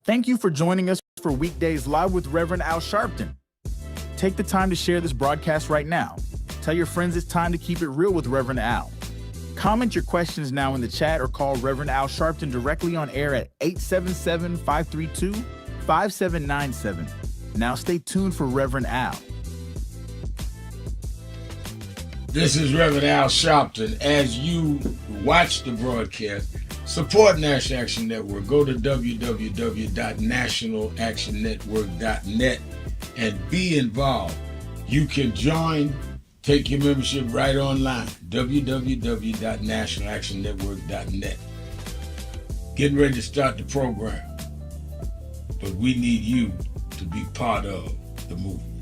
Thank you for joining us for Weekdays Live with Reverend Al Sharpton. Take the time to share this broadcast right now. Tell your friends it's time to keep it real with Reverend Al. Comment your questions now in the chat or call Reverend Al Sharpton directly on air at 877-532-5797. Now stay tuned for Reverend Al. This is Reverend Al Sharpton. As you watch the broadcast, support National Action Network. Go to www.nationalactionnetwork.net and be involved. You can join, take your membership right online, www.nationalactionnetwork.net. Getting ready to start the program, but we need you to be part of the movement.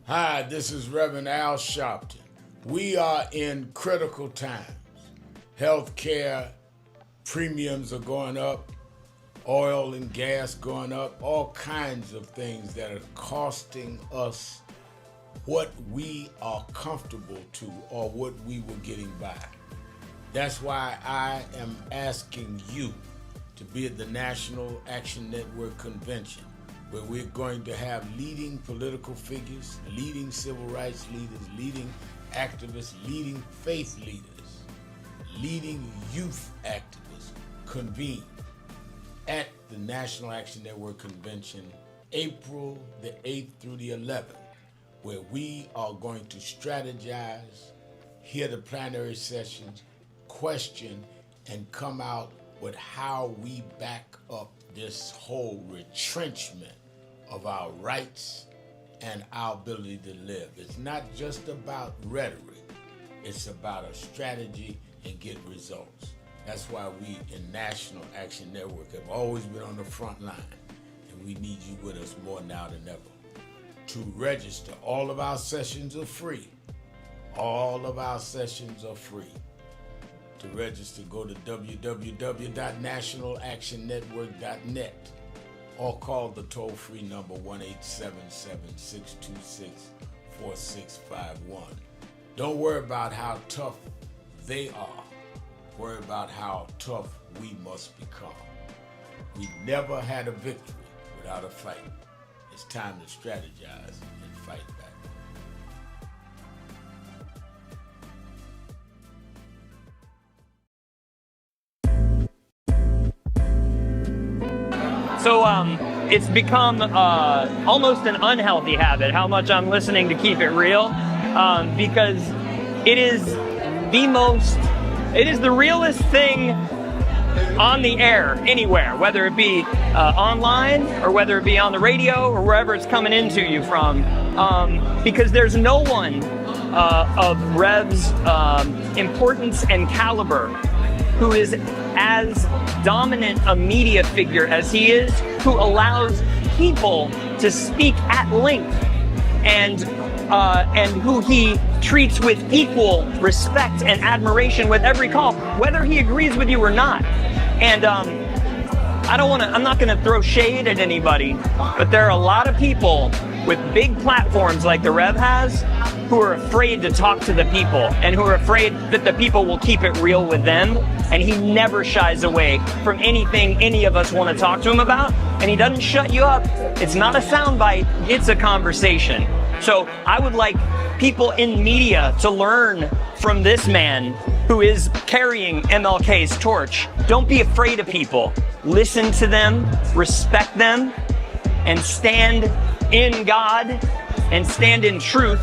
Hi, this is Reverend Al Sharpton. We are in critical times. Healthcare premiums are going up, oil and gas going up, all kinds of things that are costing us what we are comfortable to or what we were getting by. That's why I am asking you to be at the National Action Network Convention, where we're going to have leading political figures, leading civil rights leaders, leading activists, leading faith leaders, leading youth activists convene at the National Action Network Convention, April the 8th through the 11th, where we are going to strategize, hear the plenary sessions, question, and come out with how we back up this whole retrenchment of our rights and our ability to live. It's not just about rhetoric, it's about a strategy and get results. That's why we in National Action Network have always been on the front line, and we need you with us more now than ever. To register, all of our sessions are free. All of our sessions are free. To register, go to www.nationalactionnetwork.net or call the toll-free number 1-877-626-4651. Don't worry about how tough they are. Worry about how tough we must become. We never had a victory without a fight. It's time to strategize and fight back. So it's become almost an unhealthy habit how much I'm listening to Keep It Real, because it is the realest thing on the air anywhere, whether it be online or whether it be on the radio or wherever it's coming into you from, because there's no one of Rev's importance and caliber who is as dominant a media figure as he is, who allows people to speak at length, and who he treats with equal respect and admiration with every call, whether he agrees with you or not. And I'm not gonna throw shade at anybody, but there are a lot of people with big platforms like the Rev has who are afraid to talk to the people and who are afraid that the people will keep it real with them. And he never shies away from anything any of us want to talk to him about. And he doesn't shut you up. It's not a soundbite, it's a conversation. So I would like people in media to learn from this man who is carrying MLK's torch. Don't be afraid of people. Listen to them, respect them, and stand in God and stand in truth.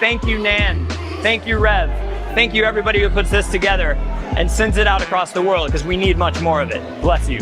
Thank you, Nan. Thank you, Rev. Thank you, everybody who puts this together and sends it out across the world, because we need much more of it. Bless you.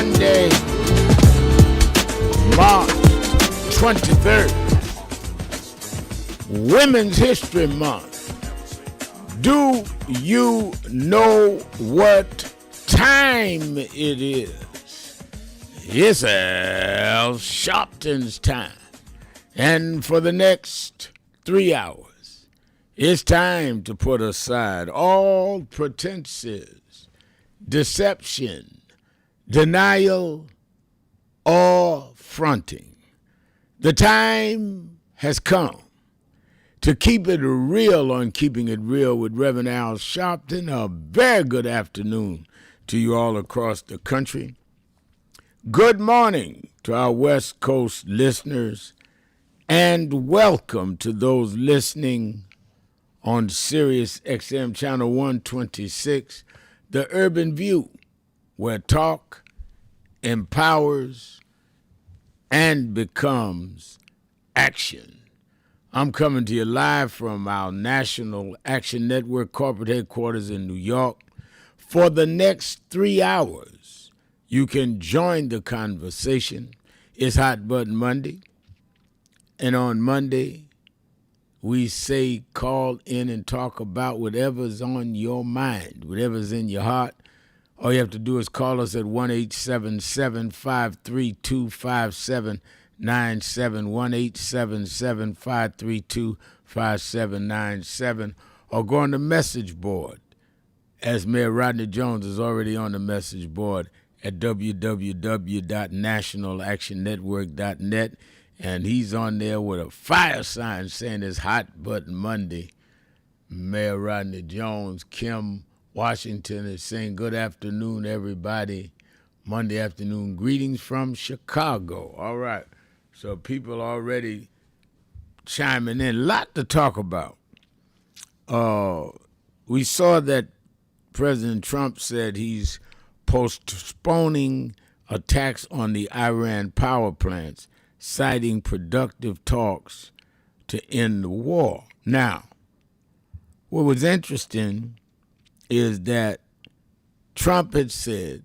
Monday, March 23rd, Women's History Month. Do you know what time it is? It's Al Sharpton's time. And for the next 3 hours, it's time to put aside all pretenses, deception, denial, or fronting. The time has come to keep it real on Keeping It Real with Reverend Al Sharpton. A very good afternoon to you all across the country. Good morning to our West Coast listeners, and welcome to those listening on Sirius XM Channel 126, The Urban View, where talk empowers and becomes action. I'm coming to you live from our National Action Network corporate headquarters in New York. For the next 3 hours, you can join the conversation. It's Hot Button Monday. And on Monday, we say call in and talk about whatever's on your mind, whatever's in your heart. All you have to do is call us at 1-877-532-5797, 1-877-532-5797, or go on the message board, as Mayor Rodney Jones is already on the message board at www.nationalactionnetwork.net, and he's on there with a fire sign saying it's Hot Button Monday. Mayor Rodney Jones, Kim Washington is saying good afternoon, everybody. Monday afternoon greetings from Chicago. All right, so people already chiming in. A lot to talk about. We saw that President Trump said he's postponing attacks on the Iran power plants, citing productive talks to end the war. Now, what was interesting is that Trump had said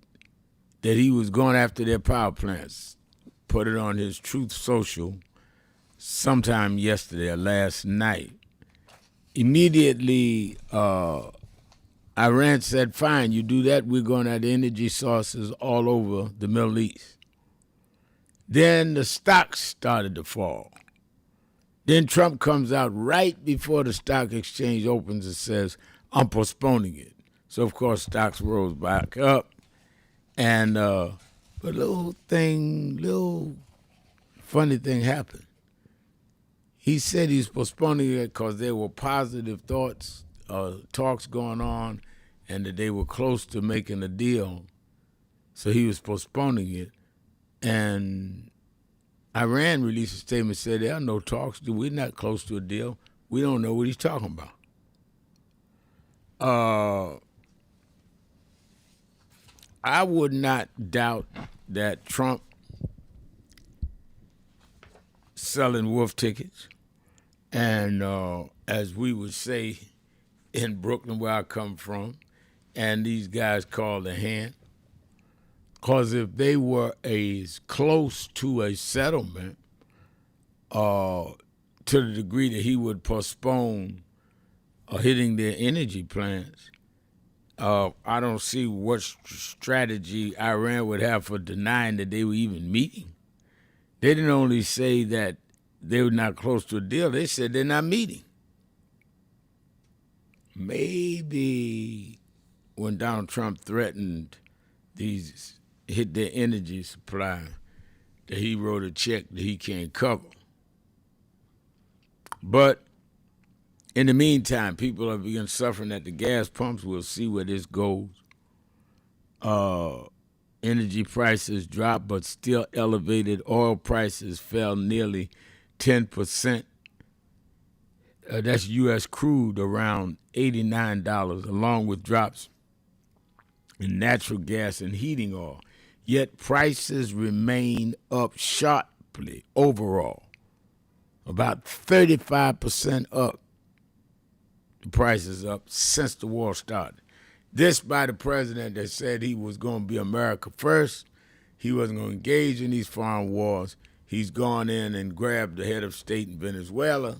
that he was going after their power plants, put it on his Truth Social sometime yesterday or last night. Immediately, Iran said, fine, you do that, we're going at energy sources all over the Middle East. Then the stocks started to fall. Then Trump comes out right before the stock exchange opens and says, I'm postponing it. So, of course, stocks rose back up. And but a little funny thing happened. He said he's postponing it because there were positive talks going on, and that they were close to making a deal. So he was postponing it. And Iran released a statement and said, there are no talks. We're not close to a deal. We don't know what he's talking about. I would not doubt that Trump selling wolf tickets, and as we would say in Brooklyn, where I come from, and these guys call the hand, because if they were as close to a settlement to the degree that he would postpone hitting their energy plants, I don't see what strategy Iran would have for denying that they were even meeting. They didn't only say that they were not close to a deal, they said they're not meeting. Maybe when Donald Trump threatened hit their energy supply, that he wrote a check that he can't cover. But in the meantime, people have begun suffering at the gas pumps. We'll see where this goes. Energy prices dropped, but still elevated. Oil prices fell nearly 10%. That's U.S. crude around $89, along with drops in natural gas and heating oil. Yet prices remain up sharply overall, about 35% up. The price is up since the war started. This by the president that said he was going to be America first, he wasn't going to engage in these foreign wars. He's gone in and grabbed the head of state in Venezuela,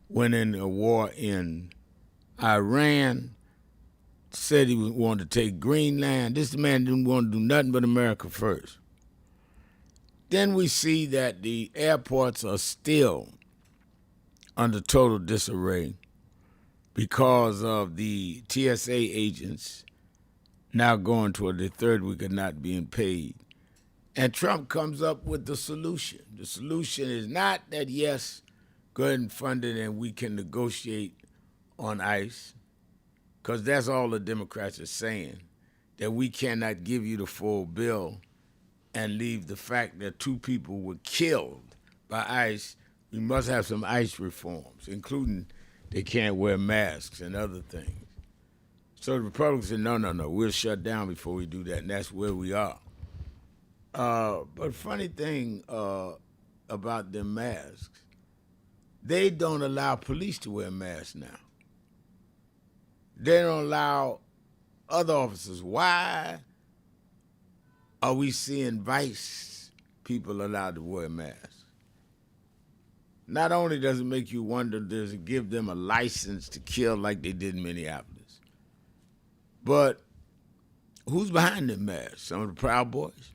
went in a war in Iran, said he wanted to take Greenland. This man didn't want to do nothing but America first. Then we see that the airports are still under total disarray because of the TSA agents now going toward the third week of not being paid. And Trump comes up with the solution. The solution is not that, yes, go ahead and fund it and we can negotiate on ICE, because that's all the Democrats are saying, that we cannot give you the full bill and leave the fact that 2 people were killed by ICE. We must have some ICE reforms, including they can't wear masks and other things. So the Republicans said, no, we'll shut down before we do that, and that's where we are. But funny thing about the masks, they don't allow police to wear masks now. They don't allow other officers. Why are we seeing vice people allowed to wear masks? Not only does it make you wonder, does it give them a license to kill like they did in Minneapolis, but who's behind the masks? Some of the Proud Boys?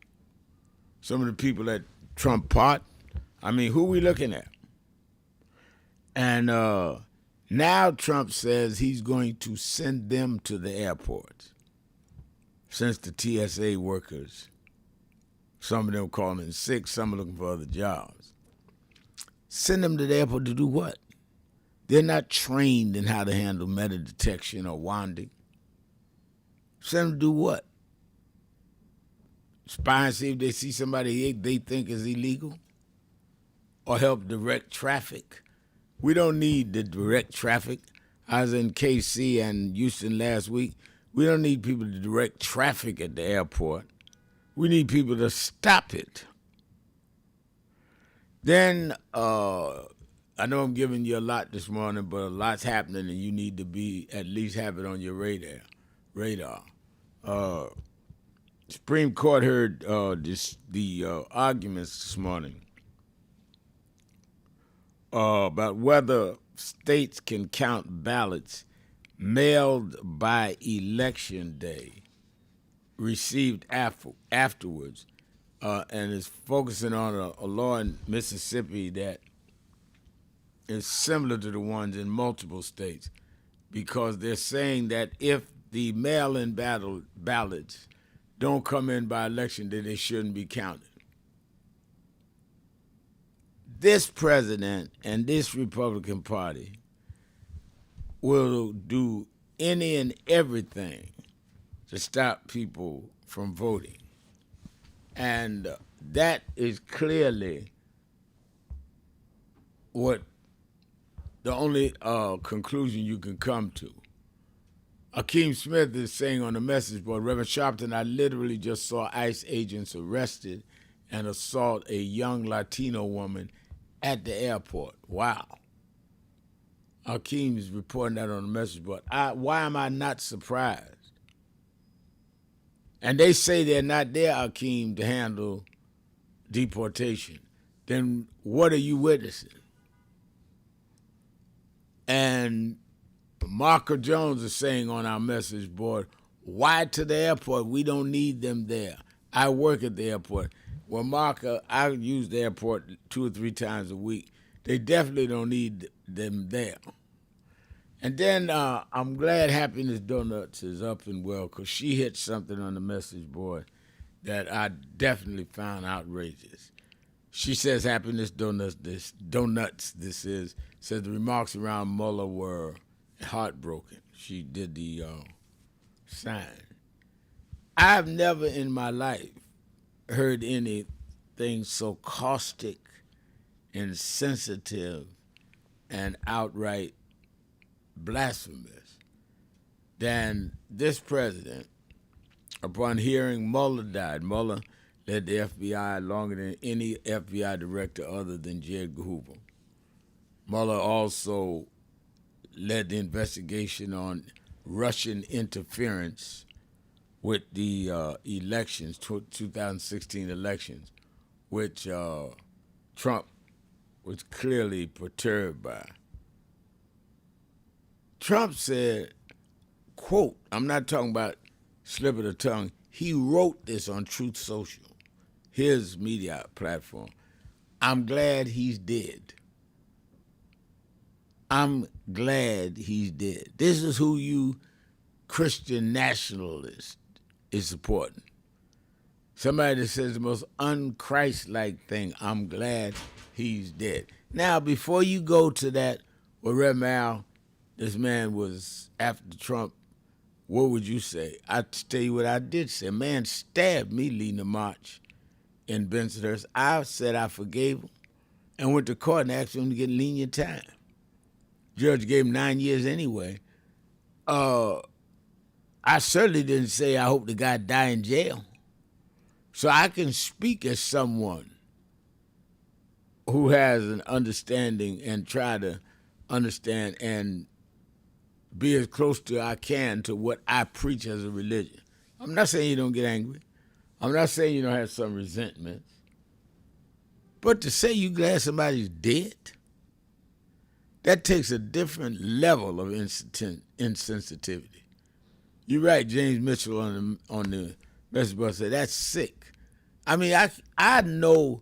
Some of the people that Trump pardoned? I mean, who are we looking at? And now Trump says he's going to send them to the airports, since the TSA workers, some of them calling in sick, some are looking for other jobs. Send them to the airport to do what? They're not trained in how to handle metal detection or wanding. Send them to do what? Spy and see if they see somebody they think is illegal? Or help direct traffic? We don't need the direct traffic. I was in KC and Houston last week. We don't need people to direct traffic at the airport. We need people to stop it. Then, I know I'm giving you a lot this morning, but a lot's happening and you need to at least have it on your radar. Supreme Court heard the arguments this morning about whether states can count ballots mailed by election day, received afterwards, and is focusing on a law in Mississippi that is similar to the ones in multiple states, because they're saying that if the mail-in ballots don't come in by election day, they shouldn't be counted. This president and this Republican Party will do any and everything to stop people from voting. And that is clearly what the only conclusion you can come to. Akeem Smith is saying on the message board, Reverend Sharpton, I literally just saw ICE agents arrested and assault a young Latino woman at the airport. Wow. Akeem is reporting that on the message board. Why am I not surprised? And they say they're not there, Akeem, to handle deportation. Then what are you witnessing? And Marco Jones is saying on our message board, why to the airport? We don't need them there. I work at the airport. Well, Marco, I use the airport 2 or 3 times a week. They definitely don't need them there. And then I'm glad Happiness Donuts is up and well, because she hit something on the message board that I definitely found outrageous. She says Happiness Donuts, says the remarks around Mueller were heartbroken. She did the sign. I've never in my life heard anything so caustic, insensitive, and outright blasphemous than this president upon hearing Mueller died. Mueller led the FBI longer than any FBI director other than J. Edgar Hoover. Mueller also led the investigation on Russian interference with the elections, 2016 elections, which Trump was clearly perturbed by. Trump said, quote, I'm not talking about slip of the tongue, he wrote this on Truth Social, his media platform. I'm glad he's dead. I'm glad he's dead. This is who you Christian nationalist is supporting. Somebody that says the most un-Christ-like thing, I'm glad he's dead. Now, before you go to that, well, Reverend Al, this man was after Trump, what would you say? I tell you what I did say. A man stabbed me leading a march in Bensonhurst. I said I forgave him and went to court and asked him to get lenient time. Judge gave him 9 years anyway. I certainly didn't say I hope the guy die in jail. So I can speak as someone who has an understanding and try to understand and be as close to I can to what I preach as a religion. I'm not saying you don't get angry. I'm not saying you don't have some resentments. But to say you glad somebody's dead, that takes a different level of insensitivity. You're right, James Mitchell on the message board said, that's sick. I mean, I know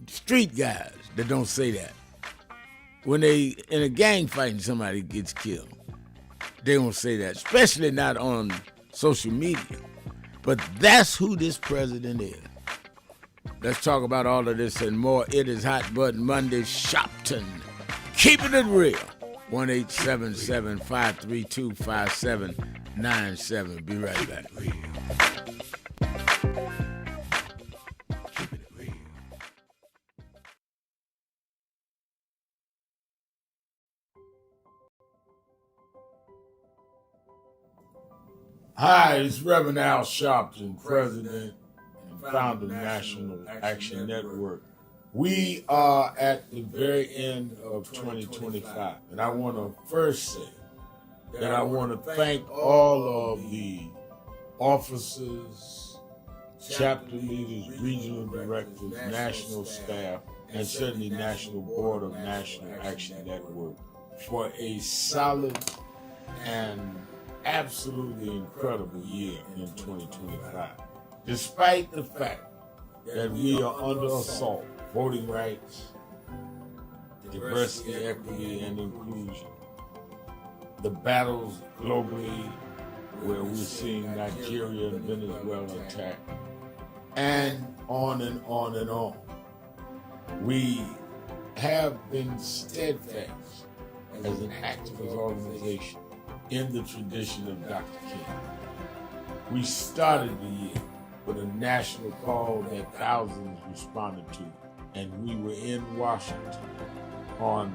street guys that don't say that. When they in a gang fight and somebody gets killed, they don't say that, especially not on social media. But that's who this president is. Let's talk about all of this and more. It is Hot Button Monday, Sharpton. Keeping it real. 1-877-532-5797. Be right back. Hi, it's Reverend Al Sharpton, President and founder of National Action Network. We are at the very end of 2025, and I want to first say that I want to thank all of the officers, chapter leaders, regional directors, national staff, and certainly National Board of National Action Network for a solid and absolutely incredible year in 2025. Despite the fact that we are under assault, voting rights, diversity, equity, and inclusion, the battles globally where we're seeing Nigeria and Venezuela attacked, and on and on and on. We have been steadfast as an activist organization in the tradition of Dr. King. We started the year with a national call that thousands responded to, and we were in Washington on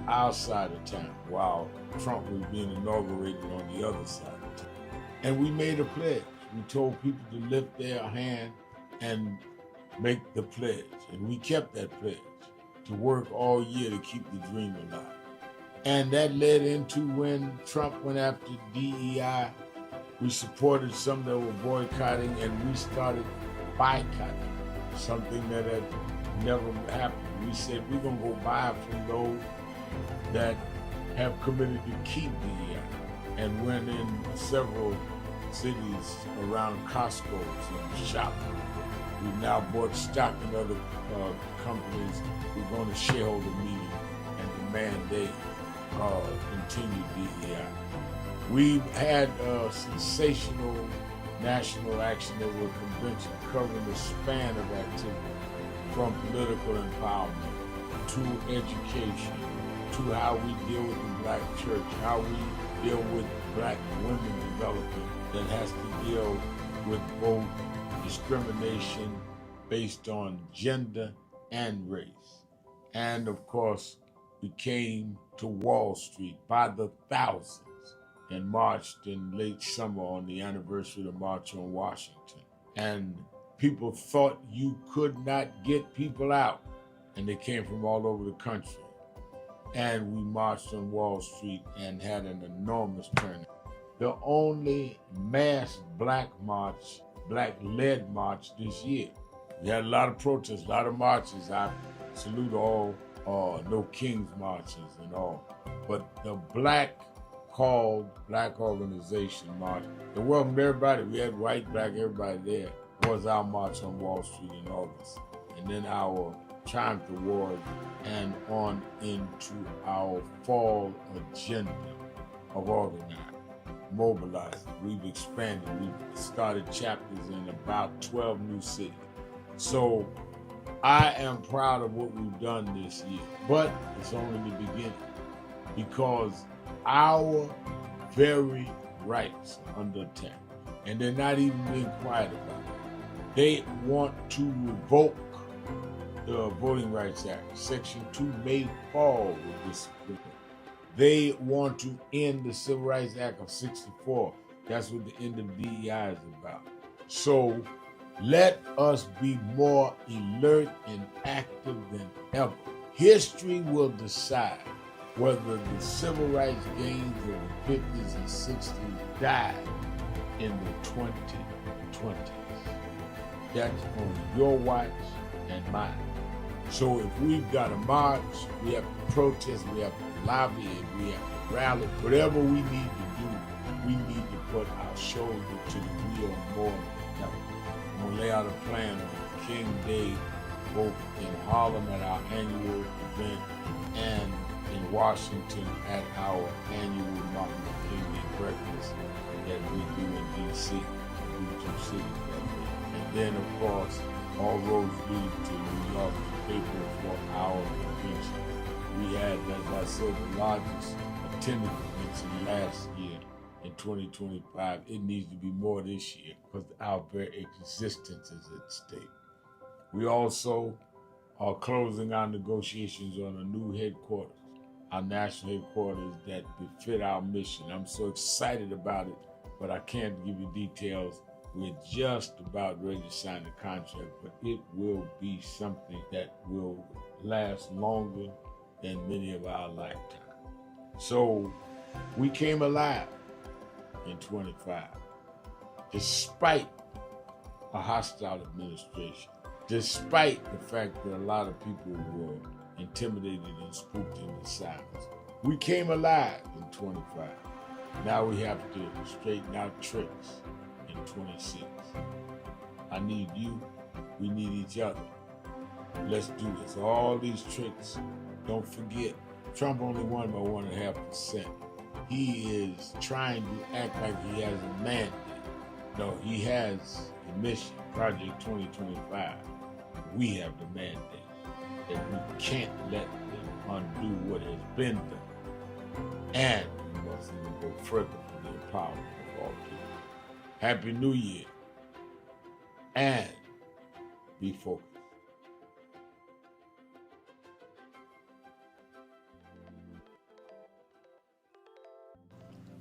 our side of town while Trump was being inaugurated on the other side of town. And we made a pledge. We told people to lift their hand and make the pledge. And we kept that pledge to work all year to keep the dream alive. And that led into when Trump went after DEI, we supported some that were boycotting, and we started boycotting, something that had never happened. We said we're going to go buy from those that have committed to keep DEI, and went in several cities around Costco's and Sharpton. We've now bought stock in other companies. We're going to shareholder meeting and demand they continue DEI. We've had a sensational National Action Network convention covering the span of activity, from political empowerment to education, to how we deal with the Black church, how we deal with Black women development that has to deal with both discrimination based on gender and race. And of course, we came to Wall Street by the thousands and marched in late summer on the anniversary of the March on Washington. And people thought you could not get people out, and they came from all over the country. And we marched on Wall Street and had an enormous turnout. the only mass black march, black-led march this year. We had a lot of protests, a lot of marches. I salute all No Kings marches and all. But the black organization march, it welcomed everybody. We had white, black, everybody there. Was our march on Wall Street in August. And then our Triumph Award and on into our fall agenda of organizing, mobilizing. We've expanded. We've started chapters in about 12 new cities. So I am proud of what we've done this year, but it's only the beginning because our very rights are under attack, and they're not even being quiet about it. They want to revoke the Voting Rights Act. Section 2 may fall with this. They want to end the Civil Rights Act of 64. That's what the end of DEI is about. So let us be more alert and active than ever. History will decide whether the civil rights gains of the 50s and 60s died in the 2020s. That's on your watch and mine. So if we've got to march, we have to protest, we have to lobby, and we have to rally, whatever we need to do, we need to put our shoulder to the wheel more than ever. I'm going to lay out a plan on King Day, both in Harlem at our annual event and in Washington at our annual Martin Luther King Day breakfast that we do in D.C., we do two cities that day. And then, of course, all roads lead to New York to paper for our convention. We had, as I said, the largest attendance convention last year. In 2025, it needs to be more this year because our very existence is at stake. We also are closing our negotiations on a new headquarters, our national headquarters that befit our mission. I'm so excited about it, but I can't give you details. We're just about ready to sign the contract, but it will be something that will last longer than many of our lifetimes. So we came alive in 25, despite a hostile administration, despite the fact that a lot of people were intimidated and spooked into silence. We came alive in 25. Now we have to straighten out tricks in 26. I need you, we need each other. Let's do this. All these tricks, don't forget, Trump only won by 1.5%. He is trying to act like he has a mandate. No, he has a mission, Project 2025. We have the mandate that we can't let them undo what has been done. And we must even go further for the empowerment of all people. Happy New Year. And be focused.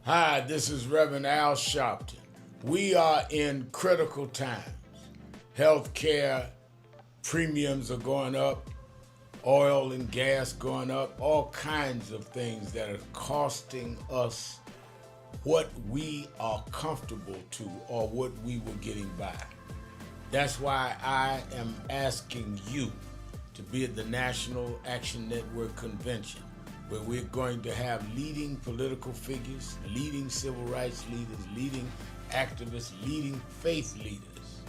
Hi, this is Reverend Al Sharpton. We are in critical times. Healthcare premiums are going up, oil and gas going up, all kinds of things that are costing us what we are comfortable to or what we were getting by. That's why I am asking you to be at the National Action Network Convention, where we're going to have leading political figures, leading civil rights leaders, leading activists, leading faith leaders,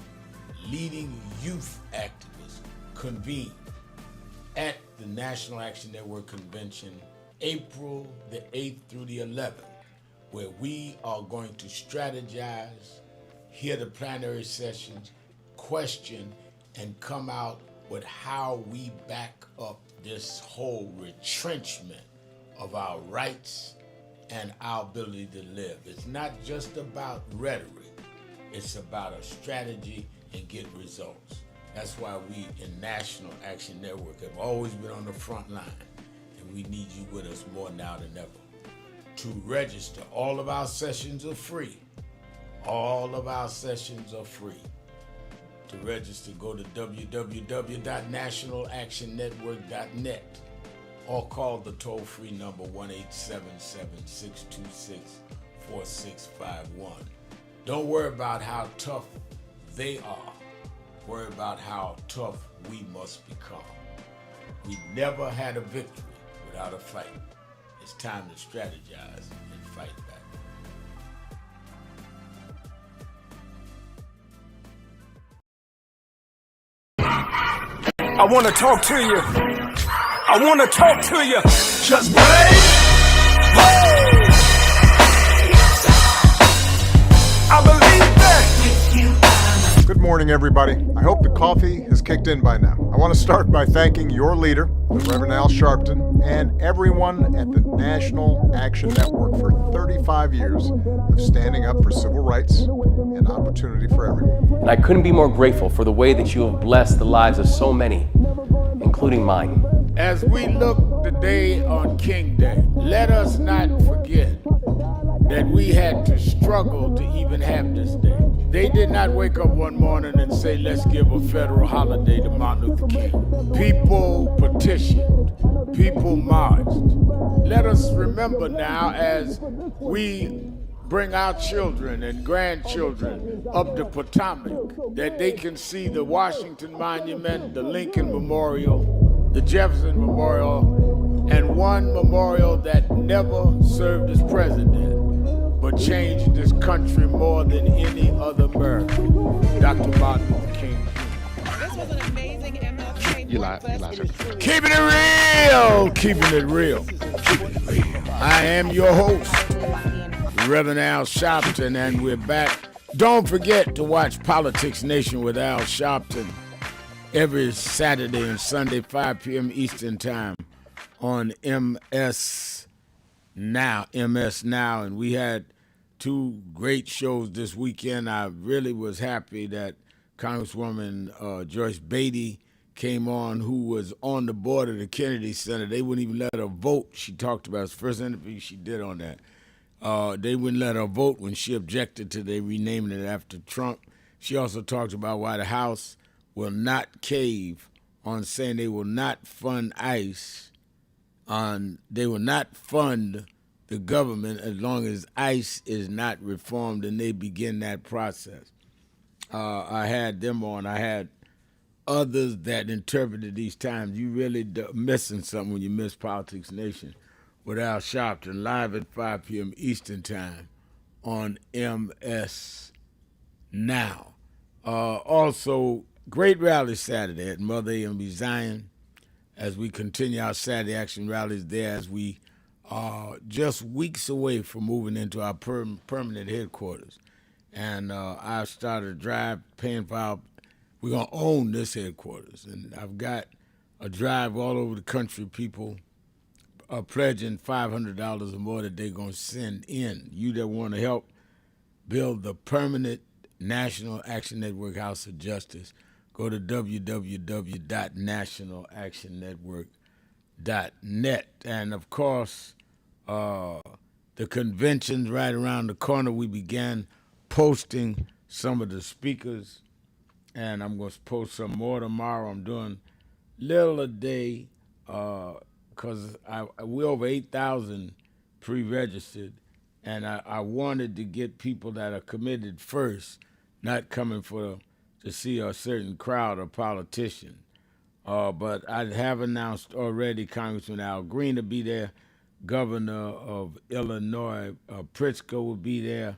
leading youth activists convene at the National Action Network Convention, April the 8th through the 11th, where we are going to strategize, hear the plenary sessions, question, and come out with how we back up this whole retrenchment of our rights and our ability to live. It's not just about rhetoric. It's about a strategy and get results. That's why we in National Action Network have always been on the front line, and we need you with us more now than ever. To register, all of our sessions are free. All of our sessions are free. To register, go to www.nationalactionnetwork.net or call the toll-free number 1-877-626-4646. 54651. Don't worry about how tough they are. Worry about how tough we must become. We never had a victory without a fight. It's time to strategize and fight back. I want to talk to you. I want to talk to you. Just break. I believe that. Good morning, everybody. I hope the coffee has kicked in by now. I want to start by thanking your leader, the Reverend Al Sharpton, and everyone at the National Action Network for 35 years of standing up for civil rights and opportunity for everyone. And I couldn't be more grateful for the way that you have blessed the lives of so many, including mine. As we look today on King Day, let us not forget that we had to struggle to even have this day. They did not wake up one morning and say, let's give a federal holiday to Martin Luther King. People petitioned, people marched. Let us remember now, as we bring our children and grandchildren up the Potomac, that they can see the Washington Monument, the Lincoln Memorial, the Jefferson Memorial, and one memorial that never served as president, but changed this country more than any other American, Dr. Martin Luther King Jr. This was an amazing MLK. You lied, sir. Keeping it real, keeping it real. I am your host, Reverend Al Sharpton, and we're back. Don't forget to watch Politics Nation with Al Sharpton every Saturday and Sunday, 5 p.m. Eastern Time on MS Now, and we had two great shows this weekend. I really was happy that Congresswoman Joyce Beatty came on, who was on the board of the Kennedy Center. They wouldn't even let her vote. She talked about it. The first interview she did on that. They wouldn't let her vote when she objected to they renaming it after Trump. She also talked about why the House will not cave on saying they will not fund ICE. They will not fund the government as long as ICE is not reformed and they begin that process. I had them on. I had others that interpreted these times. You really missing something when you miss Politics Nation with Al Sharpton, live at 5 p.m. Eastern Time on MS Now. Also, great rally Saturday at Mother A&B Zion as we continue our Saturday action rallies there, as we are just weeks away from moving into our permanent headquarters. And I started a drive paying for our, we're going to own this headquarters. And I've got a drive all over the country, people are pledging $500 or more that they're going to send in. You that want to help build the permanent National Action Network House of Justice, go to www.nationalactionnetwork.net. And, of course, the convention's right around the corner. We began posting some of the speakers, and I'm going to post some more tomorrow. I'm doing little a day because we're over 8,000 pre-registered, and I wanted to get people that are committed first, not coming to see a certain crowd or politician. But I have announced already Congressman Al Green will be there, Governor of Illinois Pritzker will be there,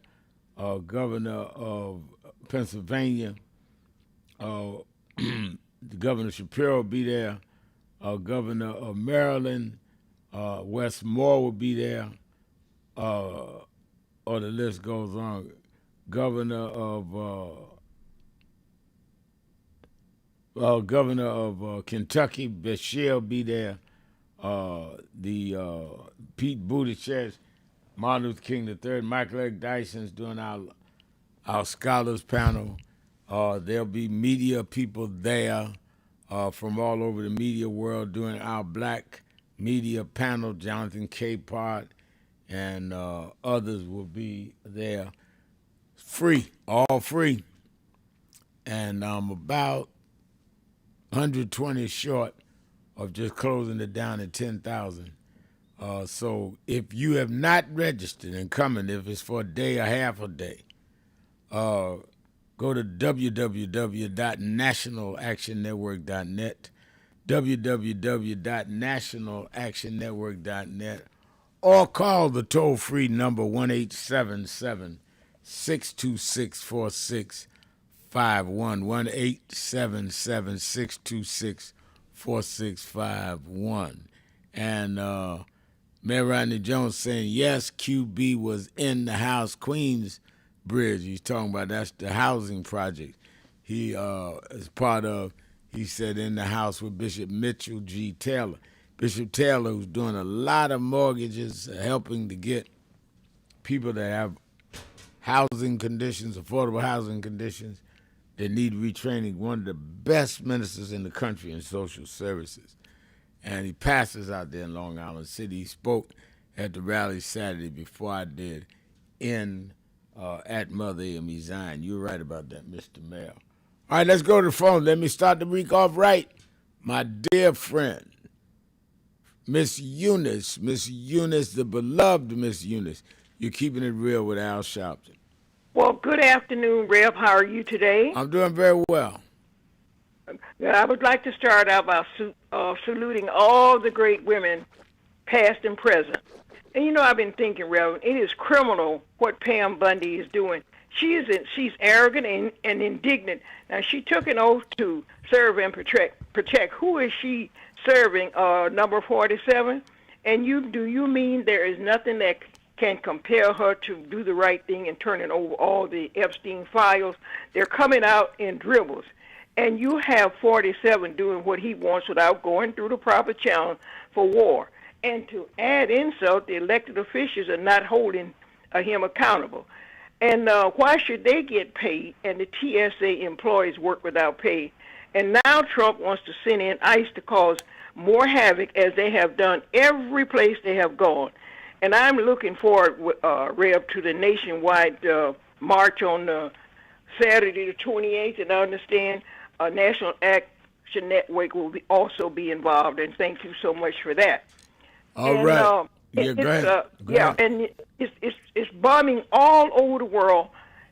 Governor of Pennsylvania, Governor Shapiro will be there, Governor of Maryland, Wes Moore will be there, or the list goes on. Governor of Kentucky, Beshear will be there. Pete Buttigieg, Martin Luther King III, Michael Eric Dyson's doing our scholars panel. There'll be media people there from all over the media world doing our black media panel. Jonathan Capehart and others will be there. Free, all free. And I'm about 120 short of just closing it down at 10,000. So if you have not registered and coming, if it's for a day or half a day, go to www.nationalactionnetwork.net, www.nationalactionnetwork.net, or call the toll-free number 1-877-626-4651, 1-877-626-4651. And Mayor Rodney Jones saying, yes, QB was in the House Queens Bridge. He's talking about that's the housing project. He is part of, he said, in the House with Bishop Mitchell G. Taylor. Bishop Taylor, who's doing a lot of mortgages, helping to get people that have housing conditions, affordable housing conditions, that need retraining, one of the best ministers in the country in social services. And he pastors out there in Long Island City. He spoke at the rally Saturday before I did at Mother AME Zion. You're right about that, Mr. Mayor. All right, let's go to the phone. Let me start the week off right. My dear friend, Miss Eunice, the beloved Miss Eunice. You're keeping it real with Al Sharpton. Well, good afternoon, Rev. How are you today? I'm doing very well. I would like to start out by saluting all the great women, past and present. And you know, I've been thinking, Reverend, it is criminal what Pam Bundy is doing. She's arrogant and indignant. Now, she took an oath to serve and protect. Who is she serving? Number 47. And do you mean there is nothing that can compel her to do the right thing and turning over all the Epstein files? They're coming out in dribbles. And you have 47 doing what he wants without going through the proper channel for war. And to add insult, the elected officials are not holding him accountable. And why should they get paid and the TSA employees work without pay? And now Trump wants to send in ICE to cause more havoc as they have done every place they have gone. And I'm looking forward, Rev, to the nationwide march on Saturday the 28th, and I understand National Action Network will also be involved, and thank you so much for that. All right. Yeah, go ahead. Yeah, and it's bombing all over the world.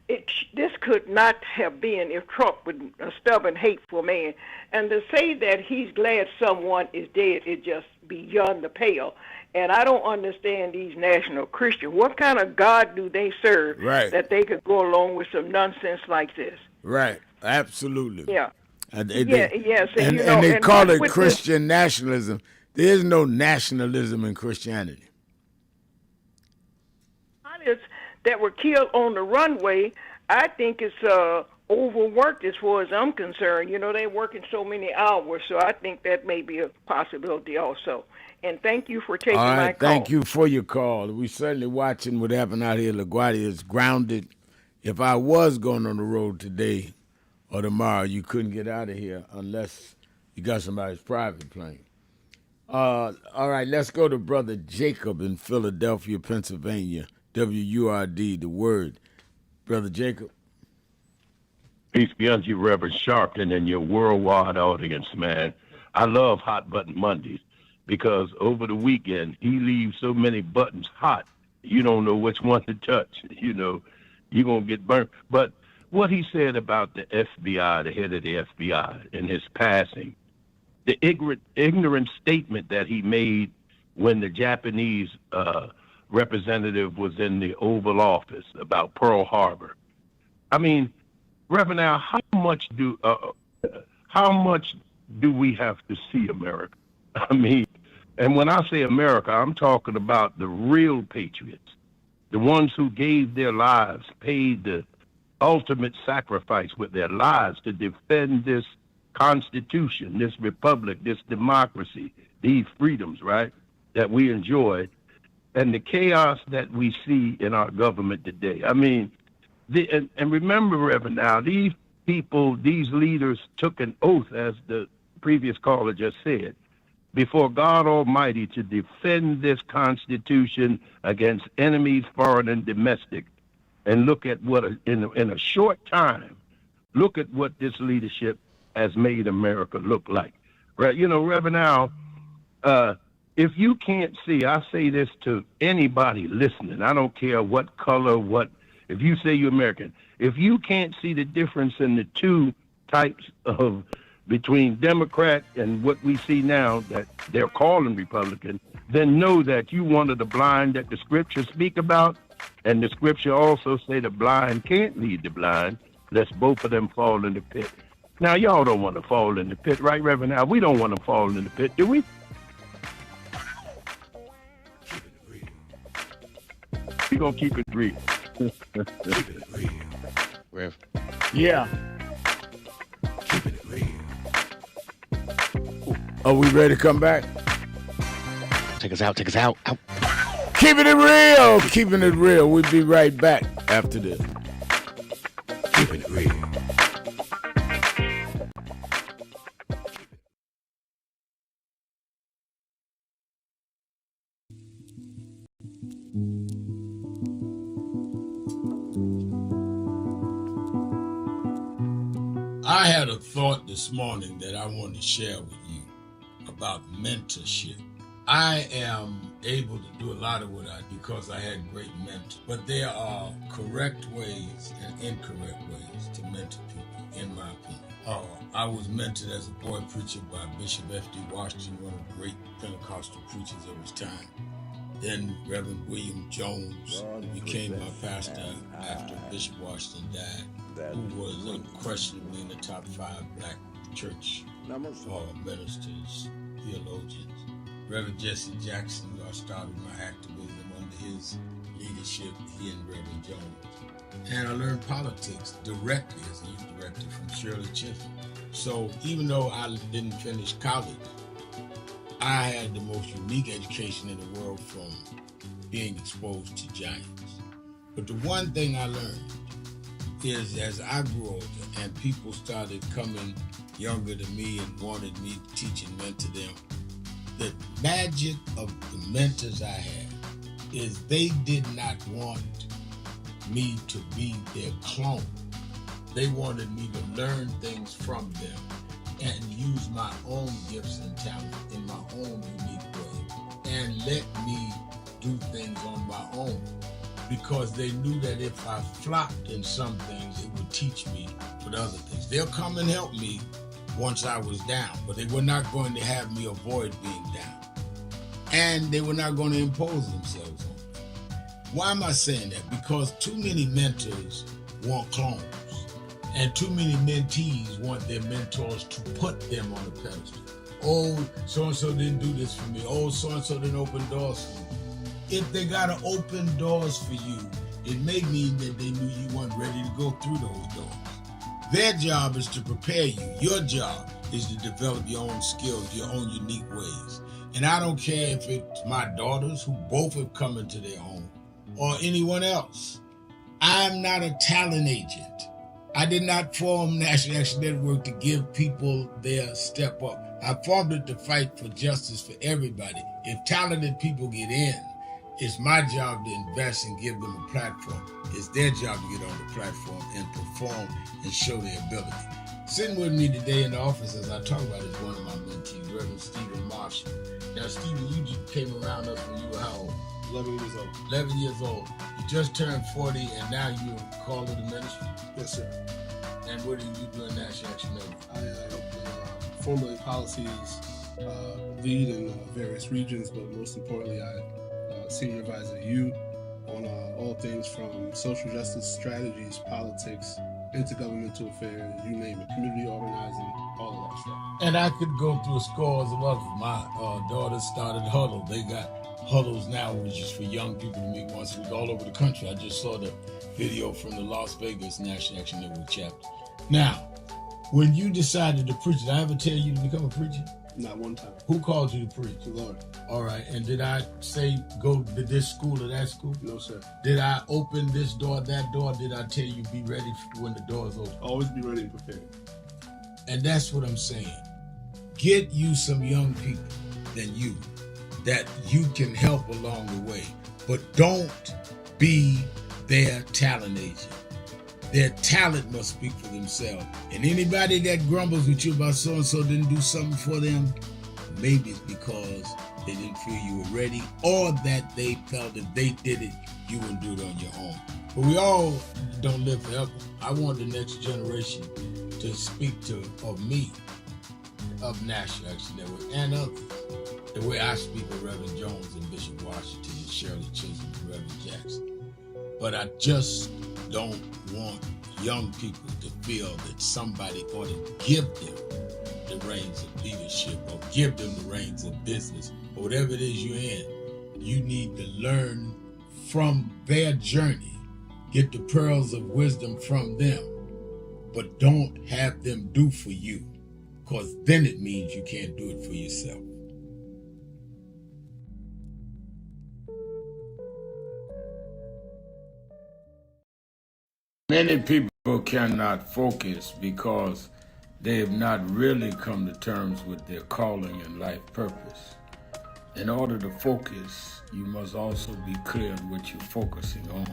This could not have been if Trump was a stubborn, hateful man. And to say that he's glad someone is dead is just beyond the pale. And I don't understand these national Christians. What kind of God do they serve that they could go along with some nonsense like this? Right. Absolutely. Yeah. Yes. And they call it Christian nationalism. There is no nationalism in Christianity. That were killed on the runway, I think it's overworked as far as I'm concerned. You know, they're working so many hours, so I think that may be a possibility also. And thank you for taking my call. Thank you for your call. We're certainly watching what happened out here. LaGuardia is grounded. If I was going on the road today or tomorrow, you couldn't get out of here unless you got somebody's private plane. All right, let's go to Brother Jacob in Philadelphia, Pennsylvania. WURD, the word. Brother Jacob. Peace be unto you, Reverend Sharpton, and your worldwide audience, man. I love Hot Button Mondays because over the weekend, he leaves so many buttons hot, you don't know which one to touch. You know, you're going to get burnt. But what he said about the FBI, the head of the FBI, in his passing, the ignorant statement that he made when the Japanese representative was in the Oval Office about Pearl Harbor. I mean, Reverend Al, how much do we have to see America? I mean, and when I say America, I'm talking about the real patriots, the ones who gave their lives, paid the ultimate sacrifice with their lives to defend this Constitution, this republic, this democracy, these freedoms, right, that we enjoyed. And the chaos that we see in our government today. I mean, and remember, Reverend, now, these people, these leaders took an oath, as the previous caller just said, before God Almighty to defend this Constitution against enemies, foreign and domestic. And look at what, in a short time, look at what this leadership has made America look like. Right? You know, Reverend Al, If you can't see, I say this to anybody listening, I don't care what color, if you say you're American, if you can't see the difference in the two types of between Democrat and what we see now that they're calling Republican, then know that you one of the blind that the scriptures speak about. And the scripture also say the blind can't lead the blind, lest both of them fall in the pit. Now, y'all don't want to fall in the pit, right, Reverend Al? We don't want to fall in the pit, do we? We're going to keep it real. Rev. Yeah. Are we ready to come back? Take us out. Out. Keeping it real. We'll be right back after this. Keeping it real. I had a thought this morning that I wanted to share with you about mentorship. I am able to do a lot of what I do because I had great mentors, but there are correct ways and incorrect ways to mentor people, in my opinion. I was mentored as a boy preacher by Bishop F.D. Washington, one of the great Pentecostal preachers of his time. Then Reverend William Jones became my pastor after Bishop Washington died, who was unquestionably in the top 5 black church ministers, theologians. Reverend Jesse Jackson, who I started my activism under his leadership, he and Reverend Jones. And I learned politics directly as a youth director from Shirley Chisholm. So even though I didn't finish college, I had the most unique education in the world from being exposed to giants. But the one thing I learned is as I grew older and people started coming younger than me and wanted me to teach and mentor them, the magic of the mentors I had is they did not want me to be their clone. They wanted me to learn things from them and use my own gifts and talents in my own unique way and let me do things on my own, because they knew that if I flopped in some things, it would teach me for the other things. They'll come and help me once I was down, but they were not going to have me avoid being down. And they were not going to impose themselves on me. Why am I saying that? Because too many mentors want clones, and too many mentees want their mentors to put them on a pedestal. Oh, so-and-so didn't do this for me. Oh, so-and-so didn't open doors for me. If they got to open doors for you, it may mean that they knew you weren't ready to go through those doors. Their job is to prepare you. Your job is to develop your own skills, your own unique ways. And I don't care if it's my daughters, who both have come into their own, or anyone else. I'm not a talent agent. I did not form National Action Network to give people their step up. I formed it to fight for justice for everybody. If talented people get in, it's my job to invest and give them a platform. It's their job to get on the platform and perform and show their ability. Sitting with me today in the office as I talk about it is one of my mentees, Reverend Stephen Marshall. Now, Stephen, you just came around us when you were how old? 11 years old. 11 years old. You just turned 40 and now you're called to the ministry? Yes, sir. And what do you do in National Action Network? I help formulate policies, lead in various regions, but most importantly, I senior advisor to you on all things from social justice strategies, politics, intergovernmental affairs, you name it, community organizing, all of that stuff. And I could go through scores of others. My daughter started Huddle. They got Huddles now, which is for young people to meet once a week all over the country. I just saw the video from the Las Vegas National Action Network chapter. Now, when you decided to preach, did I ever tell you to become a preacher? Not one time. Who called you to preach? The Lord. All right. And did I say go to this school or that school? No, sir. Did I open this door, that door? Did I tell you be ready when the doors open? Always be ready and prepared. And that's what I'm saying. Get you some young people than you that you can help along the way. But don't be their talent agent. Their talent must speak for themselves. And anybody that grumbles with you about so-and-so didn't do something for them, maybe it's because they didn't feel you were ready, or that they felt if they did it, you wouldn't do it on your own. But we all don't live forever. I want the next generation to speak of me, of National Action Network, and others, the way I speak of Reverend Jones and Bishop Washington and Shirley Chisholm and Reverend Jackson. But I just don't want young people to feel that somebody ought to give them the reins of leadership or give them the reins of business or whatever it is you're in. You need to learn from their journey, get the pearls of wisdom from them, but don't have them do for you, because then it means you can't do it for yourself. Many people cannot focus because they have not really come to terms with their calling and life purpose. In order to focus, you must also be clear on what you're focusing on.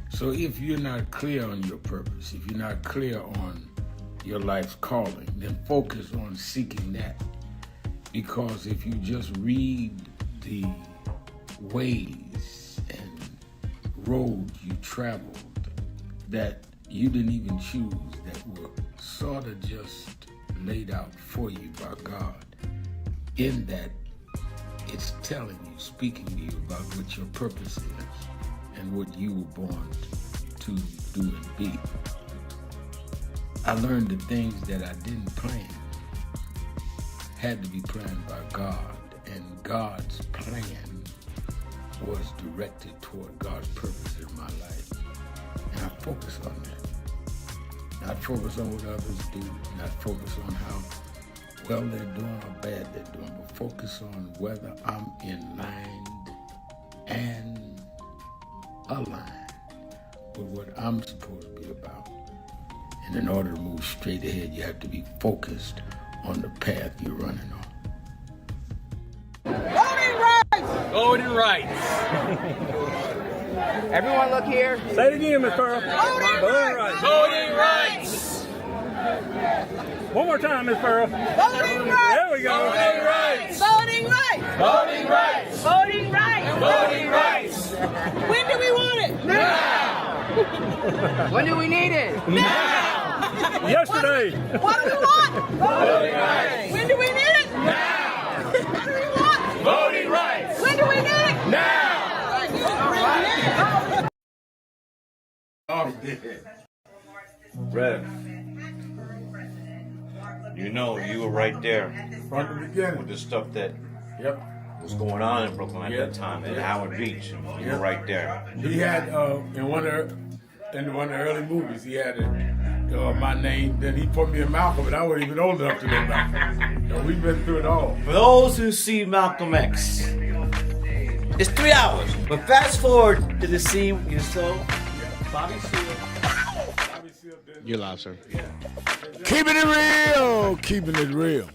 So if you're not clear on your purpose, if you're not clear on your life's calling, then focus on seeking that. Because if you just read the ways and roads you traveled that you didn't even choose, that were sort of just laid out for you by God, in that it's telling you, speaking to you about what your purpose is and what you were born to do and be. I learned the things that I didn't plan had to be planned by God, and God's plan was directed toward God's purpose in my life. And I focus on that. Not focus on what others do, not focus on how well they're doing or bad they're doing, but focus on whether I'm in line and aligned with what I'm supposed to be about. And in order to move straight ahead, you have to be focused on the path you're running on. Voting rights! Voting rights! Everyone look here. Say it again, Miss Pearl. Voting rights! Voting rights! One more time, Miss Pearl. Voting rights! There we go. Voting rights! Voting rights! Voting rights! Voting rights! Voting rights! When do we want it? Now! When do we need it? Now! Yesterday. What do we want? Voting rights! When do we need it? Now! What do we want? Voting rights! When do we need it? Now! Rev, you know you were right there From the beginning. with the stuff that Yep. was going on in Brooklyn at Yep. that time, at Yep. Howard Beach. You were right there. He had in one of the early movies, he had my name. Then he put me in Malcolm, and I wasn't even old enough to know Malcolm. So we've been through it all. For those who see Malcolm X, it's 3 hours. But fast forward to the scene you saw Bobby Seale. You're live, sir. Keeping it real, keeping it real.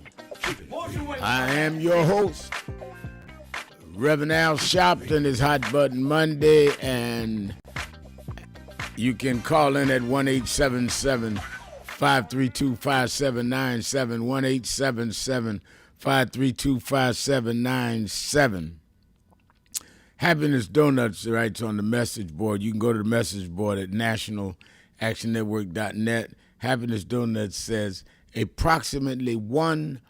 I am your host, Reverend Al Sharpton. Is Hot Button Monday, and you can call in at 1-877-532-5797, 1-877-532-5797. Happiness Donuts writes on the message board. You can go to the message board at nationalactionnetwork.net. Happiness Donuts says approximately 1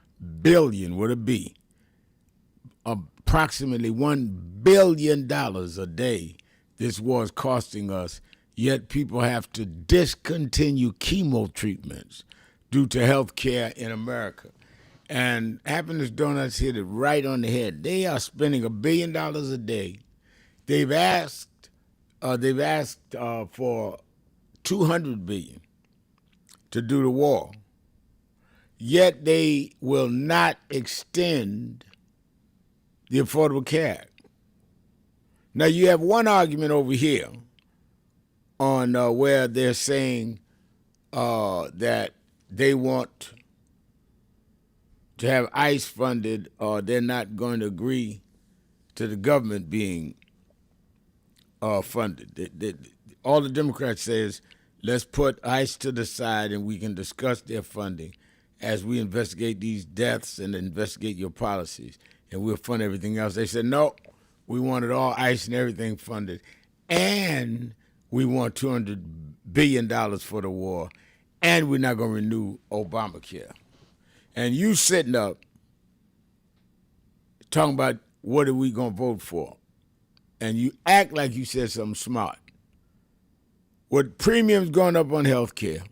billion, would it be? Approximately $1 billion a day this war is costing us, yet people have to discontinue chemo treatments due to health care in America. And Happiness Donuts hit it right on the head. They are spending $1 billion a day. They've asked for $200 billion to do the war. Yet they will not extend the Affordable Care Act. Now you have one argument over here on where they're saying that they want to have ICE funded, or they're not going to agree to the government being funded. All the Democrats say is, let's put ICE to the side and we can discuss their funding as we investigate these deaths and investigate your policies. and we'll fund everything else. They said, no, we want it all ICE and everything funded. And we want $200 billion for the war. And we're not going to renew Obamacare. And you sitting up talking about what are we going to vote for. And you act like you said something smart. With premiums going up on health care,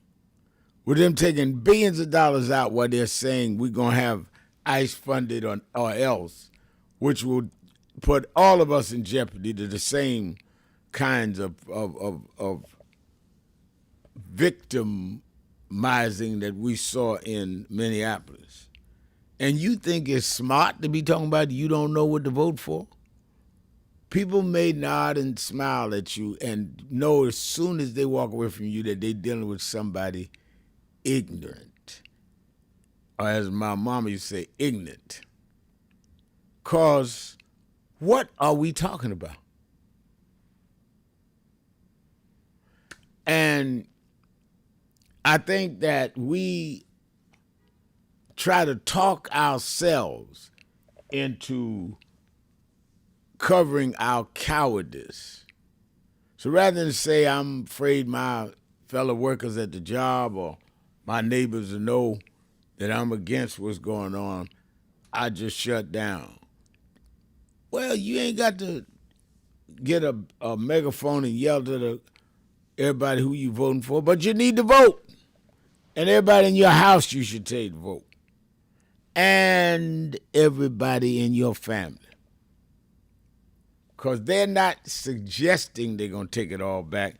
with them taking billions of dollars out while they're saying we're going to have ICE funded or else, which will put all of us in jeopardy to the same kinds of victimizing that we saw in Minneapolis. And you think it's smart to be talking about you don't know what to vote for? People may nod and smile at you and know as soon as they walk away from you that they're dealing with somebody ignorant. Or as my mama used to say, ignorant. Because what are we talking about? And I think that we try to talk ourselves into covering our cowardice. So rather than say I'm afraid my fellow workers at the job or my neighbors will know that I'm against what's going on, I just shut down. Well, you ain't got to get a megaphone and yell to everybody who you voting for, but you need to vote. And everybody in your house you should take the vote. And everybody in your family. Because they're not suggesting they're going to take it all back.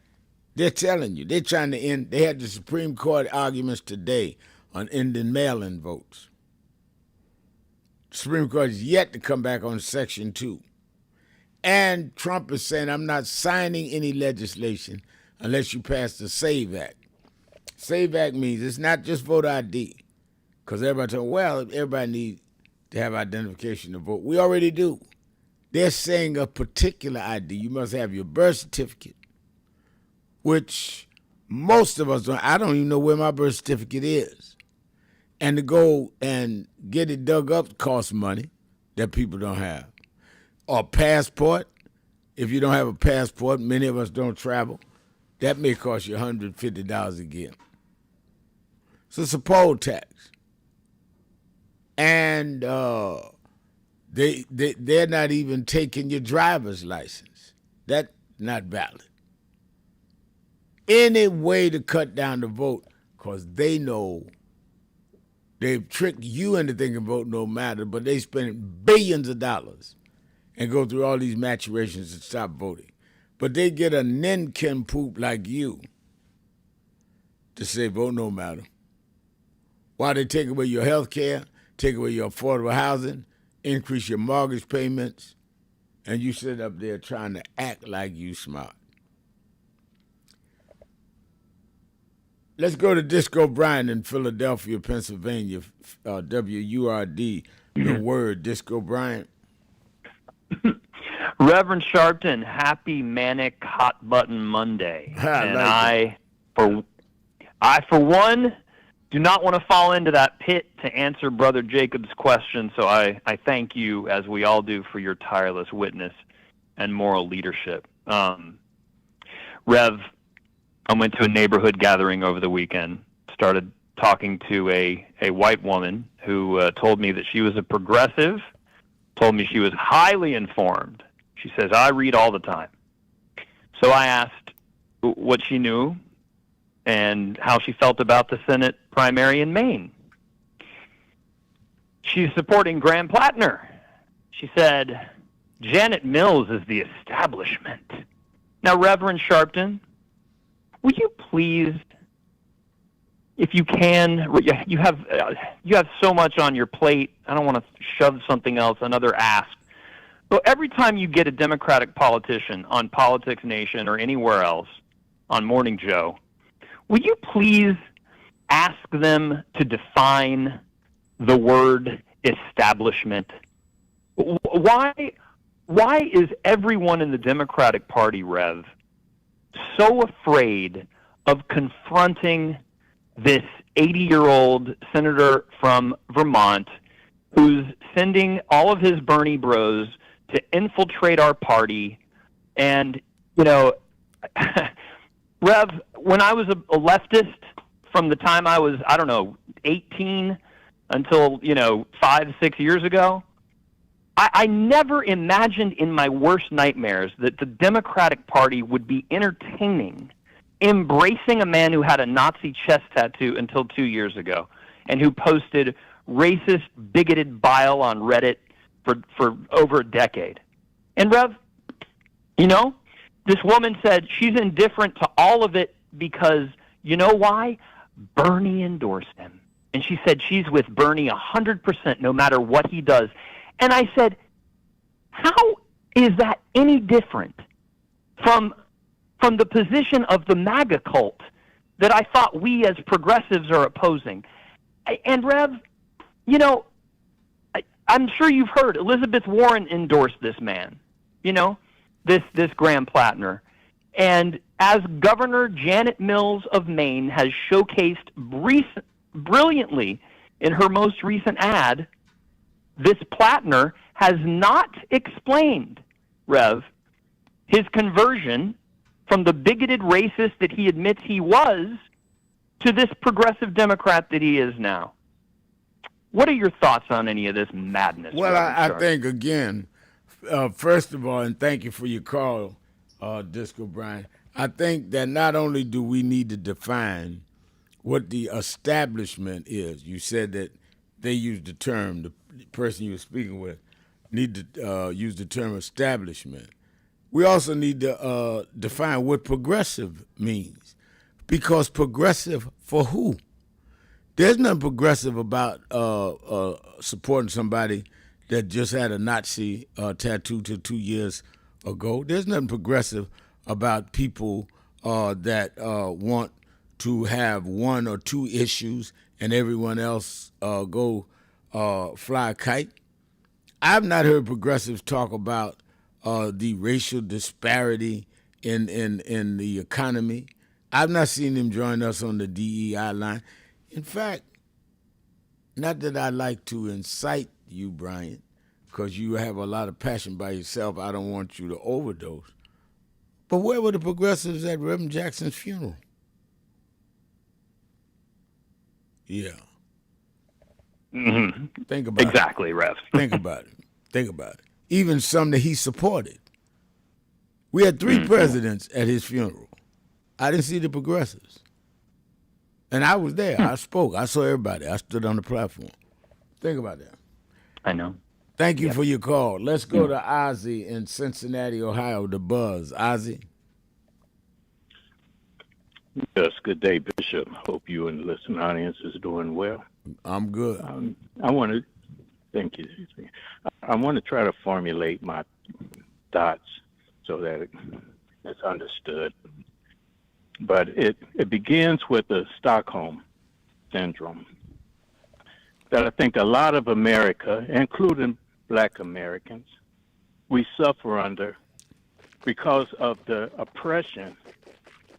They're telling you. They're trying to end. They had the Supreme Court arguments today on ending mail-in votes. The Supreme Court is yet to come back on Section 2. And Trump is saying, I'm not signing any legislation unless you pass the SAVE Act. SAVE Act means it's not just voter ID. Because everybody tells, well, everybody needs to have identification to vote. We already do. They're saying a particular ID. You must have your birth certificate, which most of us don't. I don't even know where my birth certificate is. And to go and get it dug up costs money that people don't have. Or passport. If you don't have a passport, many of us don't travel. That may cost you $150 again. So it's a poll tax. And they're not even taking your driver's license. That's not valid. Any way to cut down the vote, because they know they've tricked you into thinking vote no matter, but they spend billions of dollars and go through all these maturations to stop voting. But they get a nincompoop like you to say vote no matter. While they take away your health care, take away your affordable housing, increase your mortgage payments, and you sit up there trying to act like you smart. Let's go to Disco Brian in Philadelphia, Pennsylvania, WURD, the word, Disco Brian. Reverend Sharpton, happy Manic Hot Button Monday. I for one, do not want to fall into that pit to answer Brother Jacob's question, so I thank you, as we all do, for your tireless witness and moral leadership. Rev, I went to a neighborhood gathering over the weekend, started talking to a white woman who told me that she was a progressive, told me she was highly informed. She says, I read all the time. So I asked what she knew and how she felt about the Senate primary in Maine. She's supporting Graham Plattner. She said, Janet Mills is the establishment. Now, Reverend Sharpton, will you please, if you can, you have so much on your plate. I don't want to shove something else, another ask. So every time you get a Democratic politician on Politics Nation or anywhere else on Morning Joe, will you please ask them to define the word establishment? Why is everyone in the Democratic Party, Rev, so afraid of confronting this 80-year-old senator from Vermont who's sending all of his Bernie bros to infiltrate our party. And, you know, Rev, when I was a leftist from the time I was, 18 until, 5, 6 years ago, I never imagined in my worst nightmares that the Democratic Party would be entertaining, embracing a man who had a Nazi chest tattoo until 2 years ago and who posted racist, bigoted bile on Reddit for over a decade. And Rev, this woman said she's indifferent to all of it because, you know why? Bernie endorsed him. And she said she's with Bernie 100% no matter what he does. And I said, how is that any different from the position of the MAGA cult that I thought we as progressives are opposing? And Rev, I'm sure you've heard Elizabeth Warren endorsed this man, this Graham Plattner. And as Governor Janet Mills of Maine has showcased brilliantly in her most recent ad, this Plattner has not explained, Rev, his conversion from the bigoted racist that he admits he was to this progressive Democrat that he is now. What are your thoughts on any of this madness? Well, I think, again, first of all, and thank you for your call, Disco Brian, I think that not only do we need to define what the establishment is, you said that they used the term, the person you were speaking with need to use the term establishment. We also need to define what progressive means, because progressive for who? There's nothing progressive about supporting somebody that just had a Nazi tattoo till 2 years ago. There's nothing progressive about people that want to have one or two issues and everyone else go fly a kite. I've not heard progressives talk about the racial disparity in the economy. I've not seen them join us on the DEI line. In fact, not that I like to incite you, Brian, because you have a lot of passion by yourself. I don't want you to overdose. But where were the progressives at Reverend Jackson's funeral? Yeah. Mm-hmm. Think about exactly, it. Rev. Think about it. Think about it. Even some that he supported. We had 3 presidents at his funeral. I didn't see the progressives. And I was there. I spoke. I saw everybody. I stood on the platform. Think about that. I know. Thank you for your call. Let's go to Ozzy in Cincinnati, Ohio, the Buzz. Ozzy? Yes, good day, Bishop. Hope you and the listening audience is doing well. I'm good. I want to, thank you. I want to try to formulate my thoughts so that it's understood. But it begins with the Stockholm Syndrome that I think a lot of America, including Black Americans, we suffer under because of the oppression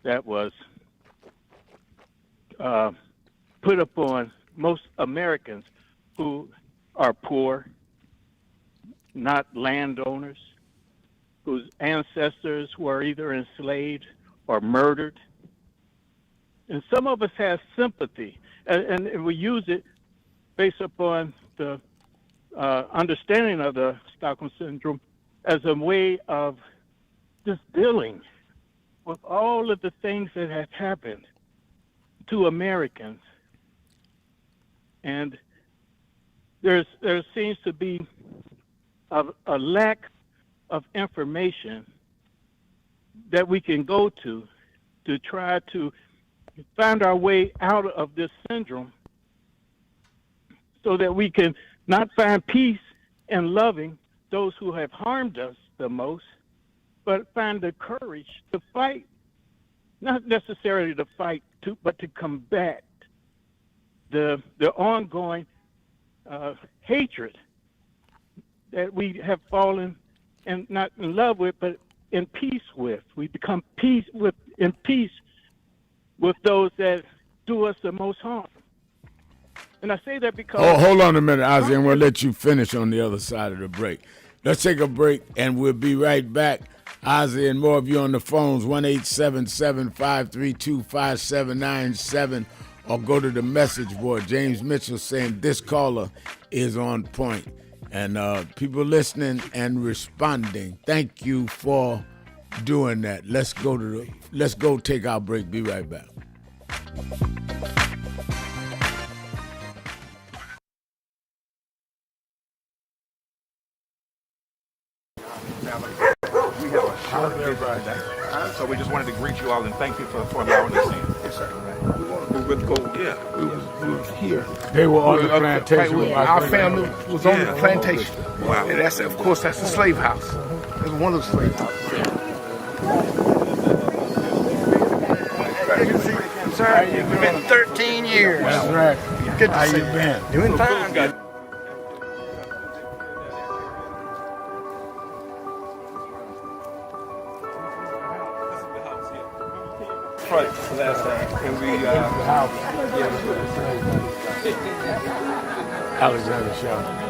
that was put upon most Americans who are poor, not landowners, whose ancestors were either enslaved or murdered. And some of us have sympathy, and we use it based upon the understanding of the Stockholm Syndrome as a way of just dealing with all of the things that have happened to Americans. And there seems to be a lack of information that we can go to try to find our way out of this syndrome so that we can not find peace in loving those who have harmed us the most, but find the courage to fight, not necessarily to fight, but to combat the ongoing hatred that we have fallen and not in love with, but in peace with. We become in peace with those that do us the most harm. And I say that because... Oh, hold on a minute, Ozzy, and we'll let you finish on the other side of the break. Let's take a break, and we'll be right back. Ozzy and more of you on the phones, 1-877-532-5797, or go to the message board. James Mitchell saying this caller is on point. And people listening and responding, thank you for doing that. Let's go take our break. Be right back. So we just wanted to greet you all and thank you for allowing us in. Yes, sir. We were here. They were on the plantation. Our family was on the plantation. Wow. And that's, of course, that's the slave house. That's one of the slave houses. Sir, it's been 13 years. That's right. Good to How see you been? Doing fine. Good. Last time. And we, Alexander Sharpton.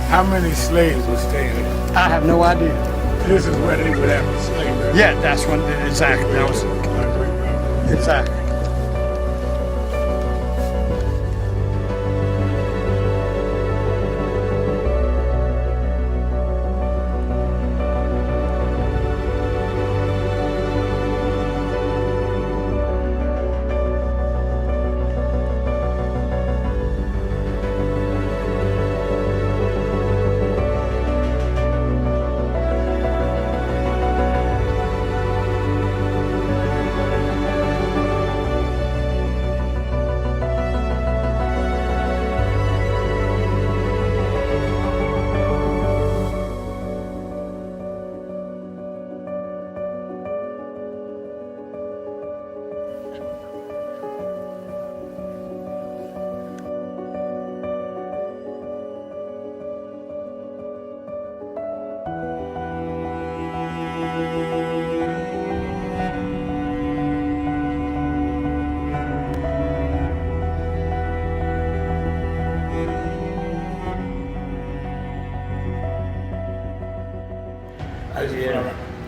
How many slaves were staying there? I have no idea. This is where they would have a slave. Yeah, that's when exactly. That was exactly.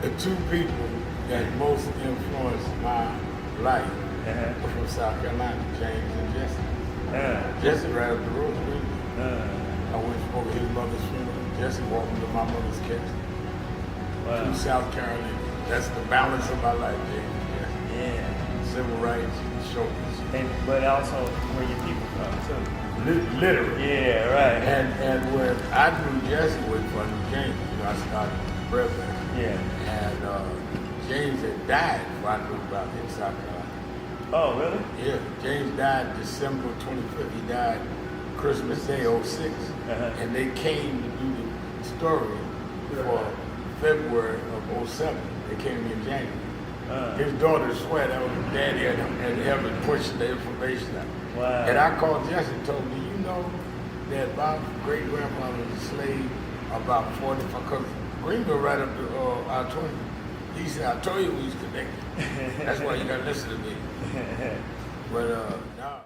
The two people that most influenced my life were from South Carolina, James and Jesse. Jesse right up the road with me. I went over his mother's funeral. Jesse walked me to my mother's casket. Wow. From South Carolina. That's the balance of my life, James and Jesse. Yeah. Civil rights, shoulders. But also where your people from too. Literally. Yeah, right. And when I knew Jesse was from James, I started bread. Yeah. And James had died before I knew about him in South Carolina. Oh, really? Yeah. James died December 25th. He died Christmas Day, 06. And they came to do the story for February of 07. They came in January. His daughter swear that was his daddy and helping pushing the information out. Wow. And I called Jesse and told me, you know that my great-grandfather was a slave about 45, because Greenville right up to I-20. He said, I told you we was connected. That's why you got to listen to me. But nah.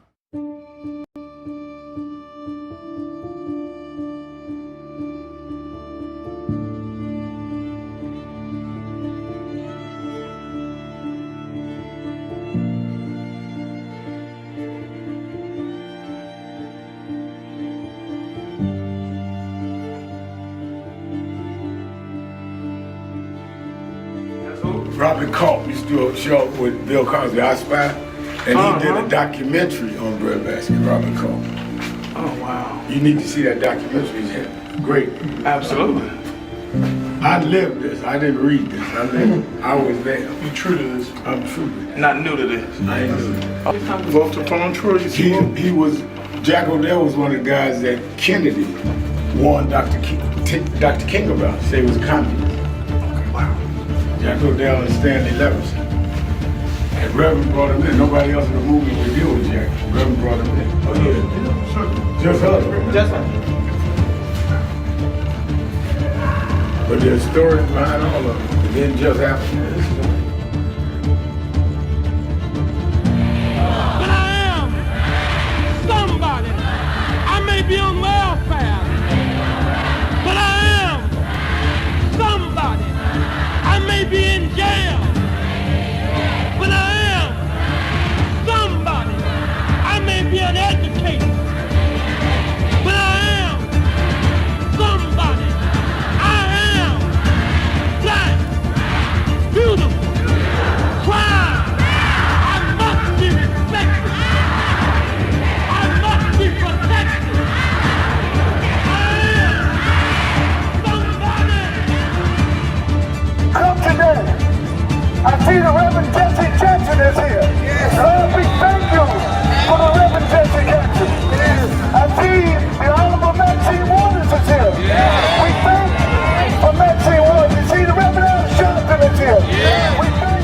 Robert Culp used to do a show with Bill Cosby, I Spy, and he did a documentary on breadbasket, Robert Culp. Oh, wow. You need to see that documentary. It's great. Absolutely. I lived this. I didn't read this. I lived it. I was there. You true to this? I'm true to this. Not new to this. I ain't new to this. Vote to phone Troy? He was Jack O'Dell was one of the guys that Kennedy warned Dr. King about. Say he was a communist. Wow. Jack O'Dell and Stanley Levinson. And Reverend brought him in. Nobody else in the movement would deal with Jack. Reverend brought him in. Oh yeah, sure. Just us. Just us. But there's stories behind all of it. It didn't just happen. But I am somebody. I may be on welfare, but I am somebody. I may be in jail, but I am somebody. I may be an educator, but I am somebody. I am black, beautiful, proud. I must be respected. I must be protected. I am somebody. Come today. I see the Reverend Jesse Jackson is here. Lord, we thank you for the Reverend Jesse Jackson. I see the Honorable Maxine Waters is here. We thank for Maxine Waters. You see the Reverend Al Sharpton is here. We thank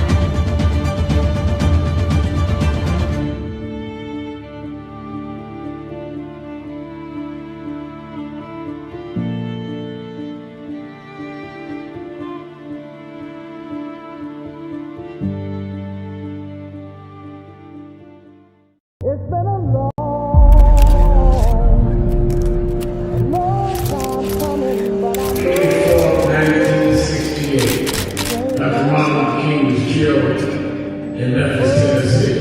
It's been a long time coming, but I'm 1968. Dr. Martin Luther King was killed in Memphis, Tennessee.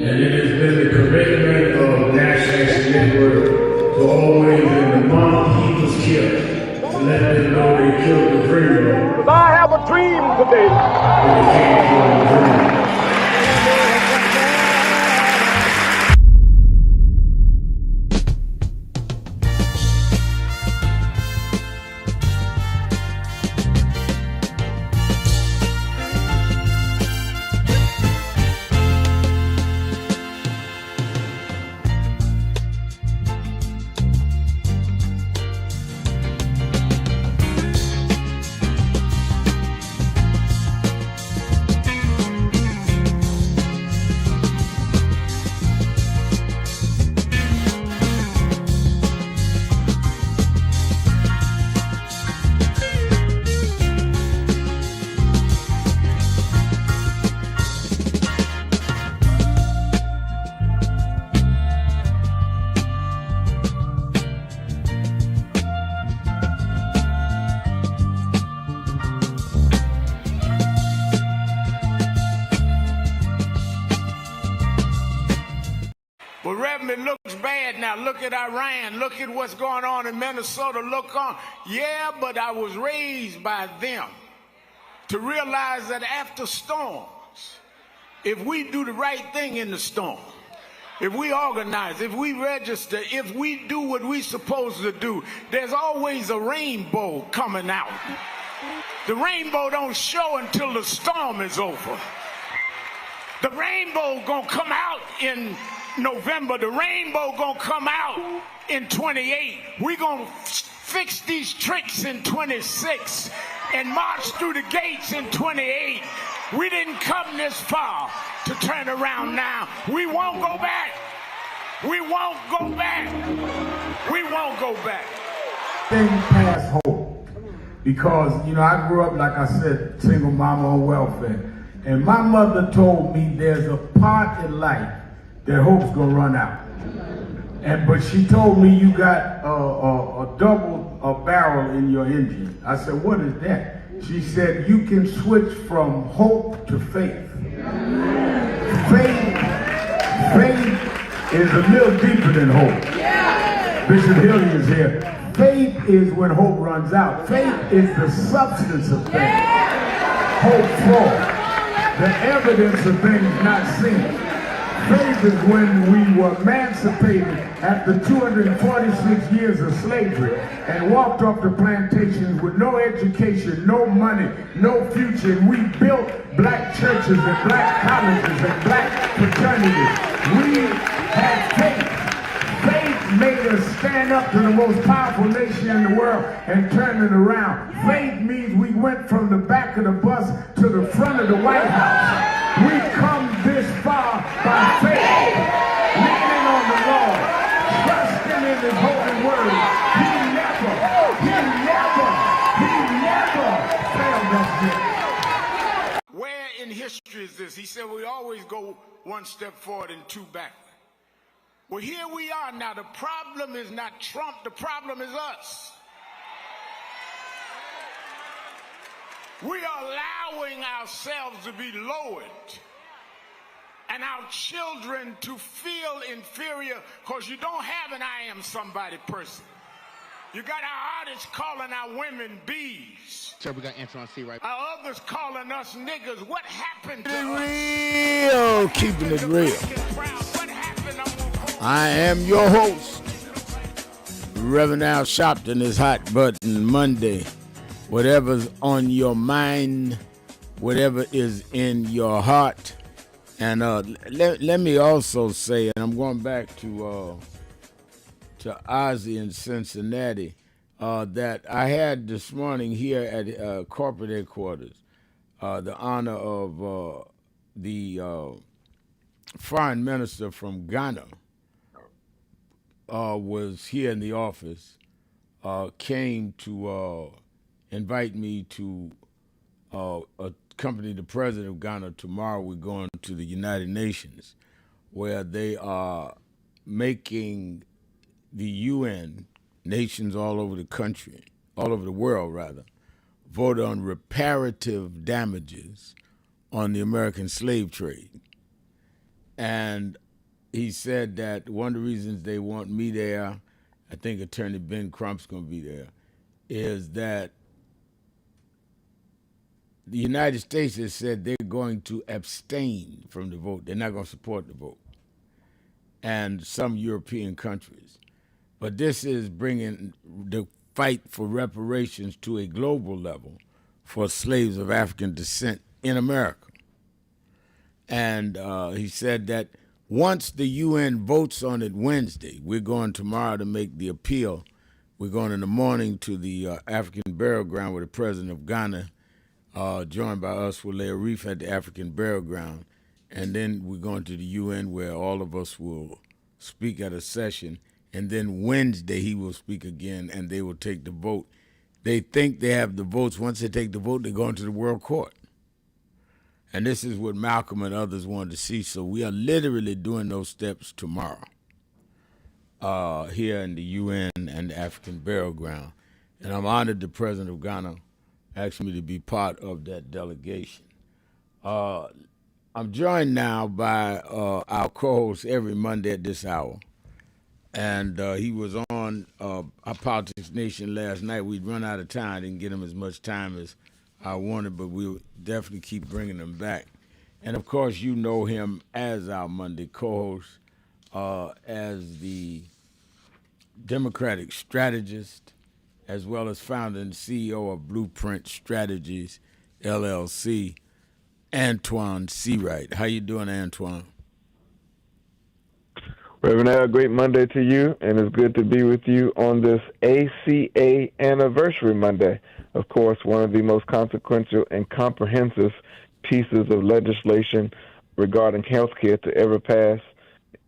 And it has been the commitment of National Action Network to always, when the mom he was killed, to let them know they killed the dreamer. I have a dream today. When they can't kill the dreamer. But Reverend, it looks bad now. Look at Iran. Look at what's going on in Minnesota. Look on. Yeah, but I was raised by them to realize that after storms, if we do the right thing in the storm, if we organize, if we register, if we do what we're supposed to do, there's always a rainbow coming out. The rainbow don't show until the storm is over. The rainbow gonna come out in November. The rainbow gonna come out in 28. We're gonna fix these tricks in 26 and march through the gates in 28. We didn't come this far to turn around now. We won't go back. We won't go back. We won't go back. Thing past hope. Because, you know, I grew up, like I said, single mama on welfare. And my mother told me there's a part in life that hope's gonna run out. But she told me you got a double barrel in your engine. I said, what is that? She said, you can switch from hope to faith. Faith is a little deeper than hope. Bishop Hilliard is here. Faith is when hope runs out. Faith is the substance of things. Hope for the evidence of things not seen. Faith is when we were emancipated after 246 years of slavery and walked off the plantations with no education, no money, no future. And we built black churches and black colleges and black fraternities. We had faith. made us stand up to the most powerful nation in the world and turn it around. Faith means we went from the back of the bus to the front of the White House. We come this far by faith, leaning on the Lord, trusting in His holy word. He never failed us yet. Where in history is this? He said we always go one step forward and two backward. Well, here we are now. The problem is not Trump. The problem is us. We are allowing ourselves to be lowered and our children to feel inferior because you don't have an I am somebody person. You got our artists calling our women bees. Sir, we got Antoine C. right. Our others calling us niggas. What happened to Real, keeping it real. I am your host, Reverend Al Sharpton. Is Hot Button Monday. Whatever's on your mind, whatever is in your heart. And let me also say, and I'm going back to Ozzy in Cincinnati, that I had this morning here at corporate headquarters the honor of the foreign minister from Ghana was here in the office, came to invite me to accompany the president of Ghana. Tomorrow we're going to the United Nations, where they are making the UN, nations all over the country, all over the world rather, vote on reparative damages on the American slave trade. And he said that one of the reasons they want me there, I think Attorney Ben Crump's going to be there, is that the United States has said they're going to abstain from the vote. They're not going to support the vote. And some European countries. But this is bringing the fight for reparations to a global level for slaves of African descent in America. And he said that once the UN votes on it Wednesday, we're going tomorrow to make the appeal. We're going in the morning to the African burial ground where the president of Ghana, joined by us, will lay a wreath at the African burial ground. And then we're going to the UN where all of us will speak at a session. And then Wednesday he will speak again and they will take the vote. They think they have the votes. Once they take the vote, they're going to the World Court. And this is what Malcolm and others wanted to see. So we are literally doing those steps tomorrow here in the UN and the African burial ground. And I'm honored the president of Ghana asked me to be part of that delegation. I'm joined now by our co-host every Monday at this hour. And he was on our Politics Nation last night. We'd run out of time. I didn't get him as much time as I wanted, but we'll definitely keep bringing him back. And, of course, you know him as our Monday co-host, as the Democratic strategist, as well as founder and CEO of Blueprint Strategies, LLC, Antoine C. Wright. How you doing, Antoine? Reverend Al, great Monday to you, and it's good to be with you on this ACA Anniversary Monday. Of course, one of the most consequential and comprehensive pieces of legislation regarding health care to ever pass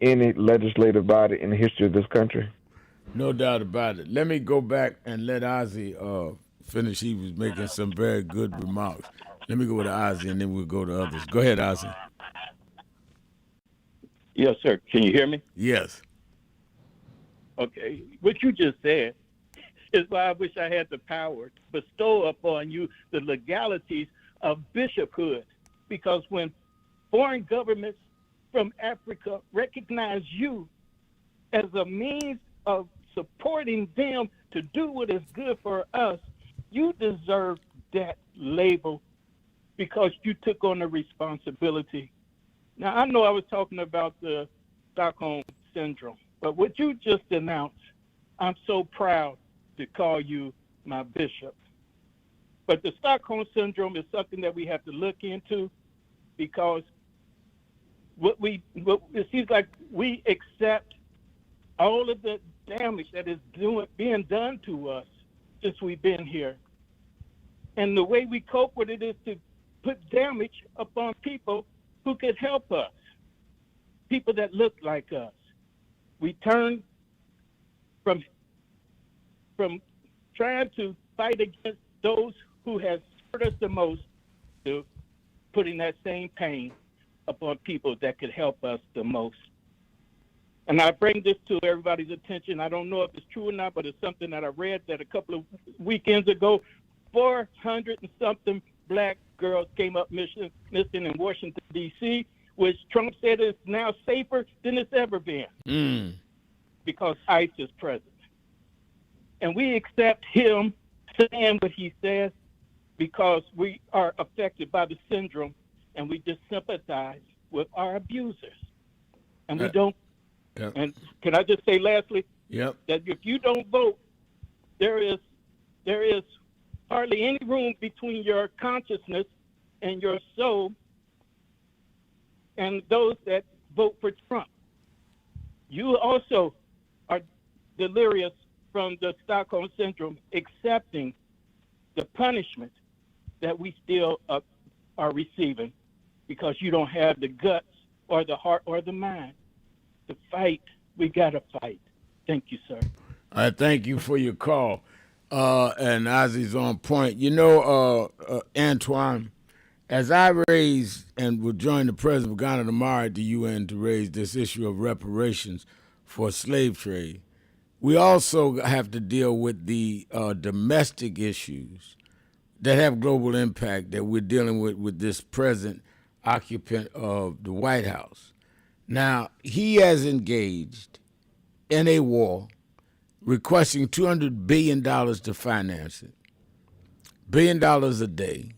any legislative body in the history of this country. No doubt about it. Let me go back and let Ozzy finish. He was making some very good remarks. Let me go with Ozzy, and then we'll go to others. Go ahead, Ozzy. Yes, sir. Can you hear me? Yes. Okay. What you just said is why I wish I had the power to bestow upon you the legalities of bishophood. Because when foreign governments from Africa recognize you as a means of supporting them to do what is good for us, you deserve that label because you took on the responsibility. Now, I know I was talking about the Stockholm Syndrome, but what you just announced, I'm so proud to call you my bishop. But the Stockholm Syndrome is something that we have to look into because it seems like we accept all of the damage that is being done to us since we've been here. And the way we cope with it is to put damage upon people who could help us, people that look like us. We turn from trying to fight against those who have hurt us the most to putting that same pain upon people that could help us the most. And I bring this to everybody's attention. I don't know if it's true or not, but it's something that I read that a couple of weekends ago, 400 and something black girls came up missing in Washington, D.C., which Trump said is now safer than it's ever been because ICE is present. And we accept him saying what he says because we are affected by the syndrome and we just sympathize with our abusers. And we don't. Yep. And can I just say lastly Yep. that if you don't vote, there is hardly any room between your consciousness and your soul and those that vote for Trump. You also are delirious from the Stockholm Syndrome, accepting the punishment that we still are receiving because you don't have the guts or the heart or the mind to fight. We got to fight. Thank you, sir. I thank you for your call. And Ozzy's on point. You know, Antoine, as I raised and will join the president of Ghana tomorrow at the UN to raise this issue of reparations for slave trade, we also have to deal with the domestic issues that have global impact that we're dealing with this present occupant of the White House. Now, he has engaged in a war requesting $200 billion to finance it, $1 billion a day.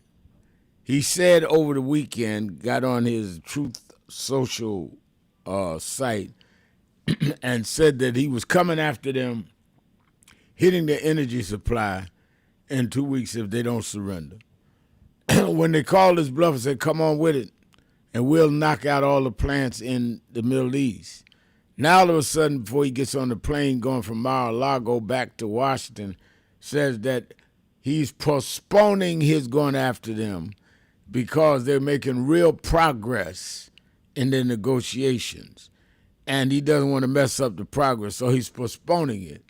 He said over the weekend, got on his Truth Social site and said that he was coming after them, hitting their energy supply in 2 weeks if they don't surrender. When they called his bluff and said, come on with it, and we'll knock out all the plants in the Middle East. Now, all of a sudden, before he gets on the plane going from Mar-a-Lago back to Washington, says that he's postponing his going after them because they're making real progress in their negotiations. And he doesn't want to mess up the progress, so he's postponing it.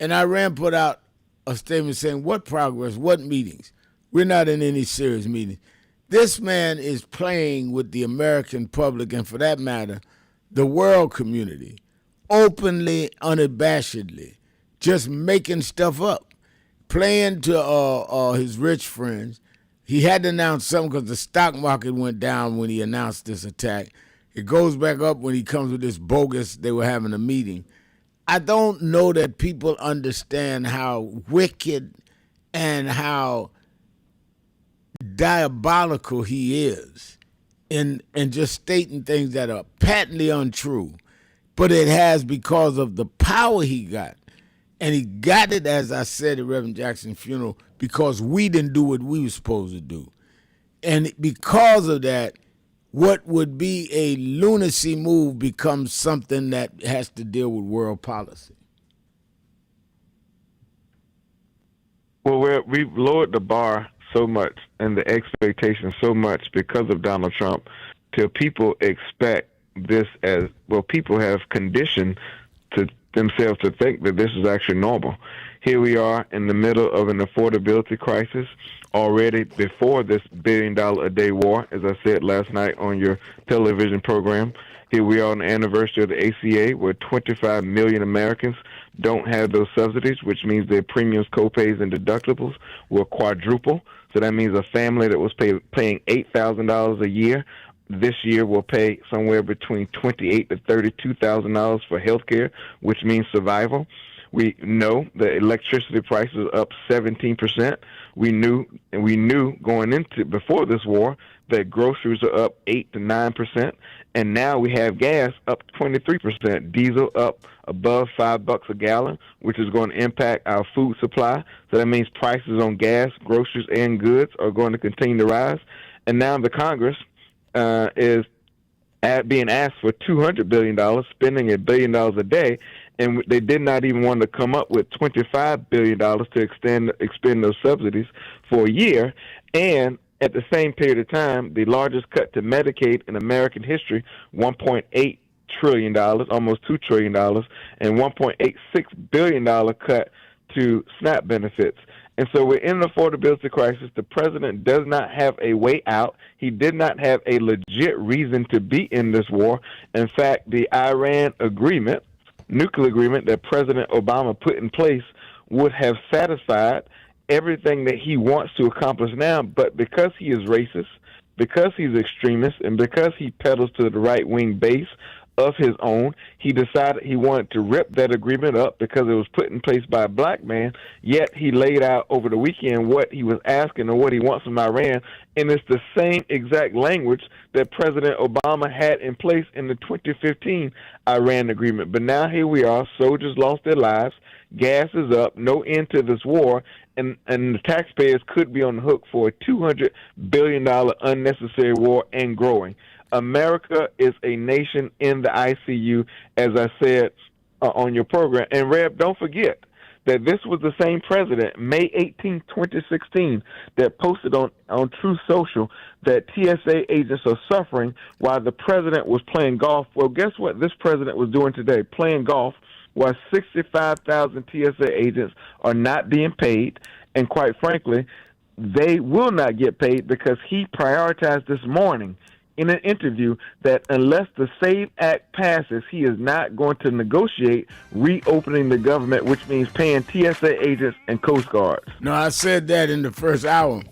And Iran put out a statement saying, what progress, what meetings? We're not in any serious meetings. This man is playing with the American public, and for that matter, the world community, openly, unabashedly, just making stuff up, playing to his rich friends. He had to announce something because the stock market went down when he announced this attack. It goes back up when he comes with this bogus, they were having a meeting. I don't know that people understand how wicked and how diabolical he is in just stating things that are patently untrue. But it has because of the power he got. And he got it, as I said at Reverend Jackson's funeral, because we didn't do what we were supposed to do. And because of that, what would be a lunacy move becomes something that has to deal with world policy. Well, we've lowered the bar so much and the expectation so much because of Donald Trump till people expect this as, well, people have conditioned to themselves to think that this is actually normal. Here we are in the middle of an affordability crisis already before this $1 billion a day war, as I said last night on your television program. Here we are on the anniversary of the ACA, where 25 million Americans don't have those subsidies, which means their premiums, copays, and deductibles will quadruple. So that means a family that was paying $8,000 a year this year will pay somewhere between $28,000 to $32,000 for health care, which means survival. We know that electricity prices are up 17%. We knew going into before this war that groceries are up 8 to 9%, and now we have gas up 23%, diesel up above $5 a gallon, which is going to impact our food supply. So that means prices on gas, groceries, and goods are going to continue to rise. And now the Congress is being asked for $200 billion, spending $1 billion a day, and they did not even want to come up with $25 billion to expend those subsidies for a year. And at the same period of time, the largest cut to Medicaid in American history, $1.8 trillion, almost $2 trillion, and $1.86 billion cut to SNAP benefits. And so we're in an affordability crisis. The president does not have a way out. He did not have a legit reason to be in this war. In fact, the Iran agreement, nuclear agreement that President Obama put in place would have satisfied everything that he wants to accomplish now. But because he is racist, because he's extremist, and because he peddles to the right-wing base of his own, he decided he wanted to rip that agreement up because it was put in place by a black man, yet he laid out over the weekend what he was asking or what he wants from Iran, and it's the same exact language that President Obama had in place in the 2015 Iran agreement. But now here we are, soldiers lost their lives, gas is up, no end to this war, and the taxpayers could be on the hook for a $200 billion unnecessary war and growing. America is a nation in the ICU, as I said on your program. And, Reb, don't forget that this was the same president, May 18, 2016, that posted on Truth Social that TSA agents are suffering while the president was playing golf. Well, guess what this president was doing today? Playing golf while 65,000 TSA agents are not being paid. And quite frankly, they will not get paid because he prioritized this morning in an interview that unless the SAVE Act passes, he is not going to negotiate reopening the government, which means paying TSA agents and Coast Guards. No, I said that in the first hour.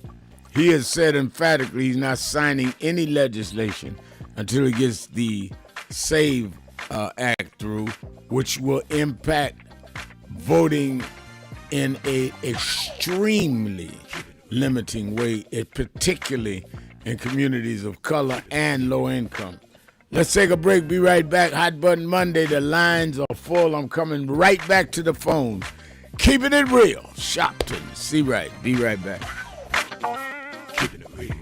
He has said emphatically he's not signing any legislation until he gets the SAVE Act through, which will impact voting in a extremely limiting way, particularly in communities of color and low income. Let's take a break. Be right back. Hot Button Monday. The lines are full. I'm coming right back to the phone. Keeping it real. Sharpton. See right. Be right back. Keeping it real.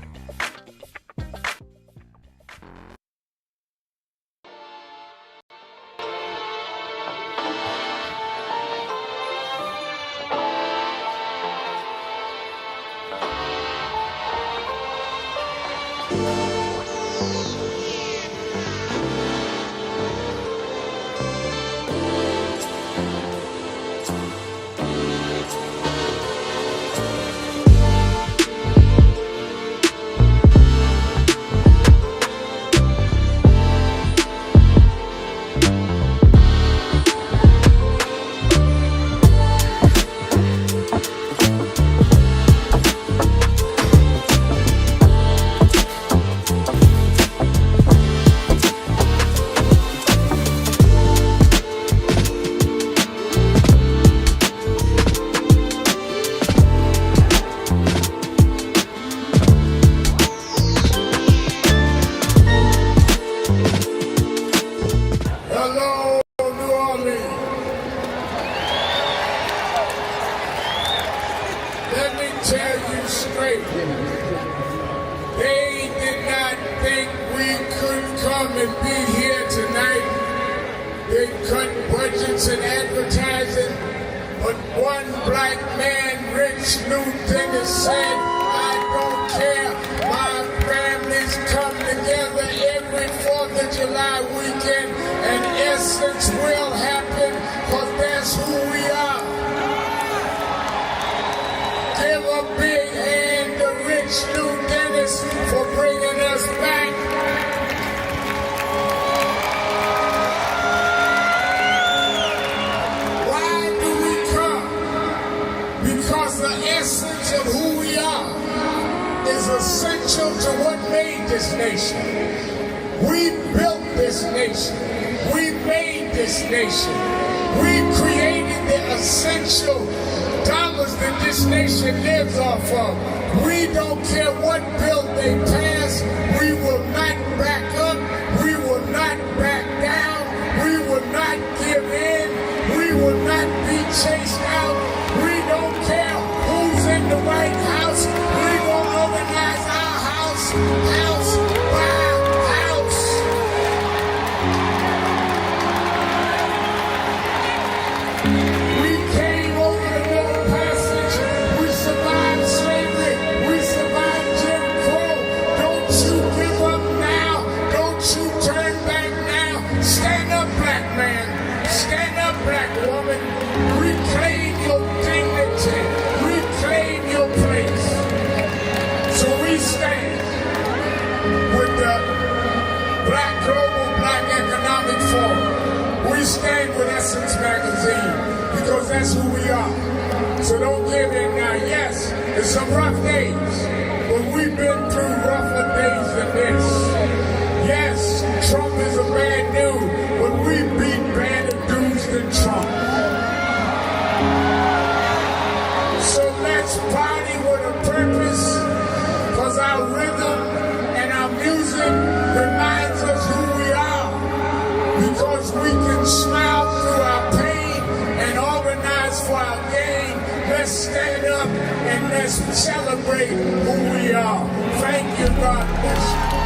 is who we are. So don't give in now. Yes, it's some rough days, but we've been through rougher days than this. Yes, Trump is a bad dude, but we beat badder dudes than Trump. So let's party with a purpose, because our rhythm and our music reminds us who we are, because we can smile through our pain and organize for our gain. Let's stand up and let's celebrate who we are. Thank you, God bless you.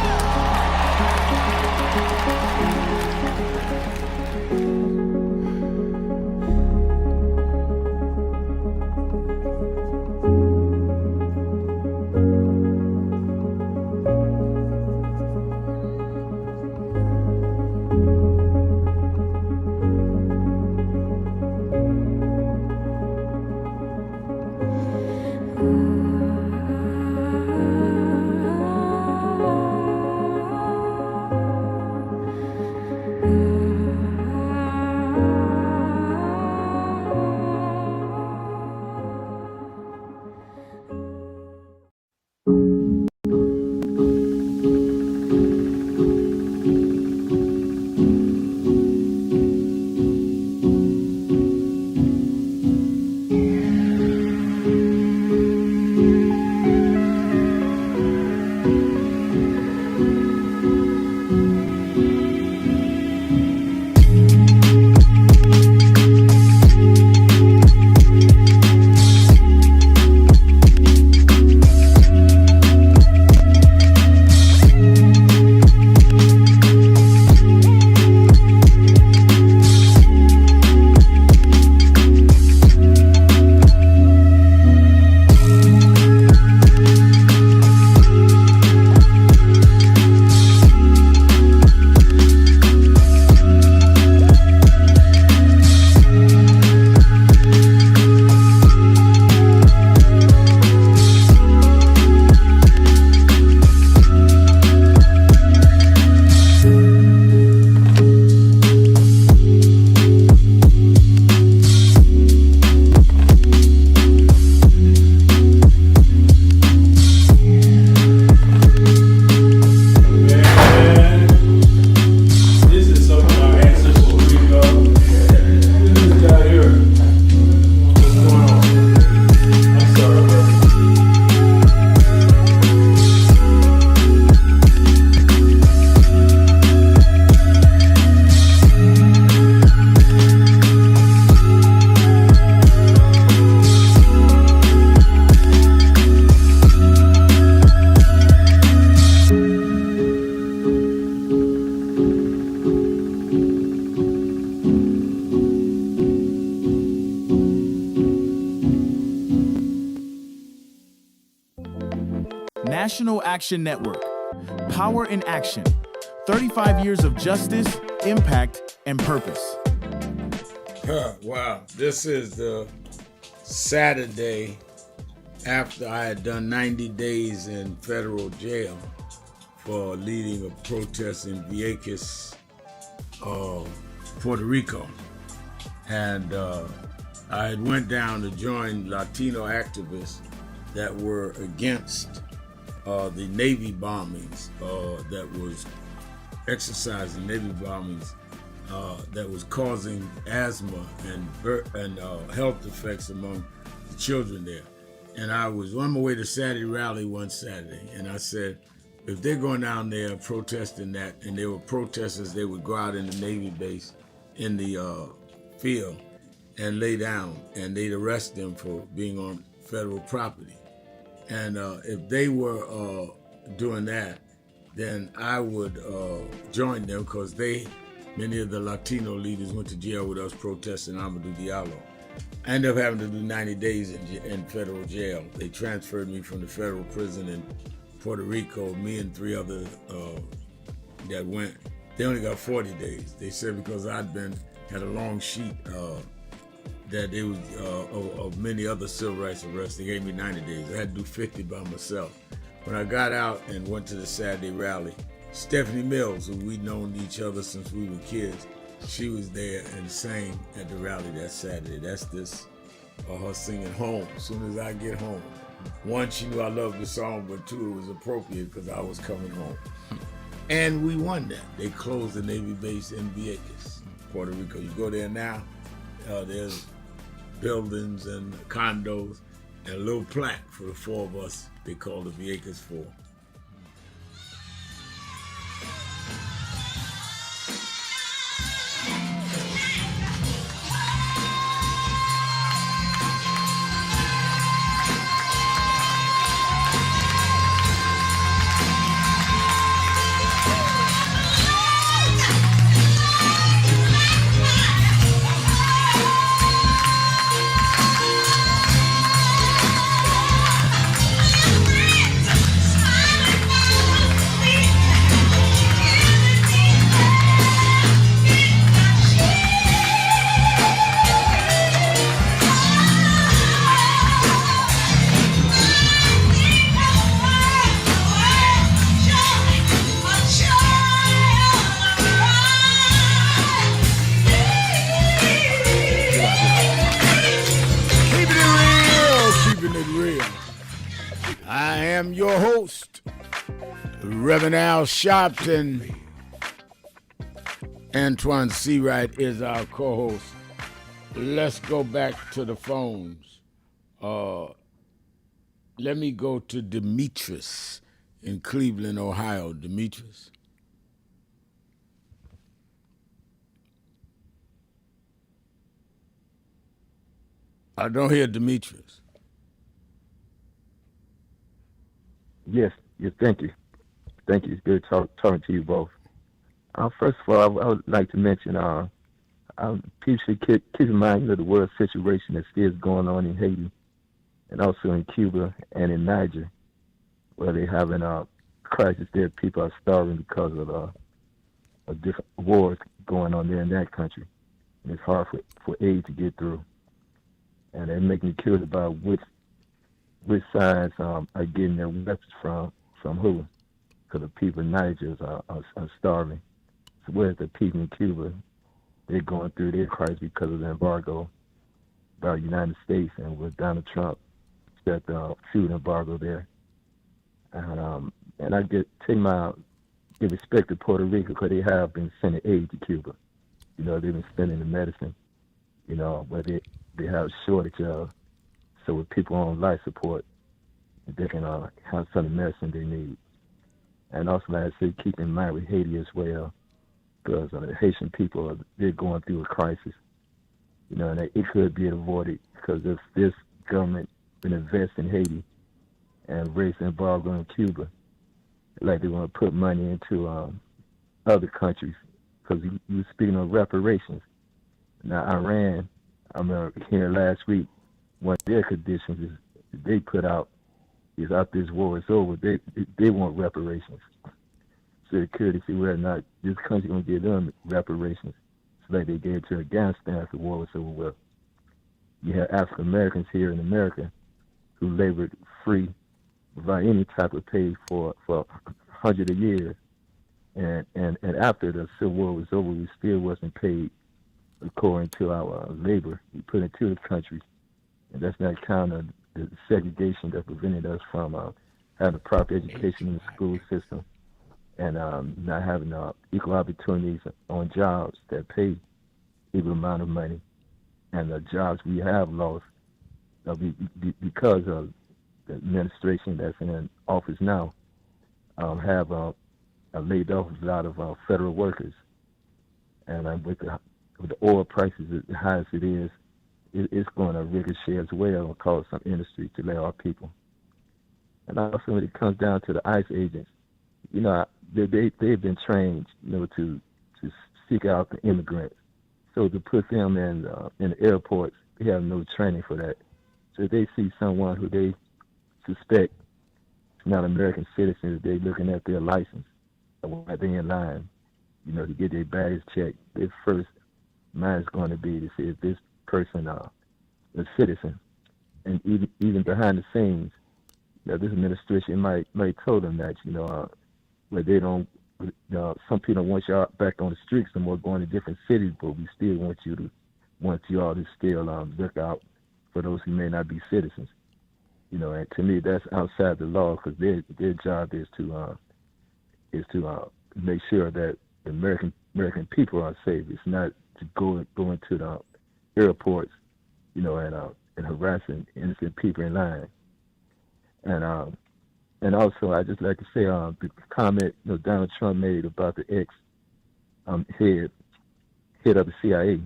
National Action Network. Power in action. 35 years of justice, impact, and purpose. Wow. This is the Saturday after I had done 90 days in federal jail for leading a protest in Vieques, Puerto Rico. And I had went down to join Latino activists that were against the Navy bombings that was exercising Navy bombings that was causing asthma and health effects among the children there. And I was on my way to Saturday rally one Saturday, and I said, if they're going down there protesting that, and there were protesters, they would go out in the Navy base in the field and lay down, and they'd arrest them for being on federal property. And if they were doing that, then I would join them, because many of the Latino leaders went to jail with us protesting Amadou Diallo. I ended up having to do 90 days in federal jail. They transferred me from the federal prison in Puerto Rico, me and 3 others that went. They only got 40 days. They said because I'd had a long sheet that it was of many other civil rights arrests. They gave me 90 days. I had to do 50 by myself. When I got out and went to the Saturday rally, Stephanie Mills, who we'd known each other since we were kids, she was there and sang at the rally that Saturday. That's this of her singing Home, as soon as I get home. One, she knew I loved the song, but two, it was appropriate because I was coming home. And we won that. They closed the Navy base in Vieques, Puerto Rico. You go there now, there's buildings and condos and a little plaque for the four of us. They call the Vieques Four. Reverend Al Sharpton. Antoine Seawright is our co-host. Let's go back to the phones. Let me go to Demetrius in Cleveland, Ohio. Demetrius. I don't hear Demetrius. Yes, thank you. Thank you. It's good talking to you both. First of all, I would like to mention, people should keep in mind the world situation that still is going on in Haiti and also in Cuba and in Niger, where they're having a crisis there. People are starving because of different wars going on there in that country. And it's hard for aid to get through. And they're making me curious about which sides are getting their weapons from who. Because the people in Niger are starving. So whereas the people in Cuba, they're going through their crisis because of the embargo by the United States, and with Donald Trump set the food embargo there. And I give respect to Puerto Rico because they have been sending aid to Cuba. You know, they've been spending the medicine, you know, where they have a shortage of. So with people on life support, they can have some of the medicine they need. And also, like I said, keep in mind with Haiti as well, because the Haitian people, they're going through a crisis. You know, and it could be avoided because if this government can invest in Haiti and raise the embargo in Cuba, like they want to put money into other countries, because you were speaking of reparations. Now, Iran, I remember hearing last week, one of their conditions is they put out is after this war is over, they want reparations. So they're curious to see whether or not this country going to give them reparations. It's like they gave to Afghanistan after the war was over. Well, you have African Americans here in America who labored free without any type of pay for hundreds of years. And after the Civil War was over, we still wasn't paid according to our labor we put into the country. And that's not count of the segregation that prevented us from having a proper education in the school system and not having equal opportunities on jobs that pay equal amount of money. And the jobs we have lost because of the administration that's in office now have laid off a lot of federal workers. And with the oil prices as high as it is, it's going to ricochet as well and cause some industry to lay off people. And also when it comes down to the ICE agents, you know, they've been trained, you know, to seek out the immigrants. So to put them in the airports, they have no training for that. So if they see someone who they suspect is not American citizens, they're looking at their license while they're in line, you know, to get their bags checked. Their first mind is going to be to see if this person a citizen. And even behind the scenes, you know, this administration might tell them that, you know, where they don't, some people don't want y'all back on the streets no more, going to different cities, but we still want you all to still look out for those who may not be citizens. You know, and to me, that's outside the law because their job is to make sure that the American people are safe. It's not to go into the airports, you know, and harassing innocent people in line. And also, I just like to say the comment Donald Trump made about the head of the CIA,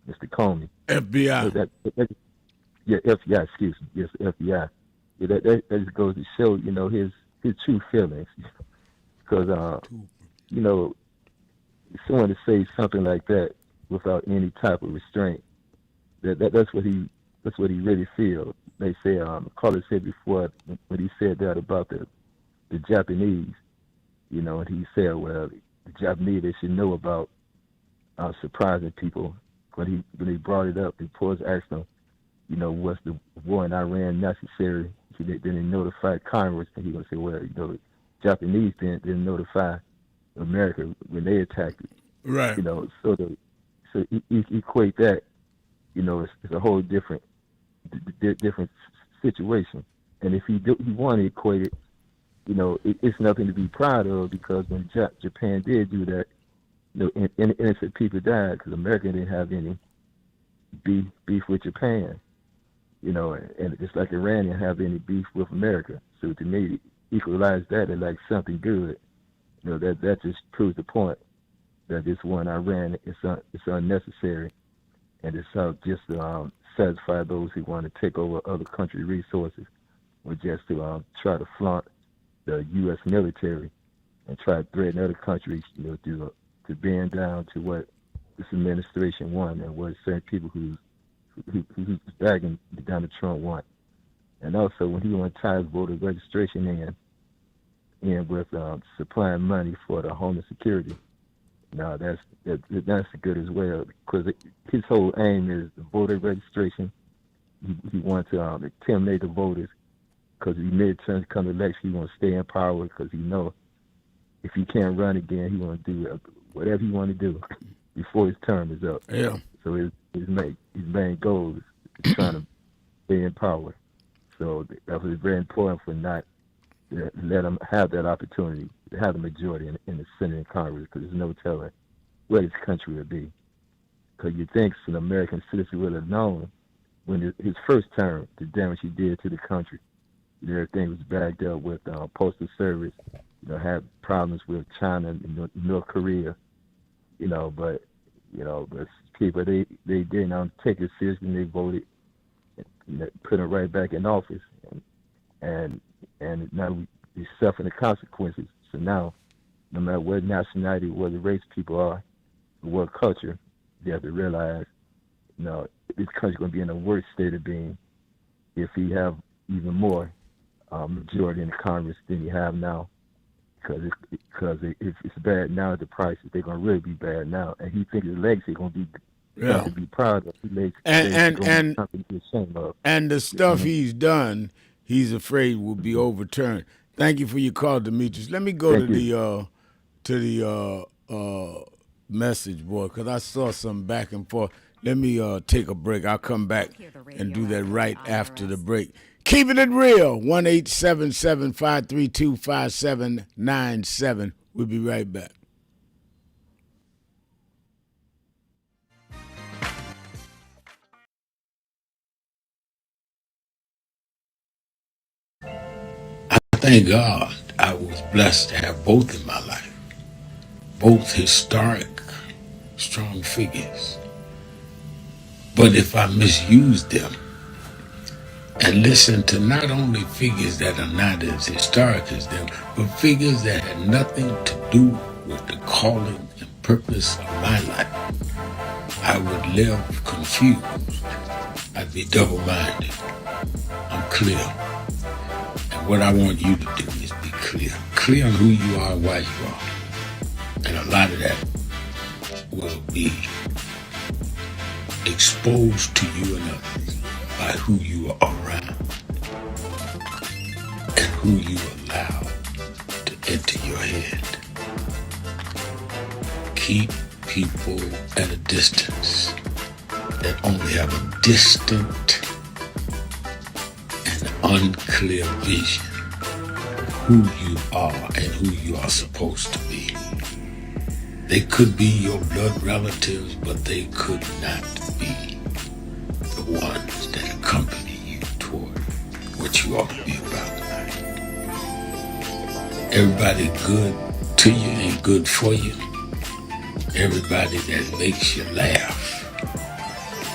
Mr. Comey. FBI. FBI. Excuse me. Yes, FBI. Yeah, that just goes to show, you know, his true feelings. Because you know, someone to say something like that without any type of restraint, that's what he really feels. They say Carter said before when he said that about the Japanese, you know, and he said, well, the Japanese, they should know about surprising people. When he brought it up, the reporters asked him, you know, was the war in Iran necessary? Then he notified Congress, and he gonna say, well, you know, Japanese didn't notify America when they attacked it. Right. You know, so equate that, you know, it's a whole different situation. And if he want to equate it, you know, it's nothing to be proud of because when Japan did do that, you know, innocent people died because America didn't have any beef with Japan. You know, and just like Iran didn't have any beef with America. So to me, equalize that as like something good. You know, that just proves the point that this war in Iran is unnecessary, and it's just to satisfy those who want to take over other country resources, or just to try to flaunt the U.S. military and try to threaten other countries, you know, to bend down to what this administration want and what certain people who's bagging Donald Trump want. And also when he want to tie voter registration in with supplying money for the Homeland Security. No, that's good as well because his whole aim is the voter registration. He wants to intimidate the voters because the midterms come election, he wants to stay in power because he know if he can't run again, he want to do whatever he want to do before his term is up. Yeah. So his main goal is trying to stay in power. So that was very important for not to let him have that opportunity to have the majority in the Senate and Congress because there's no telling where this country would be. Because you think an American citizen would have known when his first term, the damage he did to the country. Everything was backed up with postal service, you know, had problems with China and North Korea, you know, but people, they didn't take it seriously and they voted, you know, put him right back in office. And now we're suffering the consequences. So now, no matter what nationality, what the race people are, or what culture, they have to realize, you know, this country's going to be in a worse state of being if he have even more majority in the Congress than he have now. Because it's bad now at the prices, they're going to really be bad now. And he thinks his legacy is going to be something to be proud of. And something to be ashamed of. And the stuff he's done, he's afraid will be overturned. Thank you for your call, Demetrius. Let me go to the message board because I saw some back and forth. Let me take a break. I'll come back and do that right after the break. Keeping it real, 1-877-532-5797. We'll be right back. I thank God I was blessed to have both in my life. Both historic, strong figures. But if I misused them and listened to not only figures that are not as historic as them, but figures that had nothing to do with the calling and purpose of my life, I would live confused. I'd be double-minded. I'm clear. And what I want you to do is be clear. Clear on who you are and why you are. And a lot of that will be exposed to you and others by who you are around and who you allow to enter your head. Keep people at a distance that only have a distant unclear vision, who you are and who you are supposed to be. They could be your blood relatives, but they could not be the ones that accompany you toward what you ought to be about tonight. Everybody good to you ain't good for you. Everybody that makes you laugh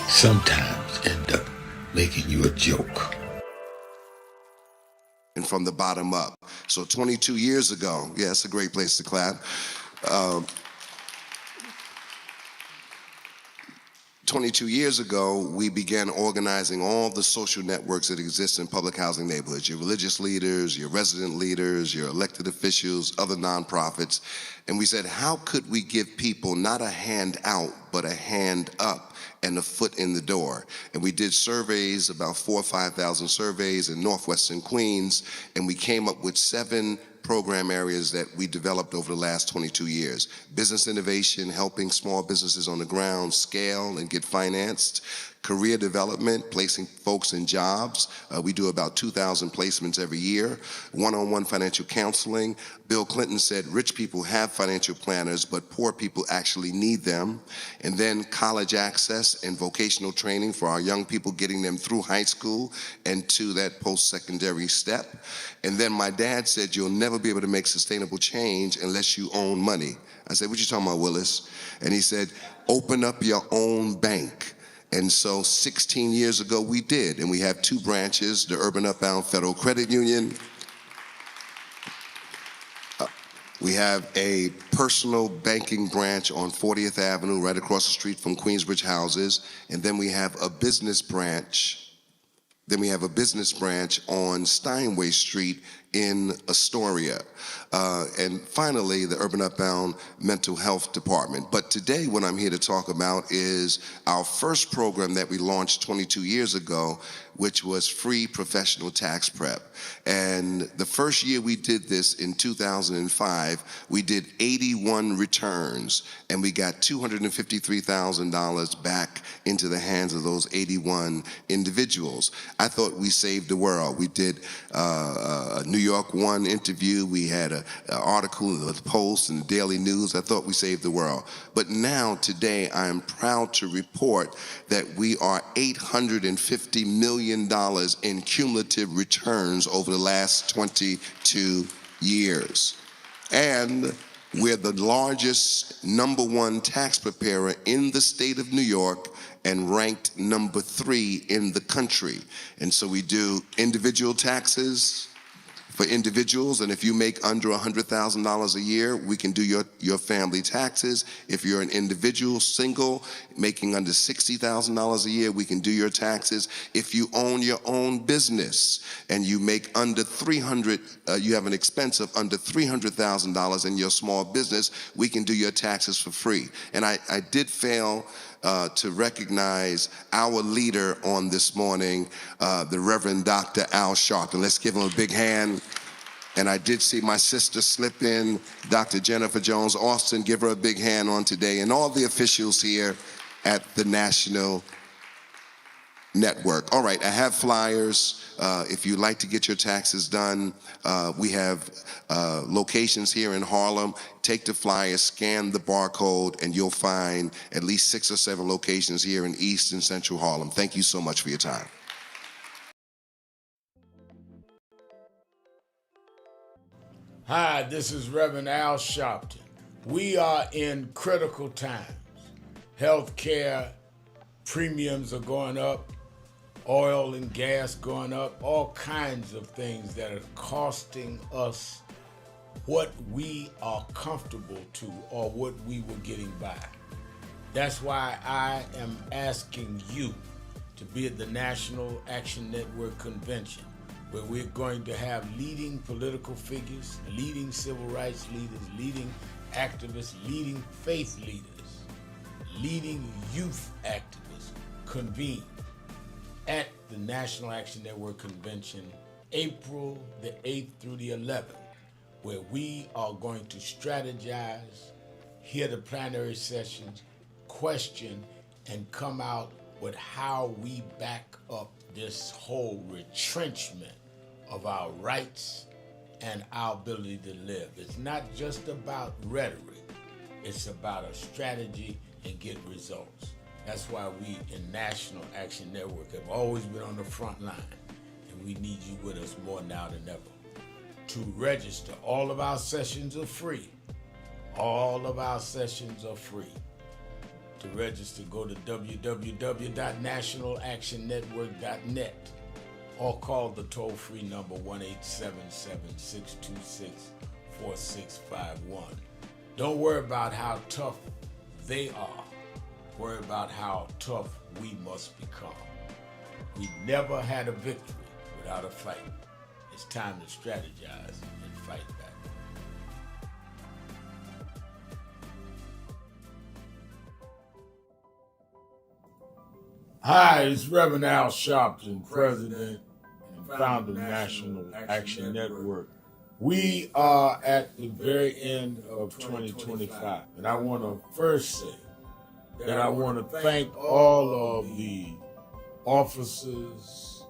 sometimes end up making you a joke. And from the bottom up. So 22 years ago, yeah, it's a great place to clap. 22 years ago, we began organizing all the social networks that exist in public housing neighborhoods, your religious leaders, your resident leaders, your elected officials, other nonprofits. And we said, how could we give people not a hand out, but a hand up and a foot in the door? And we did surveys, about 4,000 or 5,000 surveys in Northwestern Queens, and we came up with 7 program areas that we developed over the last 22 years. Business innovation, helping small businesses on the ground scale and get financed. Career development, placing folks in jobs. We do about 2,000 placements every year. One-on-one financial counseling. Bill Clinton said rich people have financial planners, but poor people actually need them. And then college access and vocational training for our young people, getting them through high school and to that post-secondary step. And then my dad said, you'll never be able to make sustainable change unless you own money. I said, what you talking about, Willis? And he said, open up your own bank. And so 16 years ago we did, and we have 2 branches, the Urban Upbound Federal Credit Union. We have a personal banking branch on 40th Avenue, right across the street from Queensbridge Houses. And then we have a business branch. On Steinway Street in Astoria. And finally, the Urban Upbound Mental Health Department. But today, what I'm here to talk about is our first program that we launched 22 years ago, which was free professional tax prep. And the first year we did this in 2005, we did 81 returns, and we got $253,000 back into the hands of those 81 individuals. I thought we saved the world. We did a New York One interview. We had an article in the Post and the Daily News. I thought we saved the world. But now, today, I am proud to report that we are $850 million in cumulative returns over the last 22 years. And we're the largest #1 tax preparer in the state of New York and ranked #3 in the country. And so we do individual taxes for individuals, and if you make under $100,000 a year, we can do your family taxes. If you're an individual, single, making under $60,000 a year, we can do your taxes. If you own your own business and you make under you have an expense of under $300,000 in your small business, we can do your taxes for free. And I did fail to recognize our leader on this morning, the Reverend Dr. Al Sharpton. Let's give him a big hand. And I did see my sister slip in, Dr. Jennifer Jones Austin. Give her a big hand on today. And all the officials here at the National Network. All right, I have flyers. If you'd like to get your taxes done, we have locations here in Harlem. Take the flyer, scan the barcode, and you'll find at least 6 or 7 locations here in East and Central Harlem. Thank you so much for your time. Hi, this is Reverend Al Sharpton. We are in critical times. Healthcare premiums are going up, oil and gas going up, all kinds of things that are costing us what we are comfortable to or what we were getting by. That's why I am asking you to be at the National Action Network Convention, where we're going to have leading political figures, leading civil rights leaders, leading activists, leading faith leaders, leading youth activists convene at the National Action Network Convention, April the 8th through the 11th, where we are going to strategize, hear the plenary sessions, question, and come out with how we back up this whole retrenchment of our rights and our ability to live. It's not just about rhetoric, it's about a strategy and get results. That's why we in National Action Network have always been on the front line, and we need you with us more now than ever. To register, all of our sessions are free. All of our sessions are free. To register, go to www.nationalactionnetwork.net or call the toll-free number 1-877-626-4651. Don't worry about how tough they are. Worry about how tough we must become. We never had a victory without a fight. It's time to strategize and fight back. Hi, it's Reverend Al Sharpton, President and founder of National Action Network. We are at the very end of 2025, and I want to first say that I want to thank all of the officers,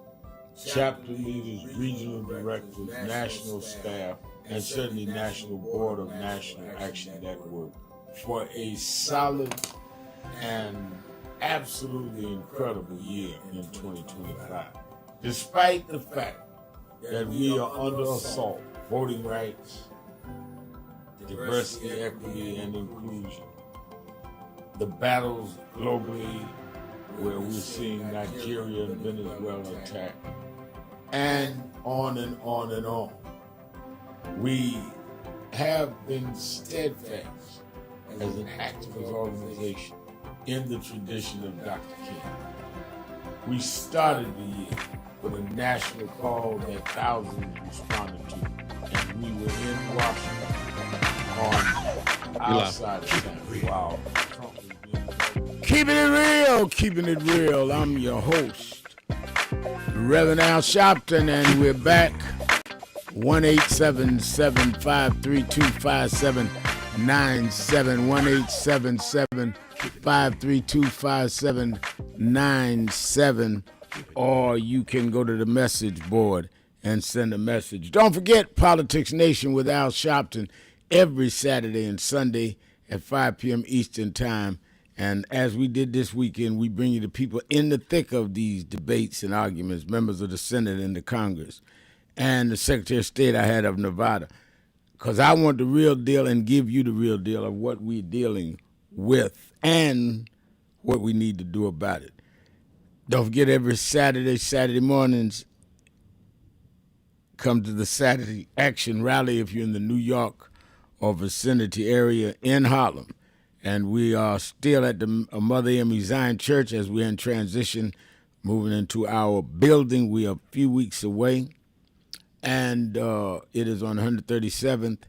chapter leaders, regional directors, national staff, and certainly National Board of National Action Network for a solid and absolutely incredible year in 2025. Despite the fact that we are under assault, voting rights, diversity, equity, and inclusion, the battles globally where we're seeing Nigeria and Venezuela attacked, and on and on and on. We have been steadfast as an activist organization in the tradition of Dr. King. We started the year with a national call that thousands responded to, and we were in Washington on our side of town. Wow. Keeping it real. I'm your host, Reverend Al Sharpton, and we're back. 1-877-532-5797, 1-877-532-5797, or you can go to the message board and send a message. Don't forget Politics Nation with Al Sharpton every Saturday and Sunday at 5 p.m. Eastern Time. And as we did this weekend, we bring you the people in the thick of these debates and arguments, members of the Senate and the Congress, and the Secretary of State I had of Nevada, because I want the real deal and give you the real deal of what we're dealing with and what we need to do about it. Don't forget every Saturday mornings, come to the Saturday Action Rally if you're in the New York or vicinity area in Harlem. And we are still at the Mother Emmy Zion Church as we're in transition, moving into our building. We are a few weeks away. And it is on 137th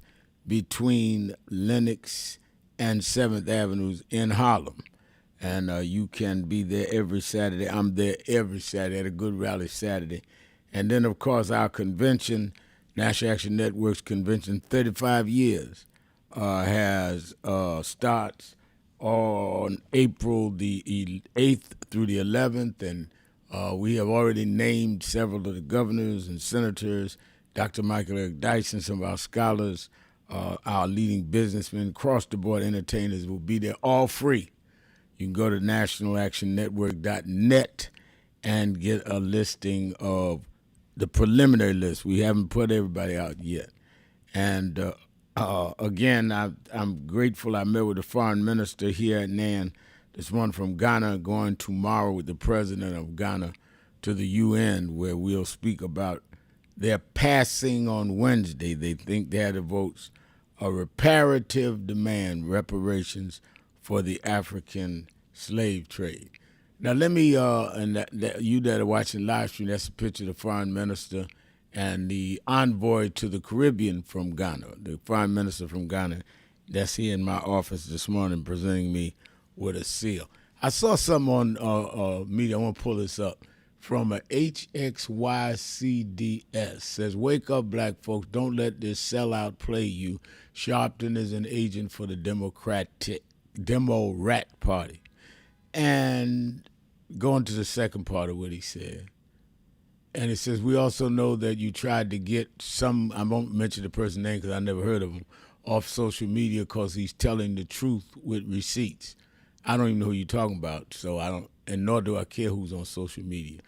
between Lenox and 7th Avenues in Harlem. And you can be there every Saturday. I'm there every Saturday at a Good Rally Saturday. And then, of course, our convention, National Action Network's convention, 35 years, starts on April the 8th through the 11th. And we have already named several of the governors and senators, Dr. Michael Eric Dyson, some of our scholars, our leading businessmen, across-the-board entertainers will be there, all free. You can go to nationalactionnetwork.net and get a listing of the preliminary list. We haven't put everybody out yet. And again, I'm grateful. I met with the foreign minister here at NAN, this one from Ghana, going tomorrow with the president of Ghana to the UN, where we'll speak about their passing on Wednesday. They think they had the votes, a reparative demand, reparations for the African slave trade. Now let me, and you that are watching live stream, that's a picture of the foreign minister and the envoy to the Caribbean from Ghana, the foreign minister from Ghana. That's here in my office this morning presenting me with a seal. I saw something on media, I want to pull this up, from a HXYCDS. Says, wake up, black folks, don't let this sellout play you. Sharpton is an agent for the Demo-Rat Party. And going to the second part of what he said, And it says, we also know that you tried to get some, I won't mention the person's name because I never heard of him, off social media because he's telling the truth with receipts. I don't even know who you're talking about, so I don't, and nor do I care who's on social media.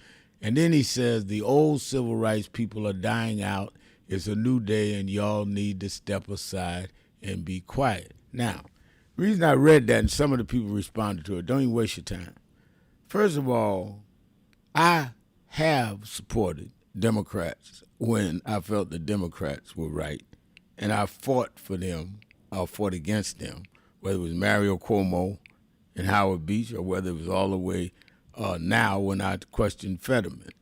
And then he says, the old civil rights people are dying out. It's a new day, and y'all need to step aside and be quiet. Now, the reason I read that, and some of the people responded to it, don't even waste your time. First of all, I have supported Democrats when I felt the Democrats were right, and I fought for them, or fought against them, whether it was Mario Cuomo and Howard Beach, or whether it was all the way now when I questioned Fetterman.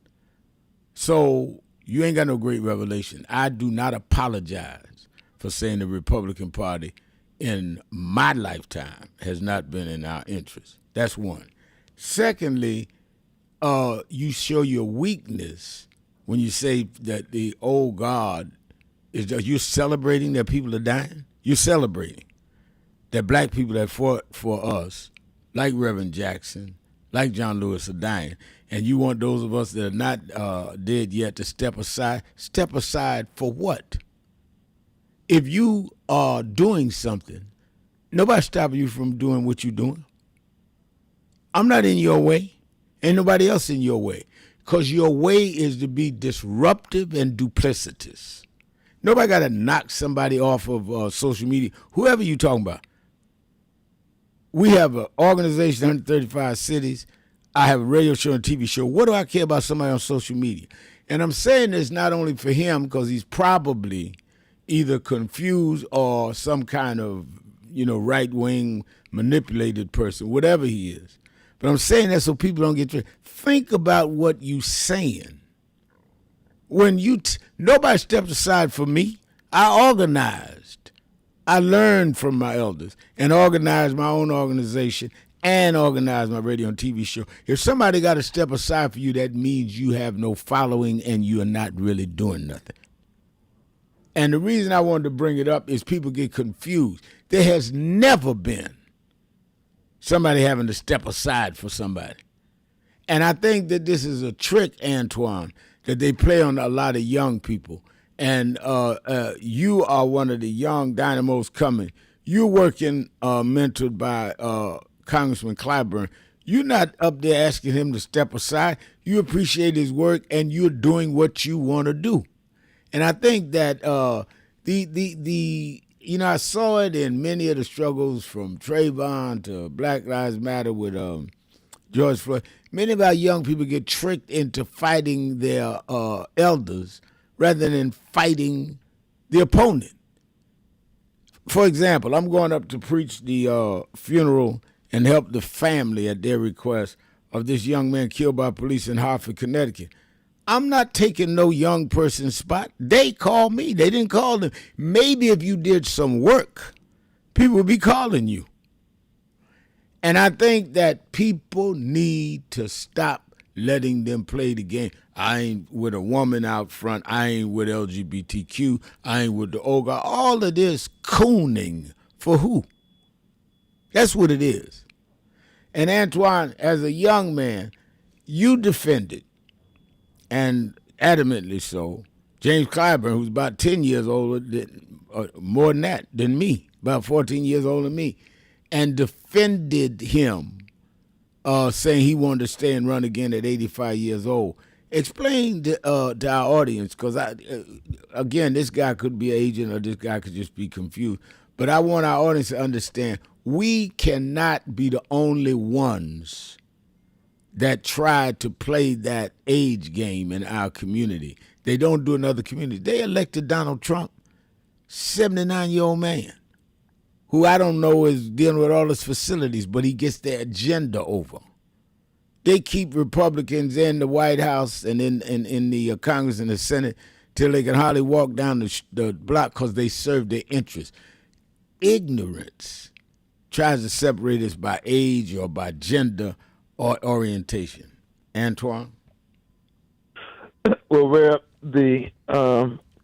So you ain't got no great revelation. I do not apologize for saying the Republican Party in my lifetime has not been in our interest. That's one. Secondly, you show your weakness when you say that the old guard is just, you're celebrating that people are dying. You're celebrating that black people that fought for us, like Reverend Jackson, like John Lewis, are dying. And you want those of us that are not dead yet to step aside. Step aside for what? If you are doing something, nobody's stopping you from doing what you're doing. I'm not in your way. Ain't nobody else in your way. Because your way is to be disruptive and duplicitous. Nobody got to knock somebody off of social media, whoever you talking about. We have an organization, 135 cities. I have a radio show and TV show. What do I care about somebody on social media? And I'm saying this not only for him, because he's probably either confused or some kind of, right-wing manipulated person, whatever he is. But I'm saying that so people don't get tricked. Think about what you saying. When nobody stepped aside for me. I organized. I learned from my elders and organized my own organization and organized my radio and TV show. If somebody got to step aside for you, that means you have no following and you are not really doing nothing. And the reason I wanted to bring it up is people get confused. There has never been somebody having to step aside for somebody. And I think that this is a trick, Antoine, that they play on a lot of young people. And you are one of the young dynamos coming. You're working mentored by Congressman Clyburn. You're not up there asking him to step aside. You appreciate his work, and you're doing what you want to do. And I think that I saw it in many of the struggles from Trayvon to Black Lives Matter with George Floyd. Many of our young people get tricked into fighting their elders rather than fighting the opponent. For example, I'm going up to preach the funeral and help the family at their request of this young man killed by police in Hartford, Connecticut. I'm not taking no young person's spot. They called me. They didn't call them. Maybe if you did some work, people would be calling you. And I think that people need to stop letting them play the game. I ain't with a woman out front. I ain't with LGBTQ. I ain't with the old guy. All of this cooning for who? That's what it is. And Antoine, as a young man, you defended, and adamantly so, James Clyburn, who's about 10 years older, more than that, than me, about 14 years older than me, and defended him, saying he wanted to stay and run again at 85 years old. Explain to our audience, because, again, this guy could be an agent or this guy could just be confused, but I want our audience to understand we cannot be the only ones that tried to play that age game in our community. They don't do it in other communities. They elected Donald Trump, 79-year-old man, who I don't know is dealing with all his facilities, but he gets their agenda over. They keep Republicans in the White House and in the Congress and the Senate till they can hardly walk down the block because they serve their interests. Ignorance tries to separate us by age or by gender or orientation. Antoine? Well, Reb, the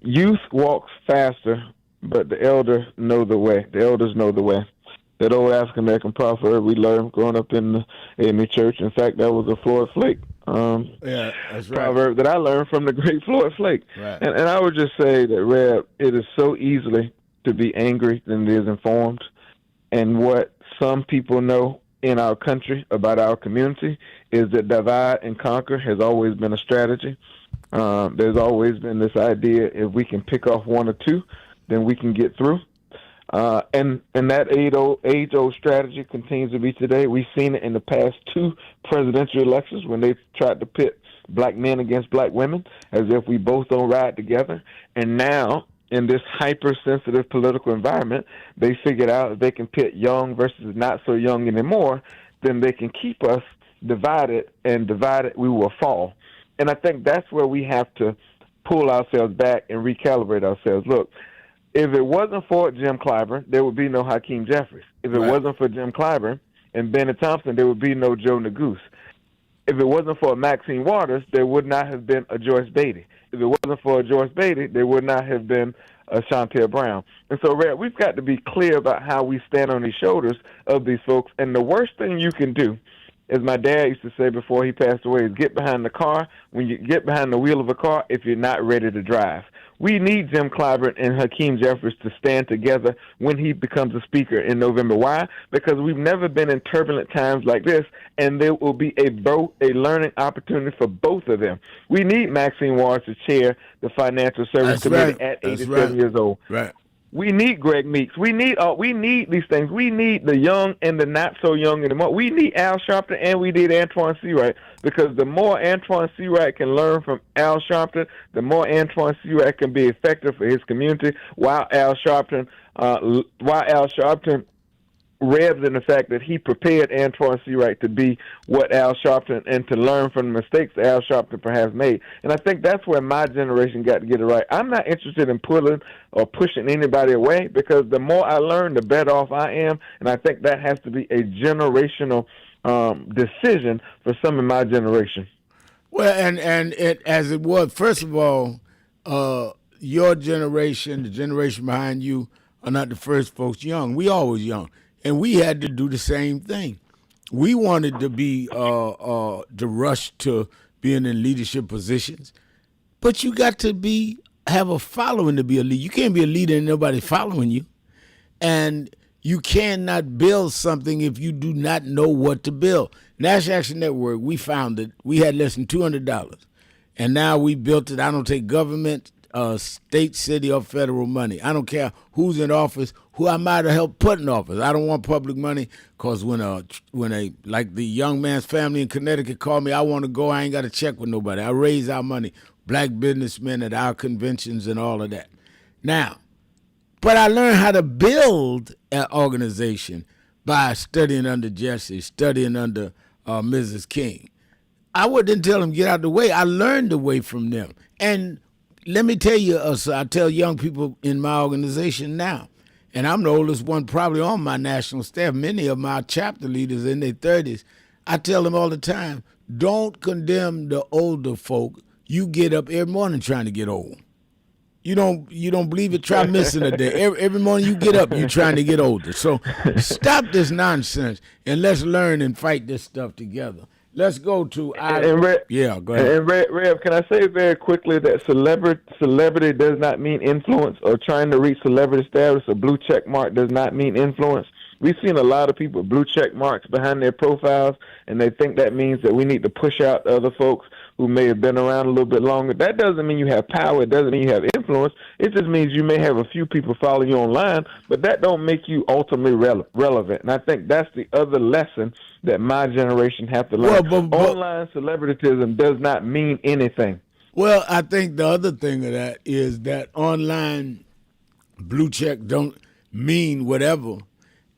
youth walks faster, but the elders know the way. The elders know the way. That old African American proverb we learned growing up in the church. In fact, that was a Floyd Flake Yeah, that's right. proverb that I learned from the great Floyd Flake. Right. And I would just say that, Reb, it is so easily to be angry than it is informed. And what some people know in our country about our community is that divide and conquer has always been a strategy. There's always been this idea if we can pick off one or two, then we can get through. And that age-old strategy continues to be today. We've seen it in the past 2 presidential elections when they tried to pit black men against black women as if we both don't ride together. And now, in this hypersensitive political environment, they figured out if they can pit young versus not so young anymore, then they can keep us divided, and divided we will fall. And I think that's where we have to pull ourselves back and recalibrate ourselves. Look, if it wasn't for Jim Clyburn, there would be no Hakeem Jeffries. If it wasn't for Jim Clyburn and Bennett Thompson, there would be no Joe Neguse. If it wasn't for Maxine Waters, there would not have been a Joyce Beatty. If it wasn't for a Joyce Beatty, there would not have been a Chantel Brown. And so, Red, we've got to be clear about how we stand on the shoulders of these folks. And the worst thing you can do, as my dad used to say before he passed away, is get behind the car when you get behind the wheel of a car if you're not ready to drive. We need Jim Clyburn and Hakeem Jeffries to stand together when he becomes a speaker in November. Why? Because we've never been in turbulent times like this, and there will be a learning opportunity for both of them. We need Maxine Waters to chair the Financial Services Committee at 87 years old. Right. We need Greg Meeks. We need these things. We need the young and the not so young anymore. We need Al Sharpton and we need Antoine Seawright, because the more Antoine Seawright can learn from Al Sharpton, the more Antoine Seawright can be effective for his community. While Al Sharpton revs in the fact that he prepared Antoine Seawright to be what Al Sharpton and to learn from the mistakes that Al Sharpton perhaps made. And I think that's where my generation got to get it right. I'm not interested in pulling or pushing anybody away, because the more I learn, the better off I am. And I think that has to be a generational decision for some of my generation. Well, and it as it was, first of all, your generation, the generation behind you, are not the first folks young. We always young. And we had to do the same thing. We wanted to be to rush to being in leadership positions, but you got to have a following to be a leader. You can't be a leader and nobody following you, and you cannot build something if you do not know what to build. National Action Network, we founded. We had less than $200, and now we built it. I don't take government, state, city, or federal money. I don't care who's in office, who I might have helped put in office. I don't want public money, because when like the young man's family in Connecticut called me, I want to go, I ain't got to check with nobody. I raise our money, black businessmen at our conventions and all of that. Now, but I learned how to build an organization by studying under Jesse, studying under Mrs. King. I wouldn't tell them get out of the way. I learned the way from them. And let me tell you, I tell young people in my organization now, and I'm the oldest one probably on my national staff, many of my chapter leaders in their 30s, I tell them all the time, don't condemn the older folk. You get up every morning trying to get old. You don't believe it, try missing a day. Every morning you get up, you're trying to get older. So stop this nonsense, and let's learn and fight this stuff together. Let's go to go ahead. And Rev, can I say very quickly that celebrity does not mean influence, or trying to reach celebrity status, a blue check mark does not mean influence. We've seen a lot of people with blue check marks behind their profiles, and they think that means that we need to push out other folks who may have been around a little bit longer. That doesn't mean you have power. It doesn't mean you have influence. It just means you may have a few people following you online, but that don't make you ultimately relevant. And I think that's the other lesson that my generation have to learn. Online celebrityism does not mean anything. Well, I think the other thing of that is that online blue check don't mean whatever.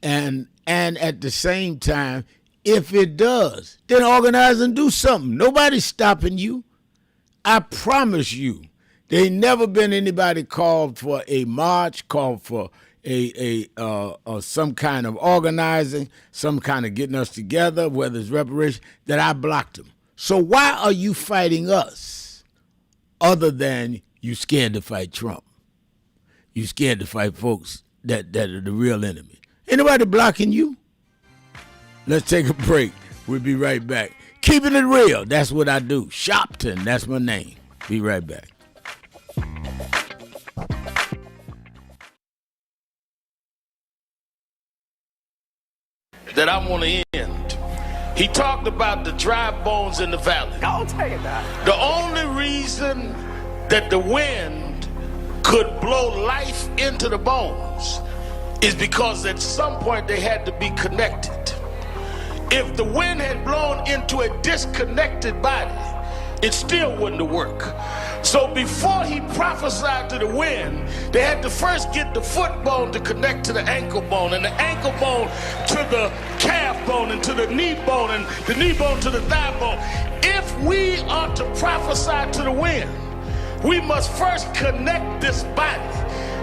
And at the same time, if it does, then organize and do something. Nobody's stopping you. I promise you, there ain't never been anybody called for a march, called for some kind of organizing, some kind of getting us together, whether it's reparation, that I blocked them. So why are you fighting us other than you scared to fight Trump? You scared to fight folks that are the real enemy. Ain't nobody blocking you. Let's take a break. We'll be right back. Keeping it real, that's what I do. Sharpton, that's my name. Be right back. That I want to end. He talked about the dry bones in the valley. I'll tell you that. The only reason that the wind could blow life into the bones is because at some point they had to be connected. If the wind had blown into a disconnected body, it still wouldn't have worked. So before he prophesied to the wind, they had to first get the foot bone to connect to the ankle bone, and the ankle bone to the calf bone, and to the knee bone, and the knee bone to the thigh bone. If we are to prophesy to the wind, we must first connect this body.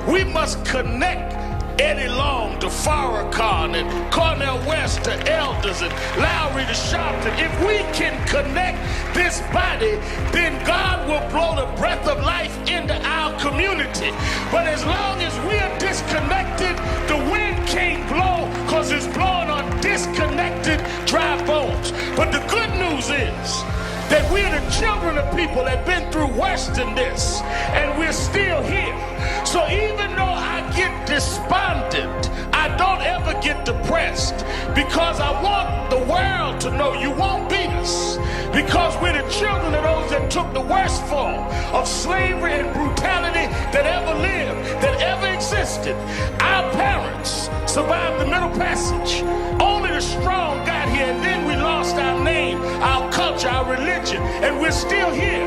We must connect Eddie Long to Farrakhan and Cornel West to Elders and Lowry to Sharpton. If we can connect this body, then God will blow the breath of life into our community. But as long as we are disconnected, the wind can't blow because it's blowing on disconnected dry bones. But the good news is that we're the children of people that have been through worse than this, and we're still here. So even though I get despondent, I don't ever get depressed, because I want the world to know you won't beat us, because we're the children of those that took the worst form of slavery and brutality that ever lived, that ever existed. Our parents survived the Middle Passage. Only the strong got here, and then we lost our name, our culture, our religion, and we're still here.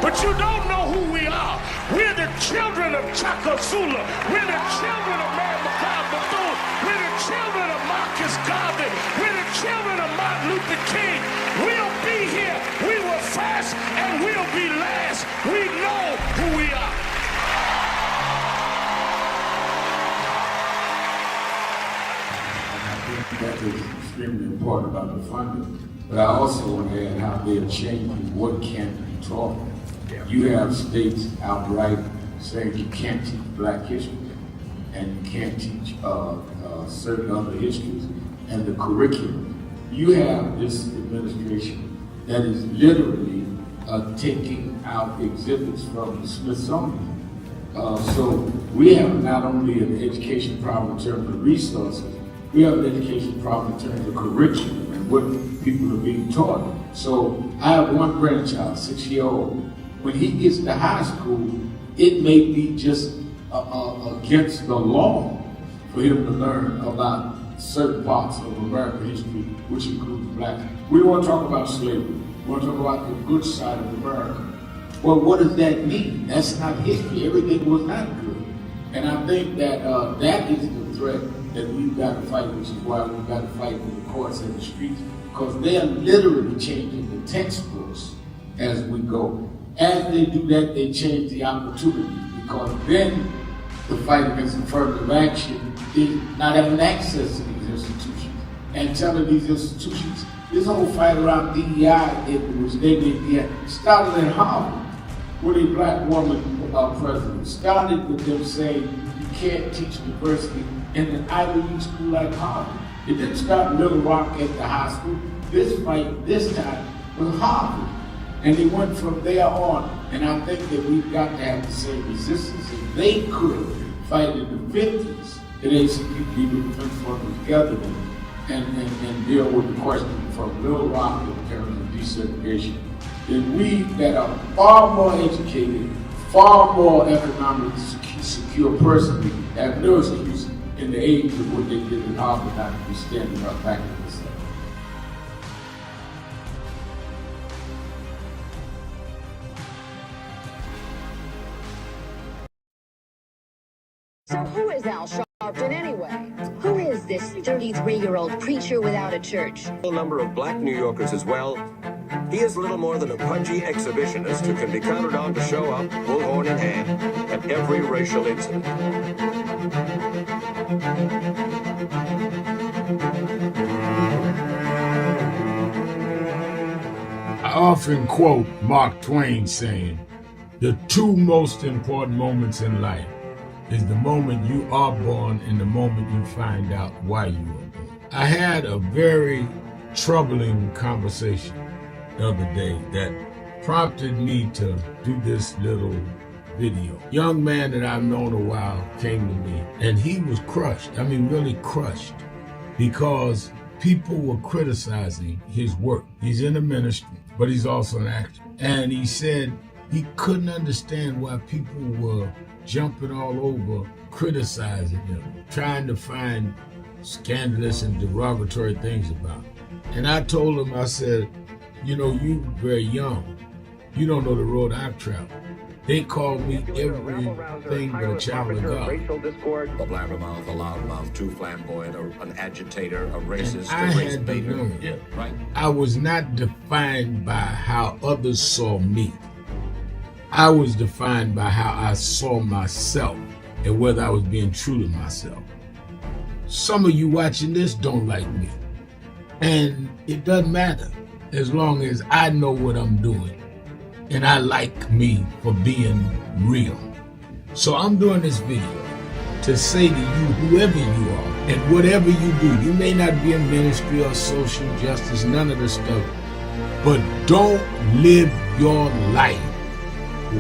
But you don't know who we are. We're the children of Chaka Zulu. We're the children of Mary McLeod Bethune. We're the children of Marcus Garvey. We're the children of Martin Luther King. We'll be here. We were first, and we'll be last. We know who we are. That is extremely important about the funding. But I also want to add how they're changing what can be taught. You have states outright saying you can't teach Black history, and you can't teach certain other histories, and the curriculum. You have this administration that is literally taking out exhibits from the Smithsonian. So we have not only an education problem in terms of resources, we have an education problem in terms of curriculum and what people are being taught. So I have one grandchild, 6-year-old. When he gets to high school, it may be just against the law for him to learn about certain parts of American history, which includes Black. We want to talk about slavery. We want to talk about the good side of America. Well, what does that mean? That's not history. Everything was not good. And I think that that is the threat that we've got to fight, which is why we've got to fight with the courts and the streets, because they are literally changing the textbooks as we go. As they do that, they change the opportunities, because then the fight against affirmative action is not having access to these institutions and telling these institutions, this whole fight around DEI, which they did, started in Harvard with a Black woman president. Started with them saying you can't teach diversity in an Ivy League school like Harvard. It didn't start in Little Rock at the high school. This fight, this time, was Harvard. And they went from there on. And I think that we've got to have the same resistance. If they could fight in the 50s, that ACP would defense fund together and deal with the question from Little Rock in terms of desegregation, then we that are far more educated, far more economically secure personally, have no excuse in the age of what they did in Harvard not to be standing up back in this. So who is Al Sharpton anyway? Who is this 33-year-old preacher without a church? A number of Black New Yorkers as well. He is little more than a pudgy exhibitionist who can be counted on to show up, bullhorn in hand, at every racial incident. I often quote Mark Twain saying, the two most important moments in life is the moment you are born and the moment you find out why you were born. I had a very troubling conversation the other day that prompted me to do this little video. Young man that I've known a while came to me, and he was crushed. I mean, really crushed, because people were criticizing his work. He's in the ministry, but he's also an actor. And he said he couldn't understand why people were jumping all over, criticizing him, trying to find scandalous and derogatory things about him. And I told him, I said, you know, you very young. You don't know the road I've traveled. They call me everything but a child of God. Racial discord, a blabbermouth, a loudmouth, too flamboyant, an agitator, a racist, I a race had to baiter. learn. Yeah, right. I was not defined by how others saw me. I was defined by how I saw myself and whether I was being true to myself. Some of you watching this don't like me. And it doesn't matter as long as I know what I'm doing. And I like me for being real. So I'm doing this video to say to you, whoever you are, and whatever you do, you may not be in ministry or social justice, none of this stuff, but don't live your life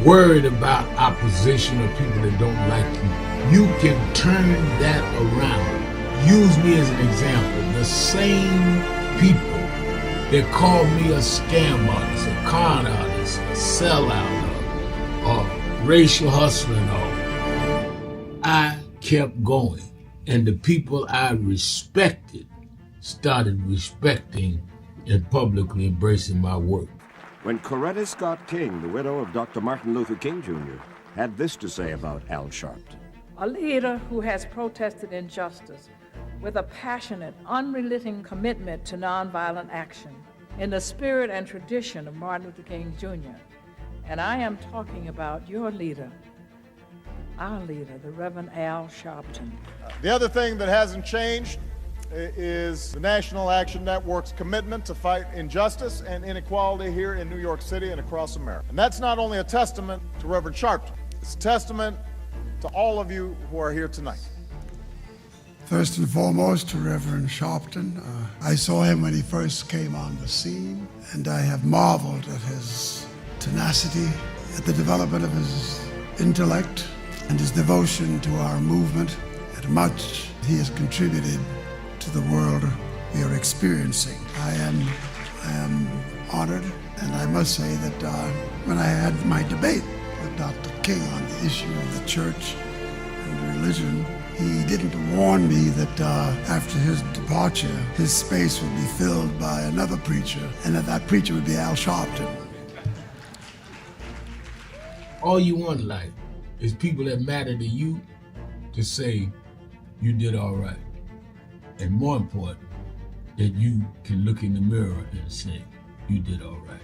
worried about opposition or people that don't like you. You can turn that around. Use me as an example. The same people that called me a scam artist, a con artist, a sellout, or racial hustler and all, I kept going. And the people I respected started respecting and publicly embracing my work. When Coretta Scott King, the widow of Dr. Martin Luther King Jr., had this to say about Al Sharpton. A leader who has protested injustice with a passionate, unrelenting commitment to nonviolent action in the spirit and tradition of Martin Luther King Jr. And I am talking about your leader, our leader, the Reverend Al Sharpton. The other thing that hasn't changed is the National Action Network's commitment to fight injustice and inequality here in New York City and across America. And that's not only a testament to Reverend Sharpton, it's a testament to all of you who are here tonight. First and foremost, to Reverend Sharpton. I saw him when he first came on the scene, and I have marveled at his tenacity, at the development of his intellect, and his devotion to our movement, and much he has contributed to the world we are experiencing. I am honored, and I must say that when I had my debate with Dr. King on the issue of the church and religion, he didn't warn me that after his departure, his space would be filled by another preacher, and that preacher would be Al Sharpton. All you want in life is people that matter to you to say you did all right. And more important, that you can look in the mirror and say you did all right.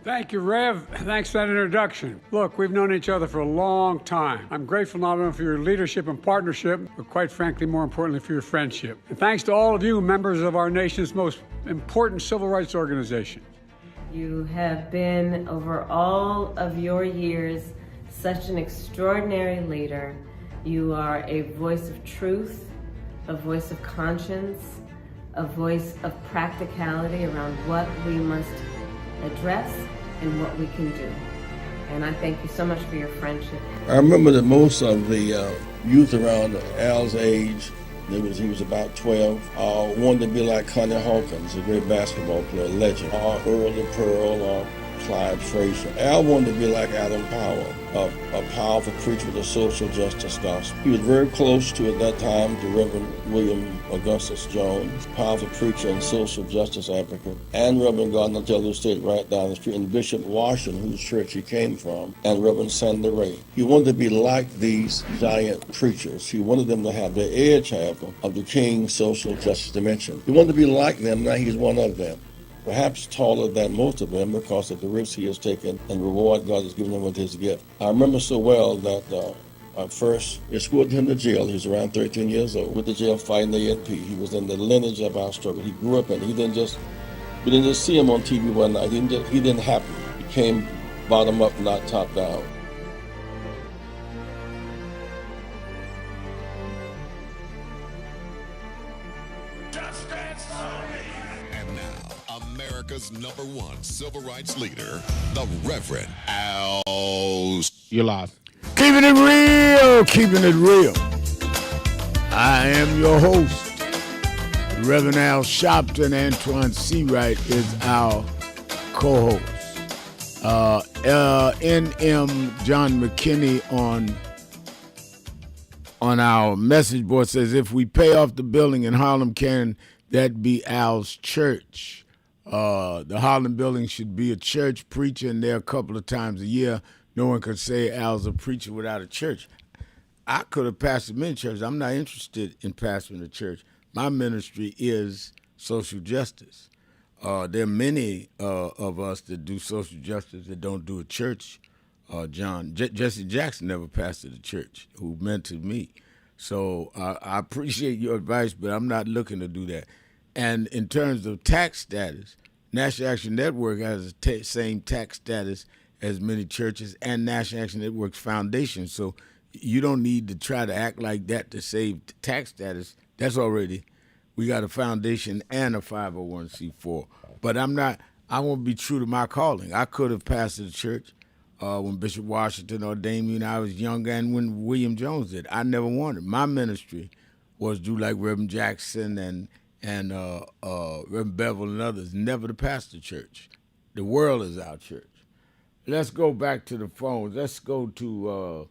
Thank you, Rev. Thanks for that introduction. Look, we've known each other for a long time. I'm grateful not only for your leadership and partnership, but quite frankly, more importantly, for your friendship. And thanks to all of you, members of our nation's most important civil rights organization. You have been, over all of your years, such an extraordinary leader. You are a voice of truth, a voice of conscience, a voice of practicality around what we must address and what we can do. And I thank you so much for your friendship. I remember that most of the youth around Al's age, he was about 12, wanted to be like Connie Hawkins, a great basketball player, legend, or Earl the Pearl, or Clyde Frazier. Al wanted to be like Adam Powell, a powerful preacher with a social justice gospel. He was very close to, at that time, to Reverend William Augustus Jones, powerful preacher and social justice advocate, and Reverend Gardner Taylor State right down the street, and Bishop Washington, whose church he came from, and Reverend Sandy Ray. He wanted to be like these giant preachers. He wanted them to have the edge, however, of the King's social justice dimension. He wanted to be like them, now he's one of them. Perhaps taller than most of them because of the risks he has taken and the reward God has given him with his gift. I remember so well that I first escorted him to jail. He was around 13 years old, with the jail fighting the ANP. He was in the lineage of our struggle. He grew up in it. We didn't just see him on TV one night. He didn't happen. He came bottom up, not top down. America's #1 civil rights leader, the Reverend Al. You're live. Keeping it real, keeping it real. I am your host, Reverend Al Sharpton. Antoine Seawright is our co-host. NM John McKinney on our message board says, if we pay off the building in Harlem, can that be Al's church? The Harlem building should be a church, preaching there a couple of times a year. No one could say Al's a preacher without a church. I could have pastored many churches. I'm not interested in pastoring a church. My ministry is social justice. There are many of us that do social justice that don't do a church. Jesse Jackson never pastored a church, who mentored me. So I appreciate your advice, but I'm not looking to do that. And in terms of tax status, National Action Network has the same tax status as many churches and National Action Network's foundation. So you don't need to try to act like that to save tax status. That's already, we got a foundation and a 501c4. But I won't be true to my calling. I could have pastored a church when Bishop Washington ordained me when I was younger and when William Jones did. I never wanted. My ministry was do like Reverend Jackson and Reverend Bevel and others, never to pastor church. The world is our church. Let's go back to the phones. Let's go to,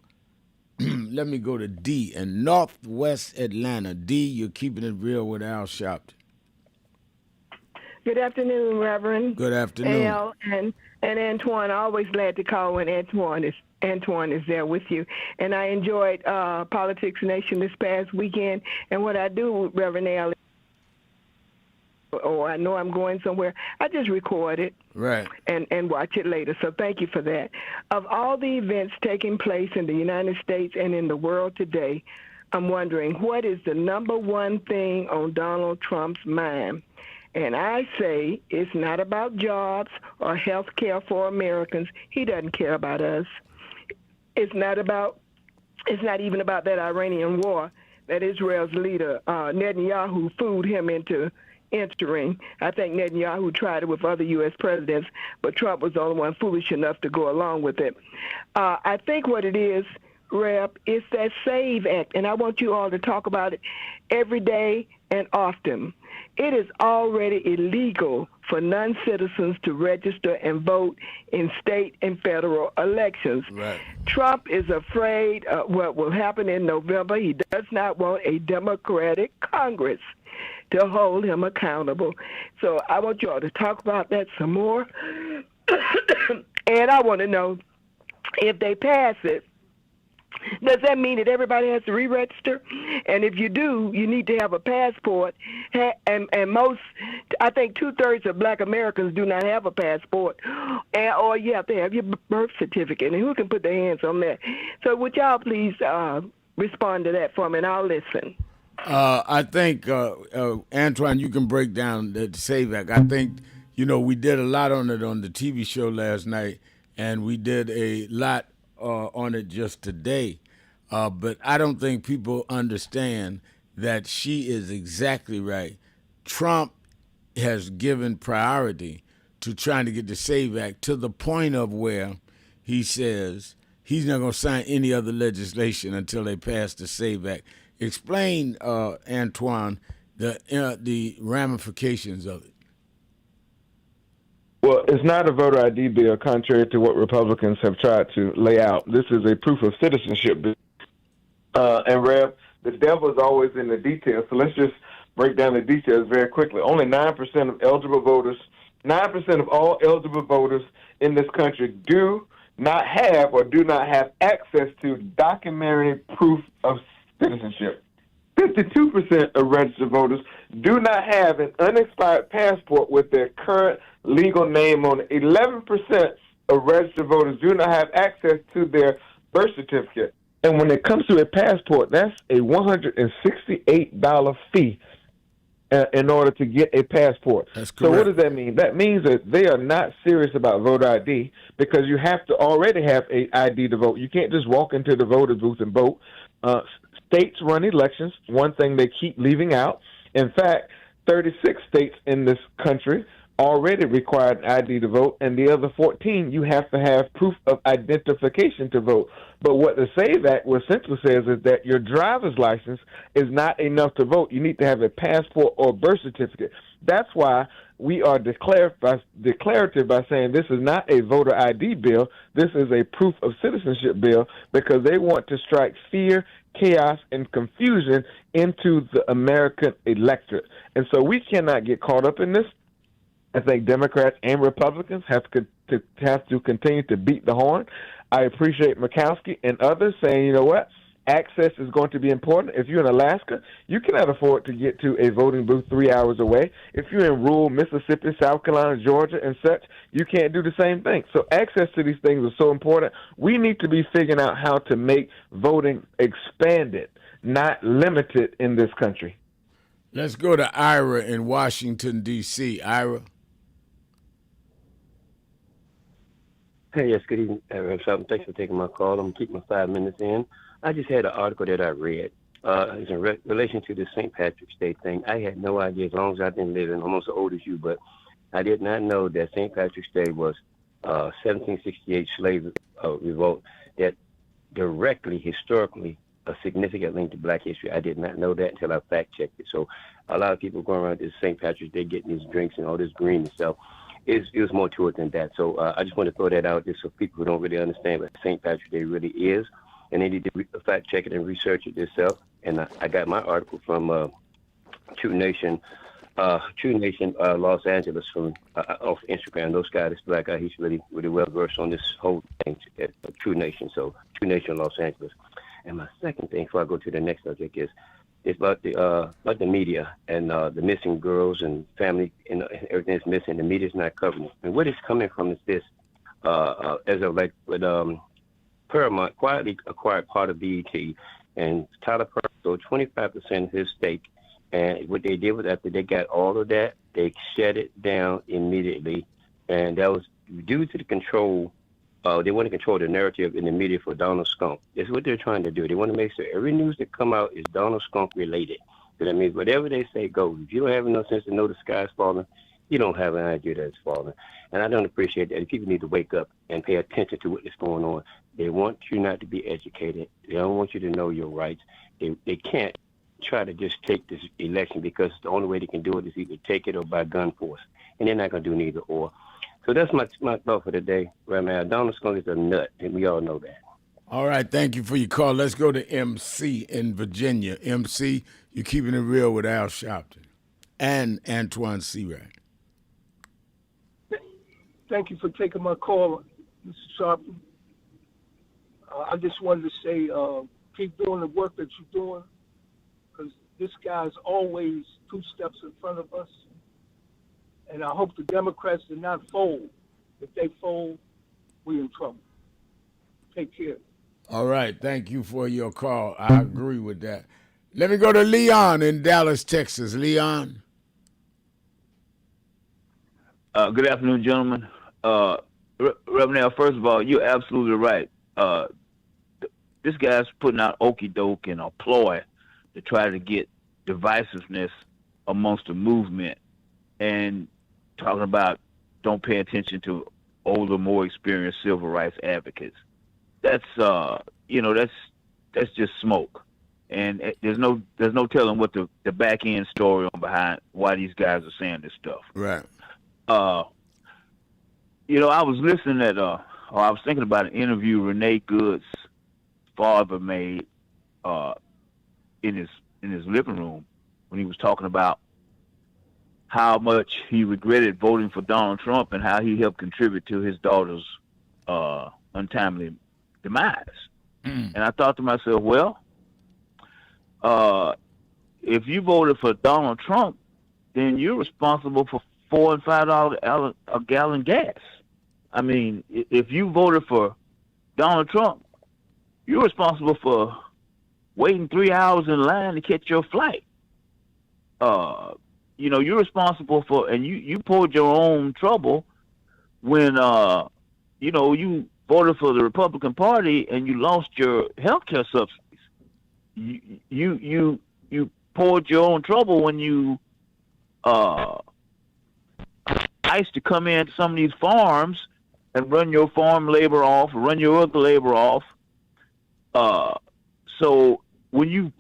let me go to D in Northwest Atlanta. D, you're keeping it real with Al Sharpton. Good afternoon, Reverend. Good afternoon. Al and Antoine. Always glad to call when Antoine is there with you. And I enjoyed Politics Nation this past weekend. And what I do, Reverend Al, or I know I'm going somewhere, I just record it. Right. And watch it later. So thank you for that. Of all the events taking place in the United States and in the world today, I'm wondering, what is the #1 thing on Donald Trump's mind? And I say it's not about jobs or health care for Americans. He doesn't care about us. It's not even about that Iranian war that Israel's leader, Netanyahu, fooled him into entering. I think Netanyahu tried it with other U.S. presidents, but Trump was the only one foolish enough to go along with it. I think what it is, Rep, is that SAVE Act, and I want you all to talk about it every day and often. It is already illegal for non-citizens to register and vote in state and federal elections. Right. Trump is afraid of what will happen in November. He does not want a Democratic Congress to hold him accountable. So I want you all to talk about that some more. And I want to know, if they pass it, does that mean that everybody has to re-register? And if you do, you need to have a passport. And most, I think 2/3 of Black Americans do not have a passport. Or you have to have your birth certificate. And who can put their hands on that? So would y'all please respond to that for me, and I'll listen. I think, Antoine, you can break down the SAVE Act. I think, we did a lot on it on the TV show last night, and we did a lot on it just today. But I don't think people understand that she is exactly right. Trump has given priority to trying to get the SAVE Act to the point of where he says he's not going to sign any other legislation until they pass the SAVE Act. Explain, Antoine, the ramifications of it. Well, it's not a voter ID bill, contrary to what Republicans have tried to lay out. This is a proof of citizenship bill. And, Rev, the devil is always in the details. So let's just break down the details very quickly. Only 9% of eligible voters, 9% of all eligible voters in this country do not have or do not have access to documented proof of citizenship. 52% of registered voters do not have an unexpired passport with their current legal name on it. 11% of registered voters do not have access to their birth certificate. And when it comes to a passport, that's a $168 fee in order to get a passport. That's correct. So what does that mean? That means that they are not serious about voter ID because you have to already have an ID to vote. You can't just walk into the voter booth and vote. States run elections, one thing they keep leaving out. In fact, 36 states in this country already required an ID to vote, and the other 14, you have to have proof of identification to vote. But what the SAVE Act essentially says is that your driver's license is not enough to vote. You need to have a passport or birth certificate. That's why we are declarative by saying this is not a voter ID bill. This is a proof of citizenship bill, because they want to strike fear, chaos, and confusion into the American electorate. And so we cannot get caught up in this. I think Democrats and Republicans have to continue to beat the horn. I appreciate Murkowski and others saying, you know what, access is going to be important. If you're in Alaska, you cannot afford to get to a voting booth 3 hours away. If you're in rural Mississippi, South Carolina, Georgia, and such, you can't do the same thing. So access to these things is so important. We need to be figuring out how to make voting expanded, not limited in this country. Let's go to Ira in Washington, D.C. Ira. Hey, yes, good evening, Rev. Sharpton. Thanks for taking my call. I'm going to keep my 5 minutes in. I just had an article that I read. It's in relation to the St. Patrick's Day thing. I had no idea, as long as I've been living, almost as old as you, but I did not know that St. Patrick's Day was 1768 slave revolt that directly, historically, a significant link to black history. I did not know that until I fact-checked it. So a lot of people going around this St. Patrick's Day getting these drinks and all this green and stuff. It was more to it than that. So I just want to throw that out just so people who don't really understand what St. Patrick's Day really is, and they need to fact check it and research it themselves. And I got my article from True Nation, Los Angeles from off Instagram. Those guys, this black guy, he's really well versed on this whole thing at True Nation. So True Nation, Los Angeles. And my second thing, before I go to the next subject, is about the media and the missing girls and family and everything that's missing. The media's not covering it. And what it's coming from is this: as of like with Paramount quietly acquired part of BET, and Tyler Perry sold 25% of his stake. And what they did was, after they got all of that, they shut it down immediately, and that was due to the control. They want to control the narrative in the media for Donald Skunk. That's what they're trying to do. They want to make sure every news that come out is Donald Skunk related. So that means whatever they say goes. If you don't have enough sense to know the sky's falling, you don't have an idea that it's falling. And I don't appreciate that. People need to wake up and pay attention to what is going on. They want you not to be educated. They don't want you to know your rights. They can't try to just take this election, because the only way they can do it is either take it or by gun force. And they're not going to do neither or. So that's my thought for the day, right now. Donald Skunk is a nut, and we all know that. All right, thank you for your call. Let's go to MC in Virginia. MC, you're keeping it real with Al Sharpton and Antoine Searat. Thank you for taking my call, Mr. Sharpton. I just wanted to say, keep doing the work that you're doing, because this guy's always 2 steps in front of us. And I hope the Democrats do not fold. If they fold, we're in trouble. Take care. All right. Thank you for your call. I agree with that. Let me go to Leon in Dallas, Texas. Leon. Good afternoon, gentlemen. Reverend Al, first of all, you're absolutely right. This guy's putting out okie doke and a ploy to try to get divisiveness amongst the movement, and talking about don't pay attention to older, more experienced civil rights advocates. That's that's just smoke, and there's no telling what the back end story on behind why these guys are saying this stuff. Right. I was listening I was thinking about an interview Renee Good's father made in his living room when he was talking about how much he regretted voting for Donald Trump and how he helped contribute to his daughter's untimely demise. And I thought to myself, well, if you voted for Donald Trump, then you're responsible for $4 and $5 a gallon gas. I mean, if you voted for Donald Trump, you're responsible for waiting 3 hours in line to catch your flight. You're responsible for, and you poured your own trouble when, you voted for the Republican Party and you lost your health care subsidies. You poured your own trouble when you, I ICE to come into some of these farms and run your farm labor off, run your other labor off. So when you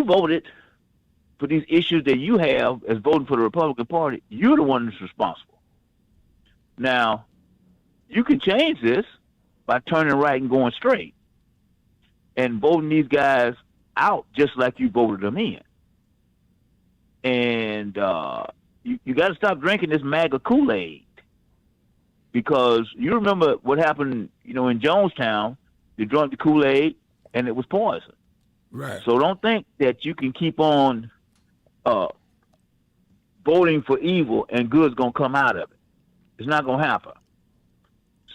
voted for these issues that you have as voting for the Republican Party, you're the one that's responsible. Now, you can change this by turning right and going straight and voting these guys out just like you voted them in. And you got to stop drinking this MAGA Kool-Aid, because you remember what happened, in Jonestown. They drank the Kool-Aid and it was poison. Right. So don't think that you can keep on voting for evil and good's going to come out of it. It's not going to happen.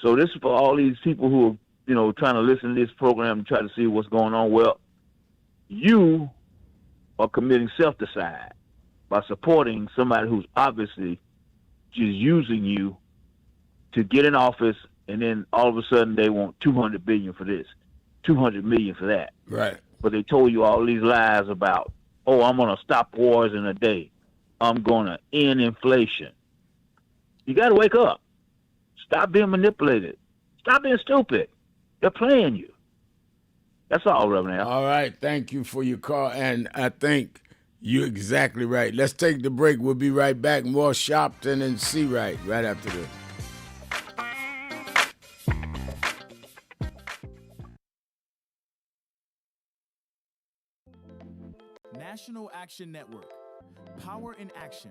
So this is for all these people who are, trying to listen to this program and try to see what's going on. Well, you are committing self-decide by supporting somebody who's obviously just using you to get in office, and then all of a sudden they want $200 billion for this, $200 million for that. Right. But they told you all these lies about, I'm going to stop wars in a day. I'm going to end inflation. You got to wake up. Stop being manipulated. Stop being stupid. They're playing you. That's all, Reverend Al. All right. Thank you for your call. And I think you're exactly right. Let's take the break. We'll be right back. More Sharpton and C-Right right after this. National Action Network. Power in action.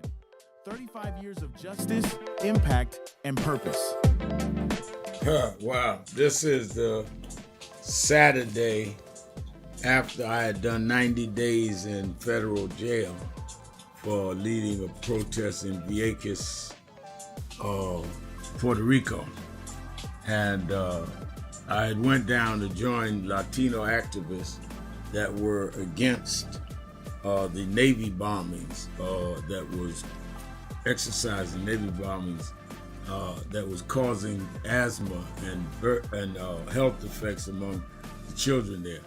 35 years of justice, impact, and purpose. Wow. This is the Saturday after I had done 90 days in federal jail for leading a protest in Vieques, Puerto Rico. And I had went down to join Latino activists that were against the Navy bombings that was exercising Navy bombings that was causing asthma and health effects among the children there.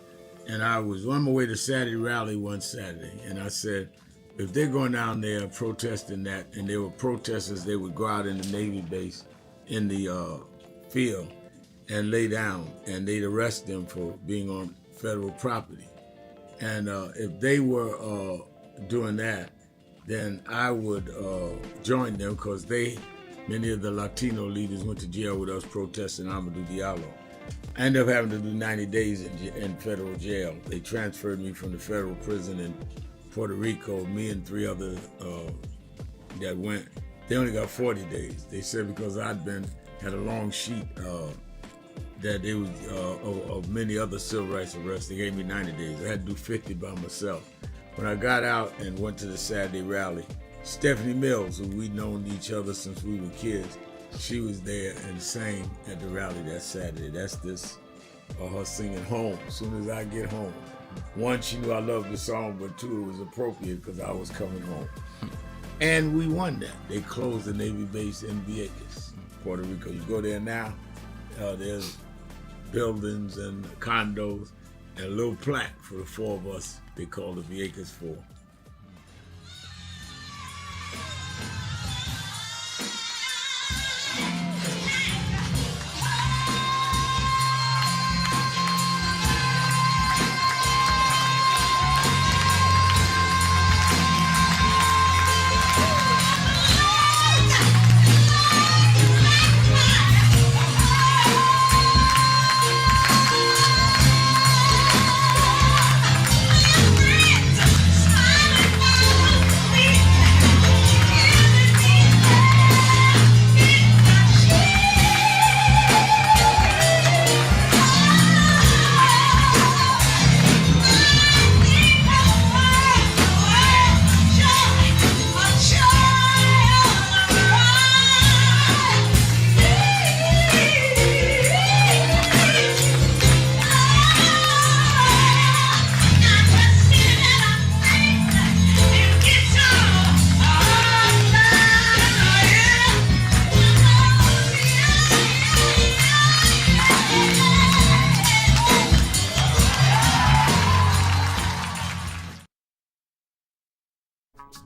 And I was on my way to Saturday rally one Saturday, and I said, if they're going down there protesting that, and there were protesters, they would go out in the Navy base in the field and lay down, and they'd arrest them for being on federal property. And if they were doing that, then I would join them, because many of the Latino leaders went to jail with us protesting Amadou Diallo. I ended up having to do 90 days in federal jail. They transferred me from the federal prison in Puerto Rico, me and 3 others that went. They only got 40 days. They said because I'd had a long sheet that it was of many other civil rights arrests. They gave me 90 days. I had to do 50 by myself. When I got out and went to the Saturday rally, Stephanie Mills, who we'd known each other since we were kids, she was there and sang at the rally that Saturday. That's her singing Home, as soon as I get home. One, she knew I loved the song, but 2, it was appropriate because I was coming home. And we won that. They closed the Navy base in Vieques, Puerto Rico. You go there now, there's buildings and condos and a little plaque for the 4 of us. They call the Vieques 4.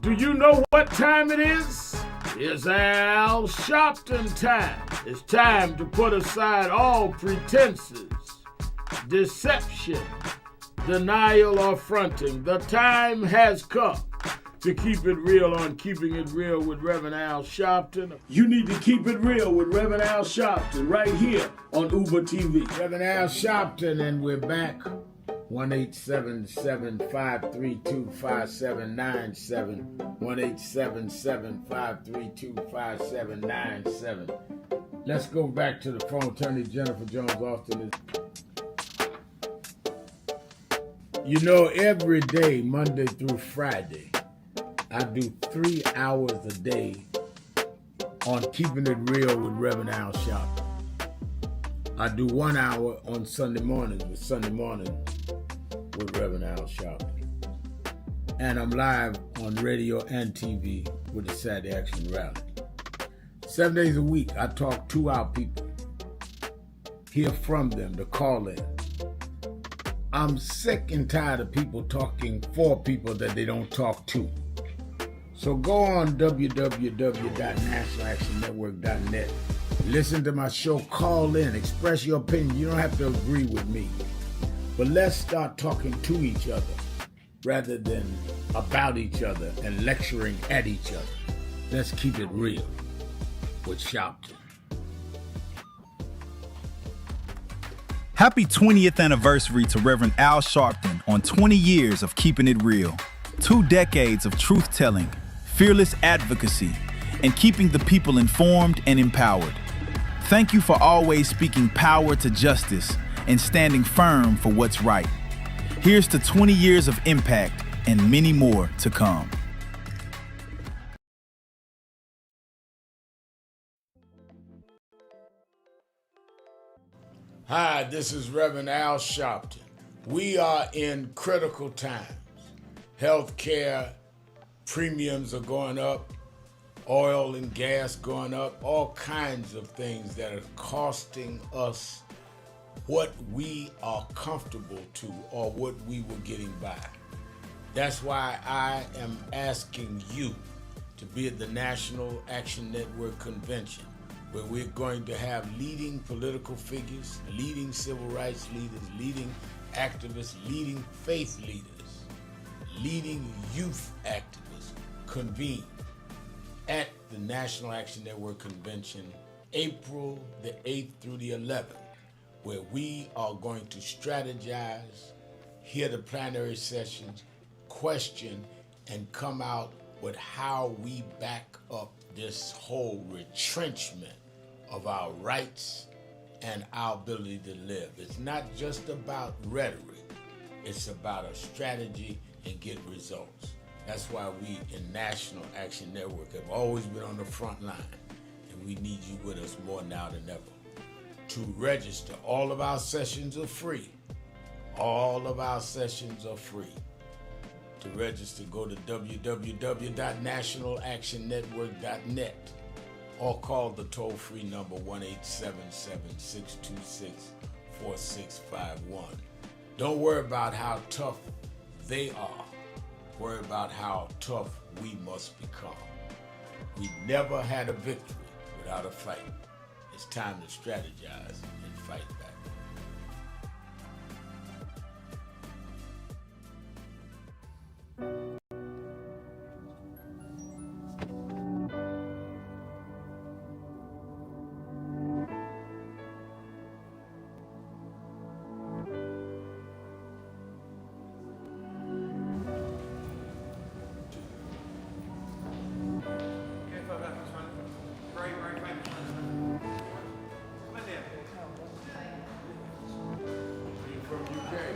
Do you know what time it is? It's Al Sharpton time. It's time to put aside all pretenses, deception, denial, or fronting. The time has come to keep it real on Keeping It Real with Reverend Al Sharpton. You need to keep it real with Reverend Al Sharpton right here on Uber TV. Reverend Al Sharpton, and we're back. 1-877-532-5797. 1-877-532-5797. Let's go back to the phone. Attorney Jennifer Jones-Austin is... every day, Monday through Friday, I do 3 hours a day on Keeping It Real with Reverend Al Sharpton. I do 1 hour on Sunday mornings with Reverend Al Sharpton. And I'm live on radio and TV with the Saturday Action Rally. 7 days a week, I talk to our people, hear from them, to call in. I'm sick and tired of people talking for people that they don't talk to. So go on www.nationalactionnetwork.net. Listen to my show, call in, express your opinion. You don't have to agree with me. But let's start talking to each other rather than about each other and lecturing at each other. Let's keep it real with Sharpton. Happy 20th anniversary to Reverend Al Sharpton on 20 years of Keeping It Real. 2 decades of truth-telling, fearless advocacy, and keeping the people informed and empowered. Thank you for always speaking power to justice and standing firm for what's right. Here's to 20 years of impact and many more to come. Hi, this is Reverend Al Sharpton. We are in critical times. Healthcare premiums are going up, oil and gas going up, all kinds of things that are costing us what we are comfortable to or what we were getting by. That's why I am asking you to be at the National Action Network Convention, where we're going to have leading political figures, leading civil rights leaders, leading activists, leading faith leaders, leading youth activists convene at the National Action Network Convention, April the 8th through the 11th, where we are going to strategize, hear the plenary sessions, question, and come out with how we back up this whole retrenchment of our rights and our ability to live. It's not just about rhetoric, it's about a strategy and get results. That's why we in National Action Network have always been on the front line, and we need you with us more now than ever. To register, all of our sessions are free. All of our sessions are free. To register, go to www.nationalactionnetwork.net or call the toll-free number 1-877-626-4651. Don't worry about how tough they are. Worry about how tough we must become. We never had a victory without a fight. It's time to strategize and fight back.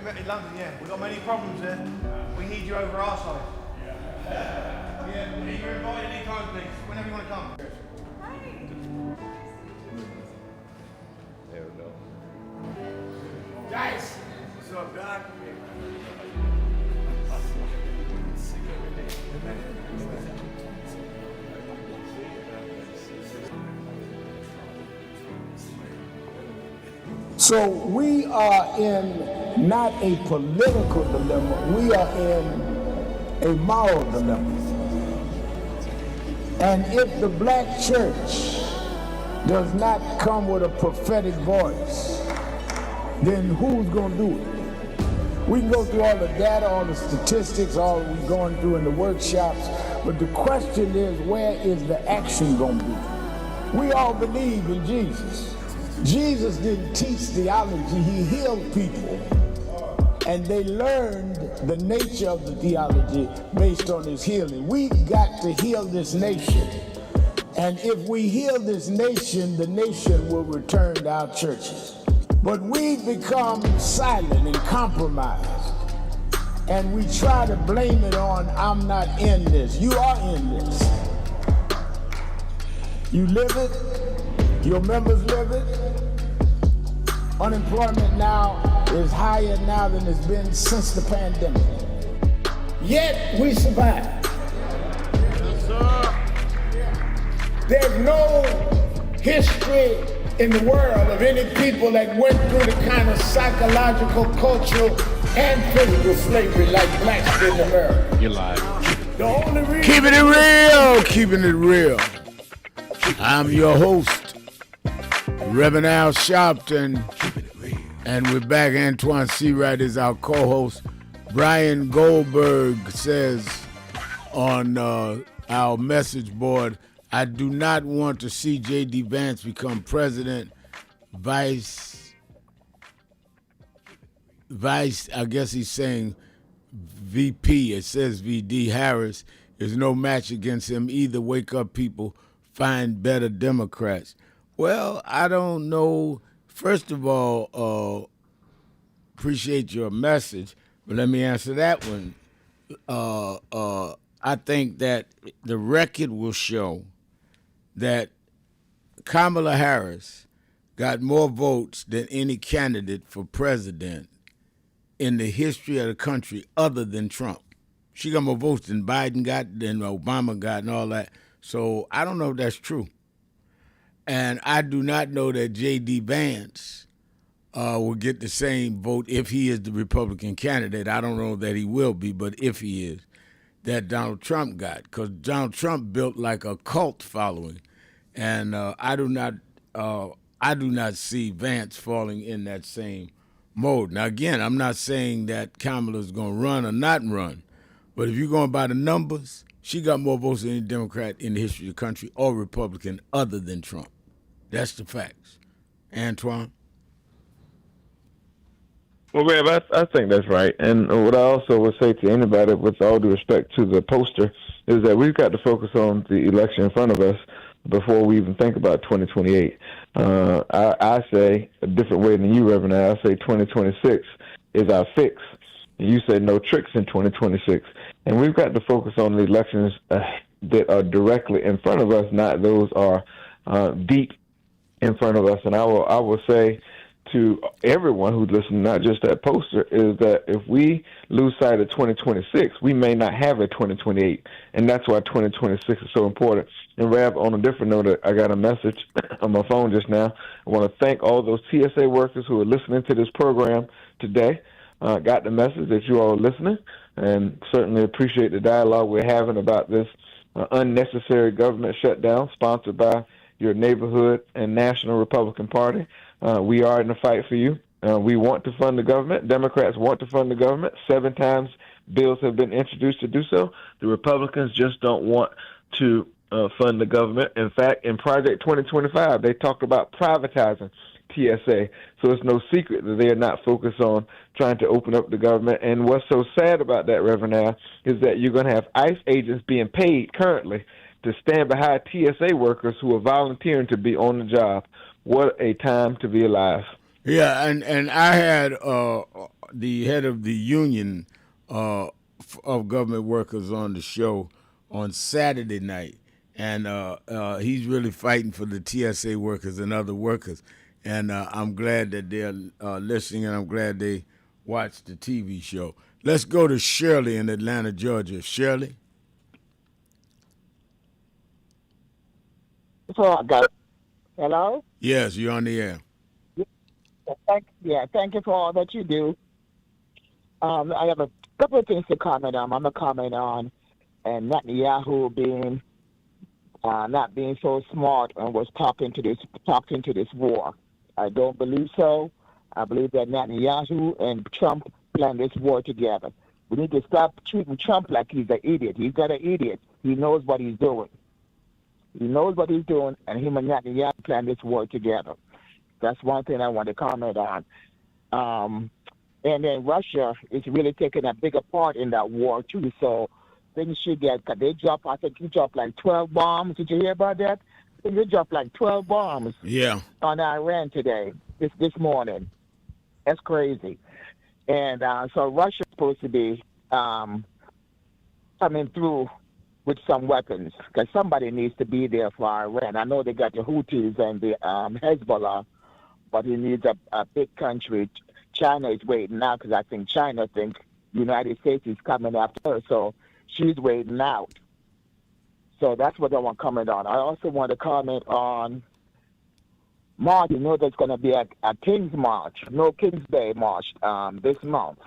In London, yeah. We've got many problems here. We need you over our side. Yeah, you're invited anytime, please. Whenever you want to come. There we go. Guys! What's up, Doc? So we are in not a political dilemma, we are in a moral dilemma. And if the black church does not come with a prophetic voice, then who's going to do it? We can go through all the data, all the statistics, all we're going through in the workshops, but the question is, where is the action going to be? We all believe in Jesus. Jesus didn't teach theology, he healed people. And they learned the nature of the theology based on his healing. We've got to heal this nation. And if we heal this nation, the nation will return to our churches. But we've become silent and compromised. And we try to blame it on, I'm not in this. You are in this. You live it, your members live it. Unemployment now is higher now than it's been since the pandemic. Yet we survive. Yes, sir. There's no history in the world of any people that went through the kind of psychological, cultural, and physical slavery like blacks did in America. You're lying. The only reason keeping it real, keeping it real. I'm your host, Reverend Al Sharpton, and we're back. Antoine Seawright is our co-host. Brian Goldberg says on our message board, I do not want to see J.D. Vance become president, vice, I guess he's saying VP. It says VD Harris is no match against him either. Wake up, people. Find better Democrats. Well, I don't know. First of all, appreciate your message, but let me answer that one. I think that the record will show that Kamala Harris got more votes than any candidate for president in the history of the country other than Trump. She got more votes than Biden got, than Obama got, and all that. So I don't know if that's true. And I do not know that J.D. Vance will get the same vote if he is the Republican candidate. I don't know that he will be, but if he is, that Donald Trump got. Because Donald Trump built like a cult following. And I do not see Vance falling in that same mode. Now, again, I'm not saying that Kamala's going to run or not run. But if you're going by the numbers, she got more votes than any Democrat in the history of the country or Republican other than Trump. That's the facts. Antoine? Well, Rev, I think that's right. And what I also would say to anybody, with all due respect to the poster, is that we've got to focus on the election in front of us before we even think about 2028. I say a different way than you, Reverend. I say 2026 is our fix. You say no tricks in 2026. And we've got to focus on the elections that are directly in front of us, not those are deep in front of us. And I will say to everyone who's listening, not just that poster, is that if we lose sight of 2026, we may not have a 2028. And that's why 2026 is so important. And Rab, on a different note, I got a message on my phone just now. I want to thank all those TSA workers who are listening to this program today. Got the message that you all are listening, and certainly appreciate the dialogue we're having about this unnecessary government shutdown sponsored by your neighborhood and national Republican Party. We are in the fight for you. We want to fund the government. Democrats want to fund the government. 7 times bills have been introduced to do so. The Republicans just don't want to fund the government. In fact, in Project 2025, they talked about privatizing TSA. So it's no secret that they are not focused on trying to open up the government. And what's so sad about that, Reverend Al, is that you're going to have ICE agents being paid currently to stand behind TSA workers who are volunteering to be on the job. What a time to be alive. Yeah, and I had the head of the union of government workers on the show on Saturday night, and he's really fighting for the TSA workers and other workers. And I'm glad that they're listening, and I'm glad they watched the TV show. Let's go to Shirley in Atlanta, Georgia. Shirley? Hello? Yes, you're on the air. Thank you for all that you do. I have a couple of things to comment on. I'm going to comment on Netanyahu being not being so smart and was talking to this war. I don't believe so. I believe that Netanyahu and Trump planned this war together. We need to stop treating Trump like he's an idiot. He's not an idiot. He knows what he's doing. He knows what he's doing, and him and Netanyahu planned this war together. That's one thing I want to comment on. And then Russia is really taking a bigger part in that war, too. So things should get, they drop, I think you dropped like 12 bombs. Did you hear about that? I think you dropped like 12 bombs on Iran today, this morning. That's crazy. And so Russia's supposed to be coming through with some weapons, because somebody needs to be there for Iran. I know they got the Houthis and the Hezbollah, but he needs a big country. China is waiting now, because I think China thinks the United States is coming after her, so she's waiting out. So that's what I want to comment on. I also want to comment on March. You know there's going to be a King's March, no King's Day March this month.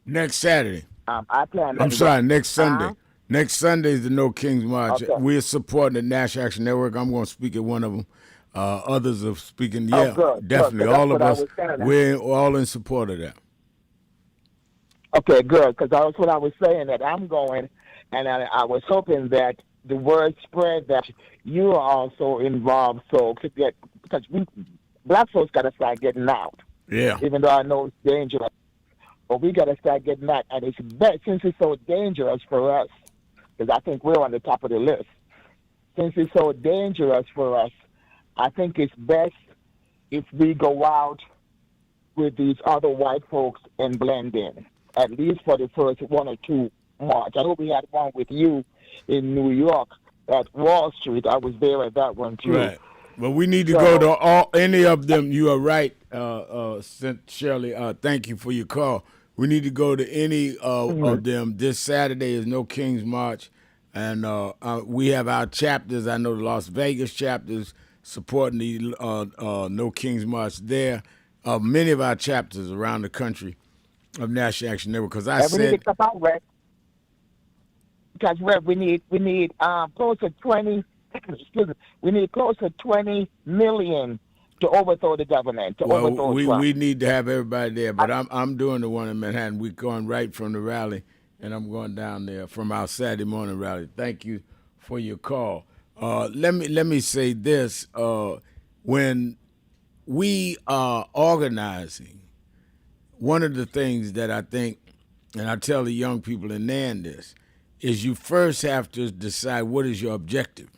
Next Saturday. I plan. I'm sorry, next Sunday. Next Sunday is the No King's March. Okay. We're supporting the National Action Network. I'm going to speak at one of them. Others are speaking. Yeah, definitely. Good. All of us, we're all in support of that. Okay, good. Because that's what I was saying, that I'm going, and I was hoping that the word spread that you are also involved. So because black folks got to start getting out. Yeah. Even though I know it's dangerous, but we got to start getting out. And it's best, since it's so dangerous for us, because I think we're on the top of the list. Since it's so dangerous for us, I think it's best if we go out with these other white folks and blend in, at least for the first 1 or 2 March. I know we had one with you in New York at Wall Street. I was there at that one, too. Right. Well, we need to go to any of them. You are right, Shirley. Thank you for your call. We need to go to any of them. This Saturday is No King's March, and we have our chapters. I know the Las Vegas chapters supporting the No King's March there. Many of our chapters around the country of National Action Network. Because I said, because we need close to 20. Excuse me. We need close to 20 million to overthrow the government. We need to have everybody there. But I'm doing the one in Manhattan. We're going right from the rally, and I'm going down there from our Saturday morning rally. Thank you for your call. Let me say this: when we are organizing, one of the things that I think, and I tell the young people in NAN this, is you first have to decide what is your objective.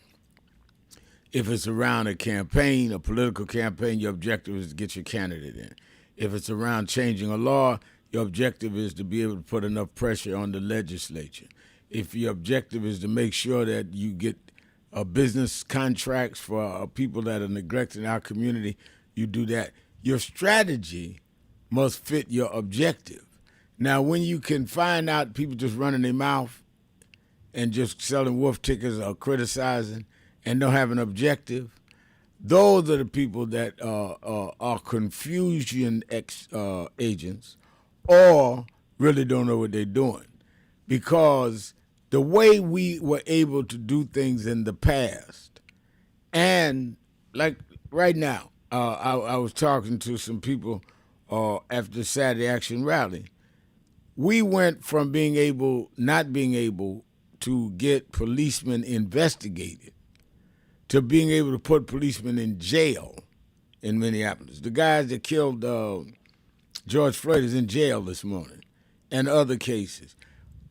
If it's around a campaign, a political campaign, your objective is to get your candidate in. If it's around changing a law, your objective is to be able to put enough pressure on the legislature. If your objective is to make sure that you get business contracts for people that are neglecting our community, you do that. Your strategy must fit your objective. Now, when you can find out people just running their mouth and just selling wolf tickets or criticizing and don't have an objective, those are the people that are confusion agents or really don't know what they're doing. Because the way we were able to do things in the past, and like right now, I was talking to some people after Saturday Action Rally. We went from not being able to get policemen investigated to being able to put policemen in jail in Minneapolis. The guys that killed George Floyd is in jail this morning, and other cases.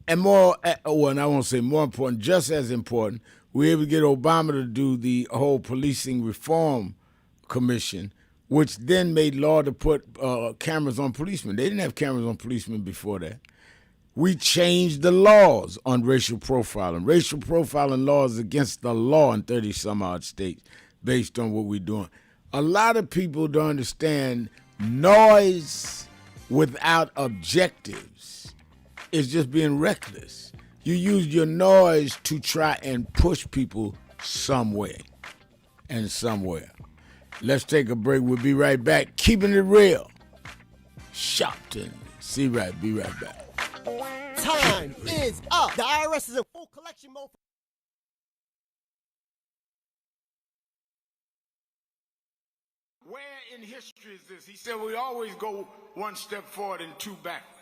And more, and I won't say more important, just as important, we were able to get Obama to do the whole policing reform commission, which then made law to put cameras on policemen. They didn't have cameras on policemen before that. We changed the laws on racial profiling. Racial profiling laws against the law in 30-some-odd states based on what we're doing. A lot of people don't understand noise without objectives is just being reckless. You use your noise to try and push people somewhere and somewhere. Let's take a break. We'll be right back. Keeping it real. Sharpton. Be right back. Time is up. The IRS is in full collection mode. Where in history is this? He said we always go one step forward and two backward.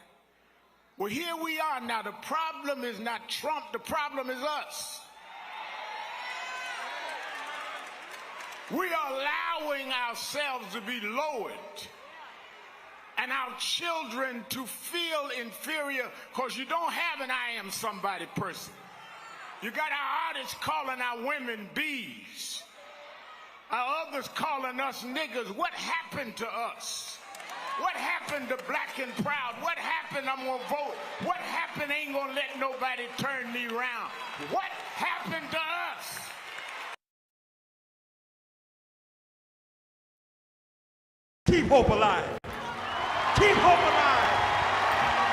Well, here we are now. The problem is not Trump. The problem is us. We are allowing ourselves to be lowered and our children to feel inferior because you don't have an I am somebody person. You got our artists calling our women bees. Our others calling us niggas. What happened to us? What happened to black and proud? What happened? I'm gonna vote. What happened? Ain't gonna let nobody turn me around. What happened to us? Keep hope alive. Keep hope alive.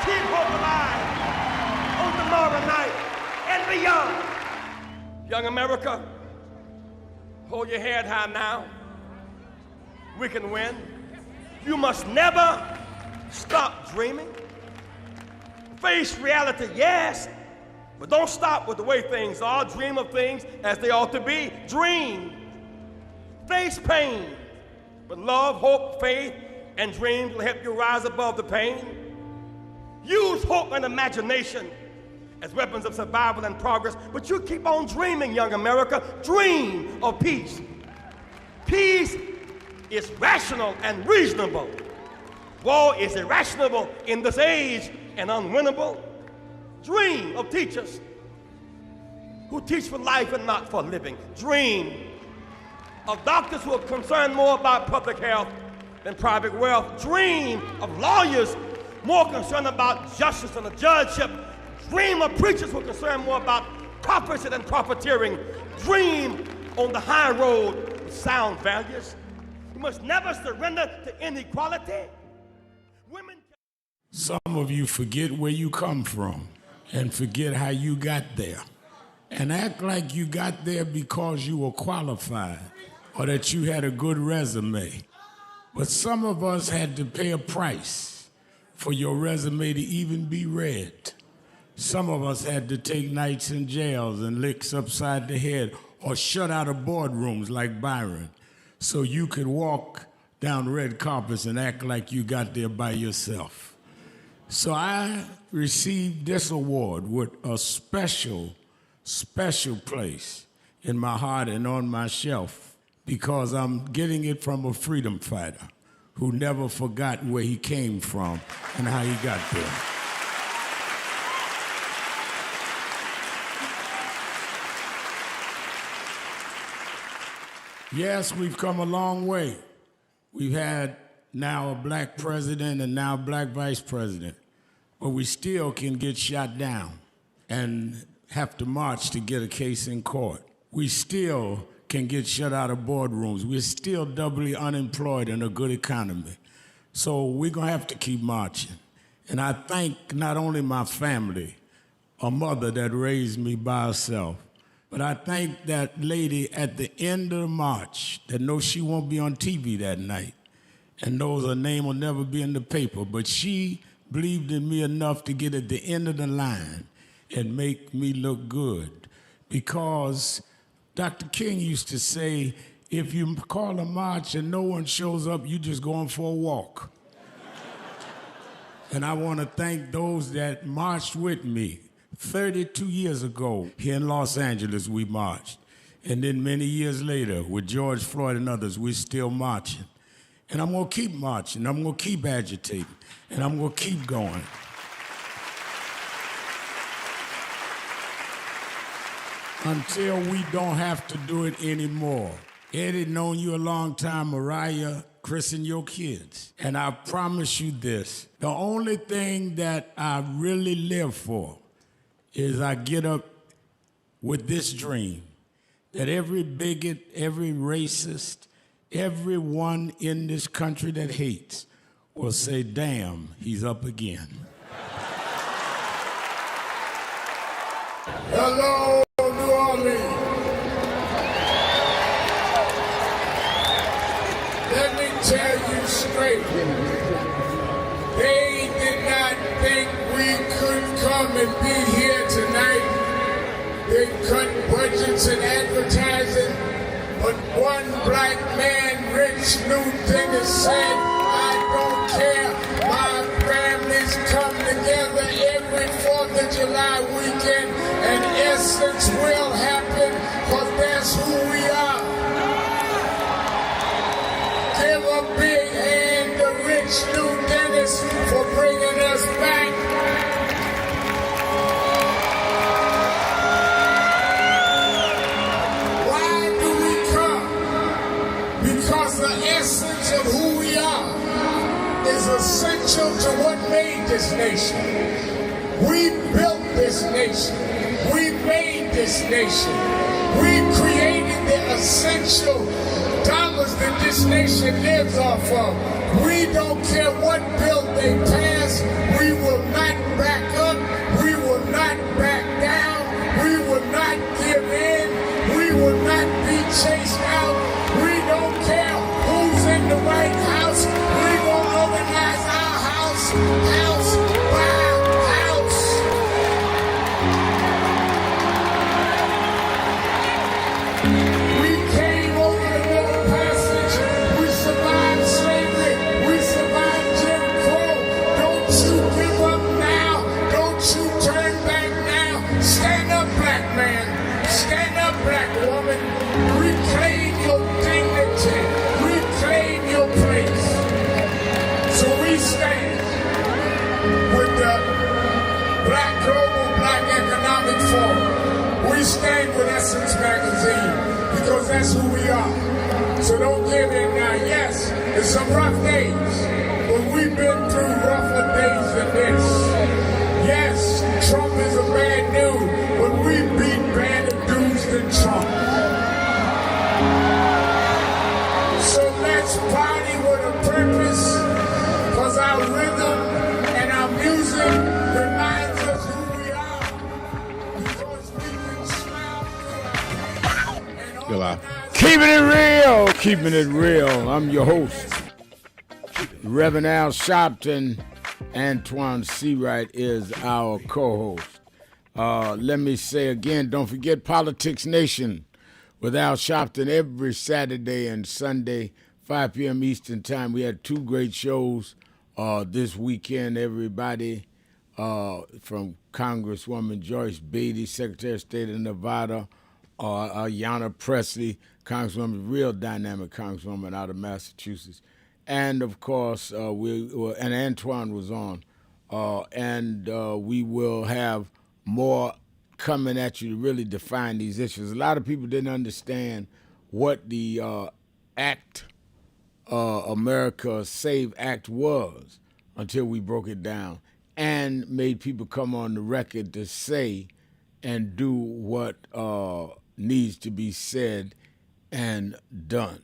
Keep hope alive on tomorrow night and beyond. Young America, hold your head high now. We can win. You must never stop dreaming. Face reality, yes, but don't stop with the way things are. Dream of things as they ought to be. Dream. Face pain, but love, hope, faith, and dreams will help you rise above the pain. Use hope and imagination as weapons of survival and progress, but you keep on dreaming, young America. Dream of peace. Peace is rational and reasonable. War is irrational in this age and unwinnable. Dream of teachers who teach for life and not for living. Dream of doctors who are concerned more about public health than private wealth. Dream of lawyers more concerned about justice and the judgeship. Dream of preachers who are concerned more about prophecy than profiteering. Dream on the high road with sound values. You must never surrender to inequality. Women. Some of you forget where you come from and forget how you got there and act like you got there because you were qualified or that you had a good resume. But some of us had to pay a price for your resume to even be read. Some of us had to take nights in jails and licks upside the head or shut out of boardrooms like Byron so you could walk down red carpets and act like you got there by yourself. So I received this award with a special place in my heart and on my shelf because I'm getting it from a freedom fighter who never forgot where he came from and how he got there. Yes, we've come a long way. We've had now a black president and now a black vice president, but we still can get shot down and have to march to get a case in court. We still can get shut out of boardrooms. We're still doubly unemployed in a good economy. So we're gonna have to keep marching. And I thank not only my family, a mother that raised me by herself, but I thank that lady at the end of the march that knows she won't be on TV that night and knows her name will never be in the paper, but she believed in me enough to get at the end of the line and make me look good. Because Dr. King used to say, if you call a march and no one shows up, you just going for a walk. And I want to thank those that marched with me. 32 years ago, here in Los Angeles, we marched. And then many years later, with George Floyd and others, we're still marching. And I'm gonna keep marching, I'm gonna keep agitating, and I'm gonna keep going. Until we don't have to do it anymore. Eddie, known you a long time, Mariah, Chris and your kids. And I promise you this, the only thing that I really live for is I get up with this dream that every bigot, every racist, everyone in this country that hates will say, damn, he's up again. Hello, New Orleans. Let me tell you straight. They did not think we could come and be here tonight. They cut budgets and advertising, but one black man rich new Dennis said, I don't care. My families come together every 4th of July weekend, and Essence will happen, because that's who we are. Give a big hand to Rich New Dennis for bringing us back. Why do we come? Because the essence of who we are is essential to what made this nation. We built this nation. We made this nation. We created the essential dollars that this nation lives off of. We don't care what bill they pass. We will not back up. We will not back down. We will not give in. We will not be chased out. We don't care who's in the White House. We will organize our house by house. We came over the Middle Passage. We survived slavery. We survived Jim Crow. Don't you give up now. Don't you turn back now. Stand up, black man. Stand up, black woman. Reclaim your dignity. Reclaim your place. So we stand with the Black Global Black Economic Forum. We stand with Essence Magazine, because that's who we are. So don't give in now. Yes, it's some rough days, but we've been through rougher days than this. Yes, Trump is a bad dude, but we beat badder dudes than Trump. So let's party with a purpose, because our rhythm and our music reminds us who we are. Because we can smile through You're live. Keeping it real, keeping it real. I'm your host, Reverend Al Sharpton. Antoine Seawright is our co-host. Let me say again, don't forget Politics Nation with Al Sharpton every Saturday and Sunday, 5 p.m. Eastern Time. We had 2 great shows this weekend, everybody, from Congresswoman Joyce Beatty, Secretary of State of Nevada, Ayanna Pressley, Congresswoman, real dynamic Congresswoman out of Massachusetts. And, of course, and Antoine was on. We will have more coming at you to really define these issues. A lot of people didn't understand what the America Save Act was until we broke it down and made people come on the record to say and do what needs to be said and done.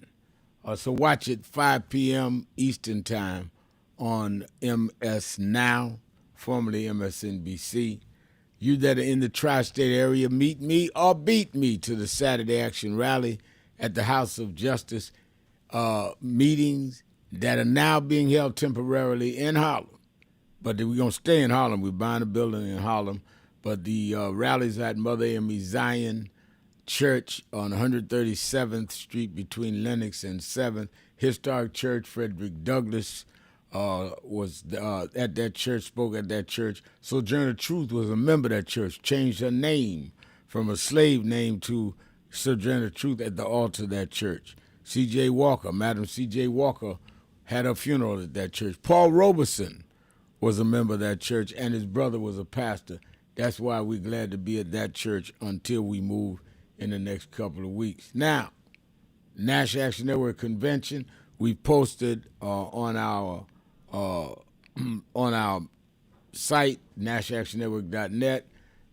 So watch it 5 p.m. Eastern Time on MS Now, formerly MSNBC. You that are in the tri-state area, meet me or beat me to the Saturday Action Rally at the House of Justice meetings that are now being held temporarily in Harlem. But we're going to stay in Harlem. We're buying a building in Harlem. But the rallies at Mother Amy Zion Church on 137th Street between Lenox and 7th. Historic Church, Frederick Douglass was at that church, spoke at that church. Sojourner Truth was a member of that church, changed her name from a slave name to Sojourner Truth at the altar of that church. C.J. Walker, Madam C.J. Walker, had her funeral at that church. Paul Robeson was a member of that church, and his brother was a pastor. That's why we're glad to be at that church until we move in the next couple of weeks. Now, National Action Network Convention, we posted on our site, nationalactionnetwork.net,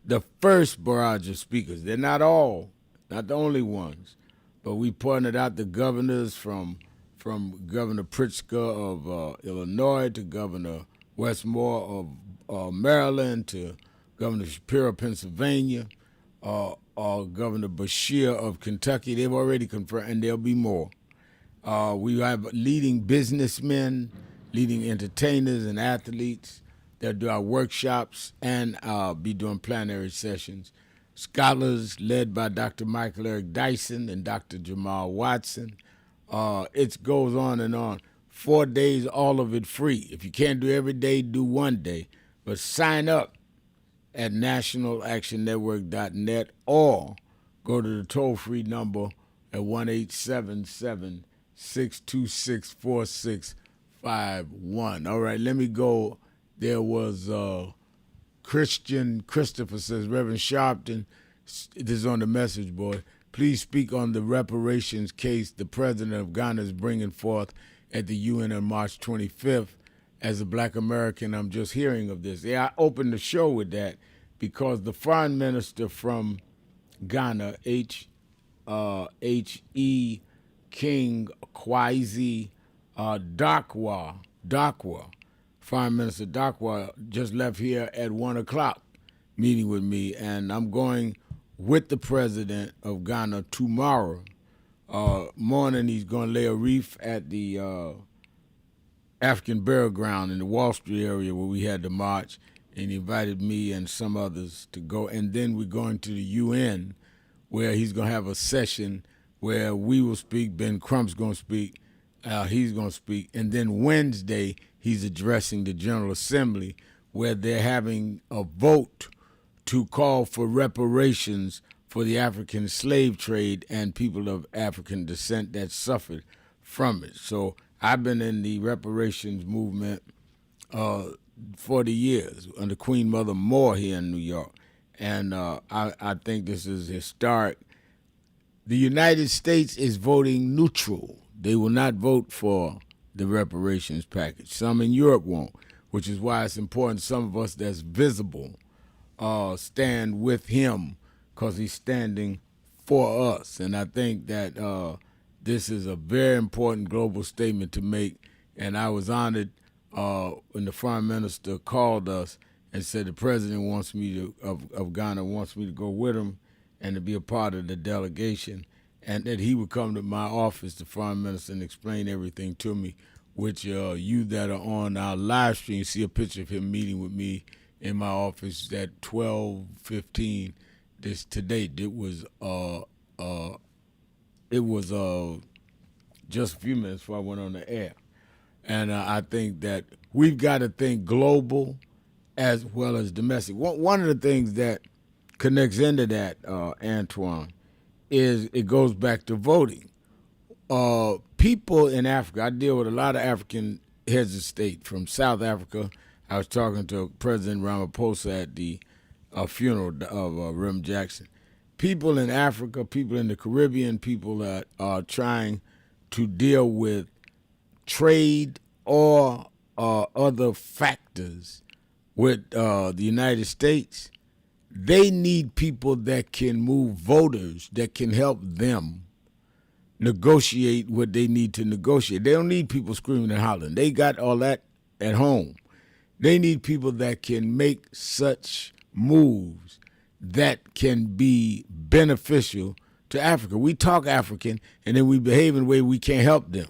the first barrage of speakers. They're not all, not the only ones, but we pointed out the governors from Governor Pritzker of Illinois to Governor Westmore of Maryland to Governor Shapiro of Pennsylvania, Governor Beshear of Kentucky. They've already confirmed, and there'll be more. We have leading businessmen, leading entertainers and athletes that do our workshops and be doing plenary sessions. Scholars led by Dr. Michael Eric Dyson and Dr. Jamal Watson, It goes on and on. 4 days, all of it free. If you can't do every day, do one day. But sign up at nationalactionnetwork.net or go to the toll-free number at 1-877-626-4651. All right, let me go. There was Christian Christopher says, Reverend Sharpton, this is on the message board, please speak on the reparations case the president of Ghana is bringing forth at the UN on March 25th. As a black American, I'm just hearing of this. Yeah, I opened the show with that because the foreign minister from Ghana, H.E. King Kwesi Dakwa, Foreign Minister Dakwa, just left here at 1 o'clock meeting with me, and I'm going with the president of Ghana tomorrow morning. He's going to lay a wreath at the African burial ground in the Wall Street area where we had the march, and he invited me and some others to go. And then we're going to the UN where he's going to have a session where we will speak. Ben Crump's going to speak. He's going to speak. And then Wednesday, he's addressing the General Assembly where they're having a vote to call for reparations for the African slave trade and people of African descent that suffered from it. So I've been in the reparations movement 40 years under Queen Mother Moore here in New York. And I think this is historic. The United States is voting neutral. They will not vote for the reparations package. Some in Europe won't, which is why it's important some of us that's visible stand with him because he's standing for us. And I think that this is a very important global statement to make. And I was honored when the foreign minister called us and said the president wants me to of Ghana wants me to go with him and to be a part of the delegation, and that he would come to my office, the foreign minister, and explain everything to me, which you that are on our live stream see a picture of him meeting with me in my office at 12:15 today. It was just a few minutes before I went on the air. And I think that we've got to think global as well as domestic. One of the things that connects into that, Antoine, is it goes back to voting. People in Africa, I deal with a lot of African heads of state from South Africa. I was talking to President Ramaphosa at the funeral of Rem Jackson. People in Africa, people in the Caribbean, people that are trying to deal with trade or other factors with the United States, they need people that can move voters, that can help them negotiate what they need to negotiate. They don't need people screaming and hollering. They got all that at home. They need people that can make such moves that can be beneficial to Africa. We talk African, and then we behave in a way we can't help them,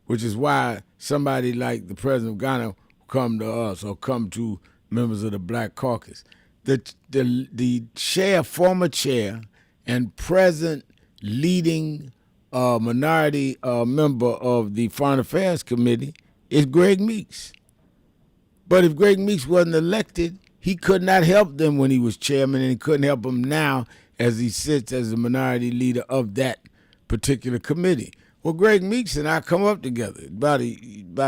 which is why somebody like the president of Ghana will come to us or come to members of the Black Caucus. The former chair, and present leading minority member of the Foreign Affairs Committee is Greg Meeks. But if Greg Meeks wasn't elected, he could not help them when he was chairman, and he couldn't help them now as he sits as the minority leader of that particular committee. Well, Greg Meeks and I come up together, about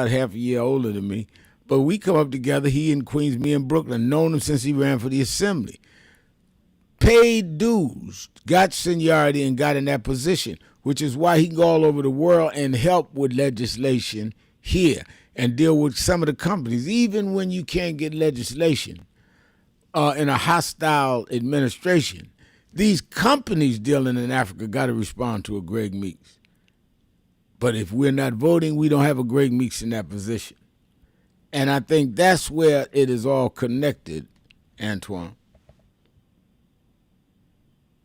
half a year older than me, but we come up together, he in Queens, me in Brooklyn, known him since he ran for the Assembly. Paid dues, got seniority, and got in that position, which is why he can go all over the world and help with legislation here and deal with some of the companies, even when you can't get legislation in a hostile administration. These companies dealing in Africa got to respond to a Greg Meeks. But if we're not voting, we don't have a Greg Meeks in that position. And I think that's where it is all connected, Antoine.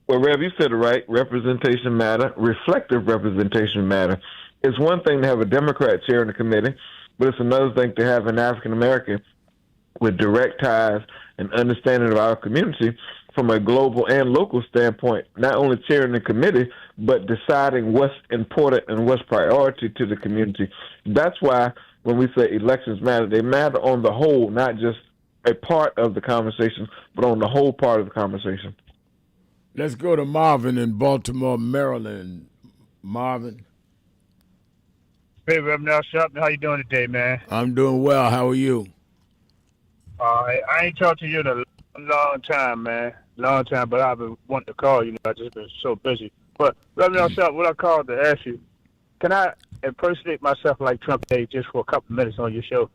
Well, Rev, you said it right. Representation matter. Reflective representation matter. It's one thing to have a Democrat chair in the committee, but it's another thing to have an African American with direct ties and understanding of our community from a global and local standpoint, not only chairing the committee, but deciding what's important and what's priority to the community. That's why when we say elections matter, they matter on the whole, not just a part of the conversation, but on the whole part of the conversation. Let's go to Marvin in Baltimore, Maryland. Marvin. Hey, Reverend Al Sharpton, how you doing today, man? I'm doing well. How are you? I ain't talked to you in a long time, man. Long time, but I've been wanting to call you. I've just been so busy. But, Reverend Al Sharpton, what I called to ask you, can I impersonate myself like Trump did just for a couple of minutes on your show?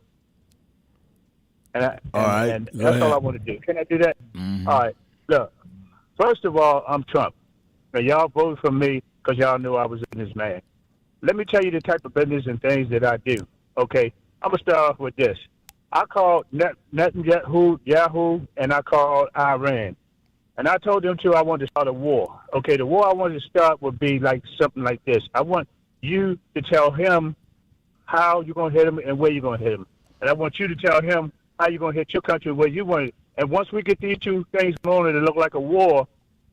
And that's all I want to do. Can I do that? Mm-hmm. All right. Look, first of all, I'm Trump. Now, y'all voted for me because y'all knew I was a businessman. Let me tell you the type of business and things that I do. Okay, I'm going to start off with this. I called Yahoo, and I called Iran. And I told them, too, I wanted to start a war. Okay, the war I wanted to start would be like something like this. I want you to tell him how you're going to hit him and where you're going to hit him. And I want you to tell him how you're going to hit your country where you want it. And once we get these two things going and it look like a war,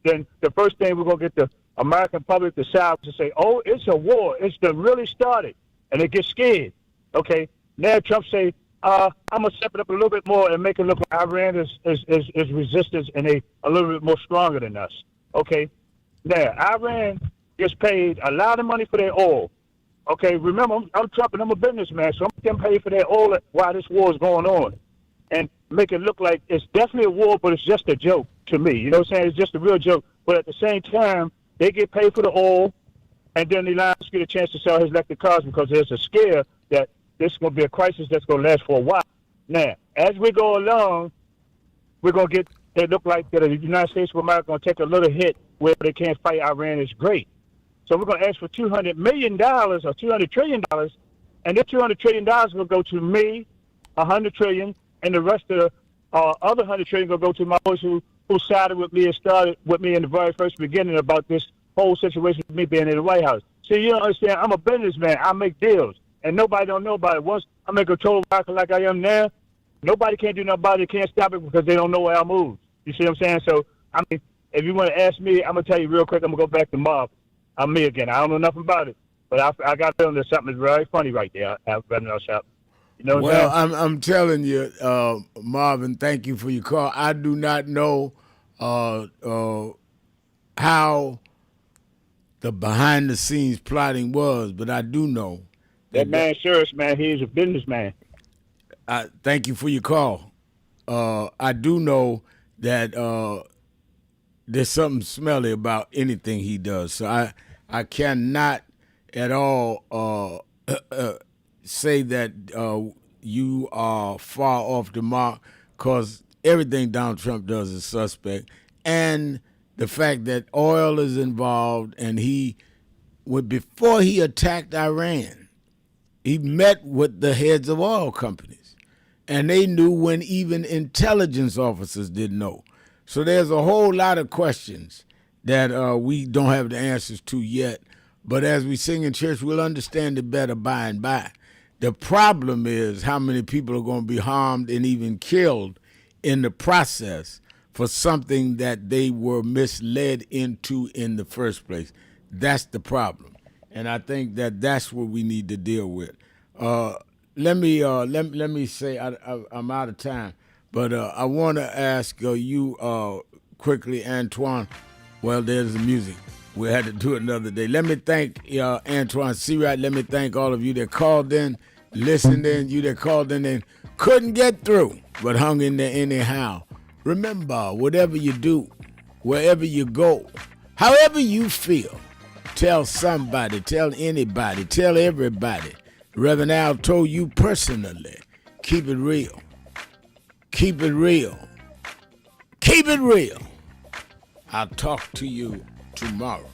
then the first thing we're going to get the American public to side to say, oh, it's a war. It's done really started. And they get scared. Okay, now Trump say, I'm going to step it up a little bit more and make it look like Iran is resistance and they a little bit more stronger than us. Okay, now Iran gets paid a lot of money for their oil. Okay, remember, I'm Trump and I'm a businessman, so I'm getting paid for their oil while this war is going on. And make it look like it's definitely a war, but it's just a joke to me. You know what I'm saying? It's just a real joke. But at the same time, they get paid for the oil, and then the Lions get a chance to sell his electric cars because there's a scare that this is going to be a crisis that's going to last for a while. Now, as we go along, we're going to get, they look like that the United States of America going to take a little hit where they can't fight Iran is great. So we're going to ask for $200 million or $200 trillion, and this $200 trillion will go to me, $100 trillion, and the rest of the other $100 trillion will go to my boys who sided with me and started with me in the very first beginning about this whole situation with me being in the White House. See, you don't understand. I'm a businessman. I make deals, and nobody don't know about it. Once I'm in control of America like I am now, nobody can't do nothing about it. Can't stop it because they don't know where I move. You see what I'm saying? So, I mean, if you want to ask me, I'm going to tell you real quick. I'm going to go back to Marv. I'm me again. I don't know nothing about it, but I got a feeling there's something that's very funny right there at Reverend Shop. You know what I'm telling you, Marvin, thank you for your call. I do not know how the behind-the-scenes plotting was, but I do know. That man, serious, man, he's a businessman. Thank you for your call. I do know that there's something smelly about anything he does. So I cannot at all say that you are far off the mark, because everything Donald Trump does is suspect. And the fact that oil is involved, and before he attacked Iran, he met with the heads of oil companies, and they knew when even intelligence officers didn't know. So there's a whole lot of questions that we don't have the answers to yet. But as we sing in church, we'll understand it better by and by. The problem is how many people are going to be harmed and even killed in the process for something that they were misled into in the first place. That's the problem. And I think that that's what we need to deal with. Let me say, I'm out of time, but I want to ask you quickly, Antoine. Well, there's the music. We had to do it another day. Let me thank Antoine Seawright. Let me thank all of you that called in, listened in, you that called in and couldn't get through, but hung in there anyhow. Remember, whatever you do, wherever you go, however you feel, tell somebody, tell anybody, tell everybody. Reverend Al told you personally, keep it real. Keep it real. Keep it real. I'll talk to you tomorrow.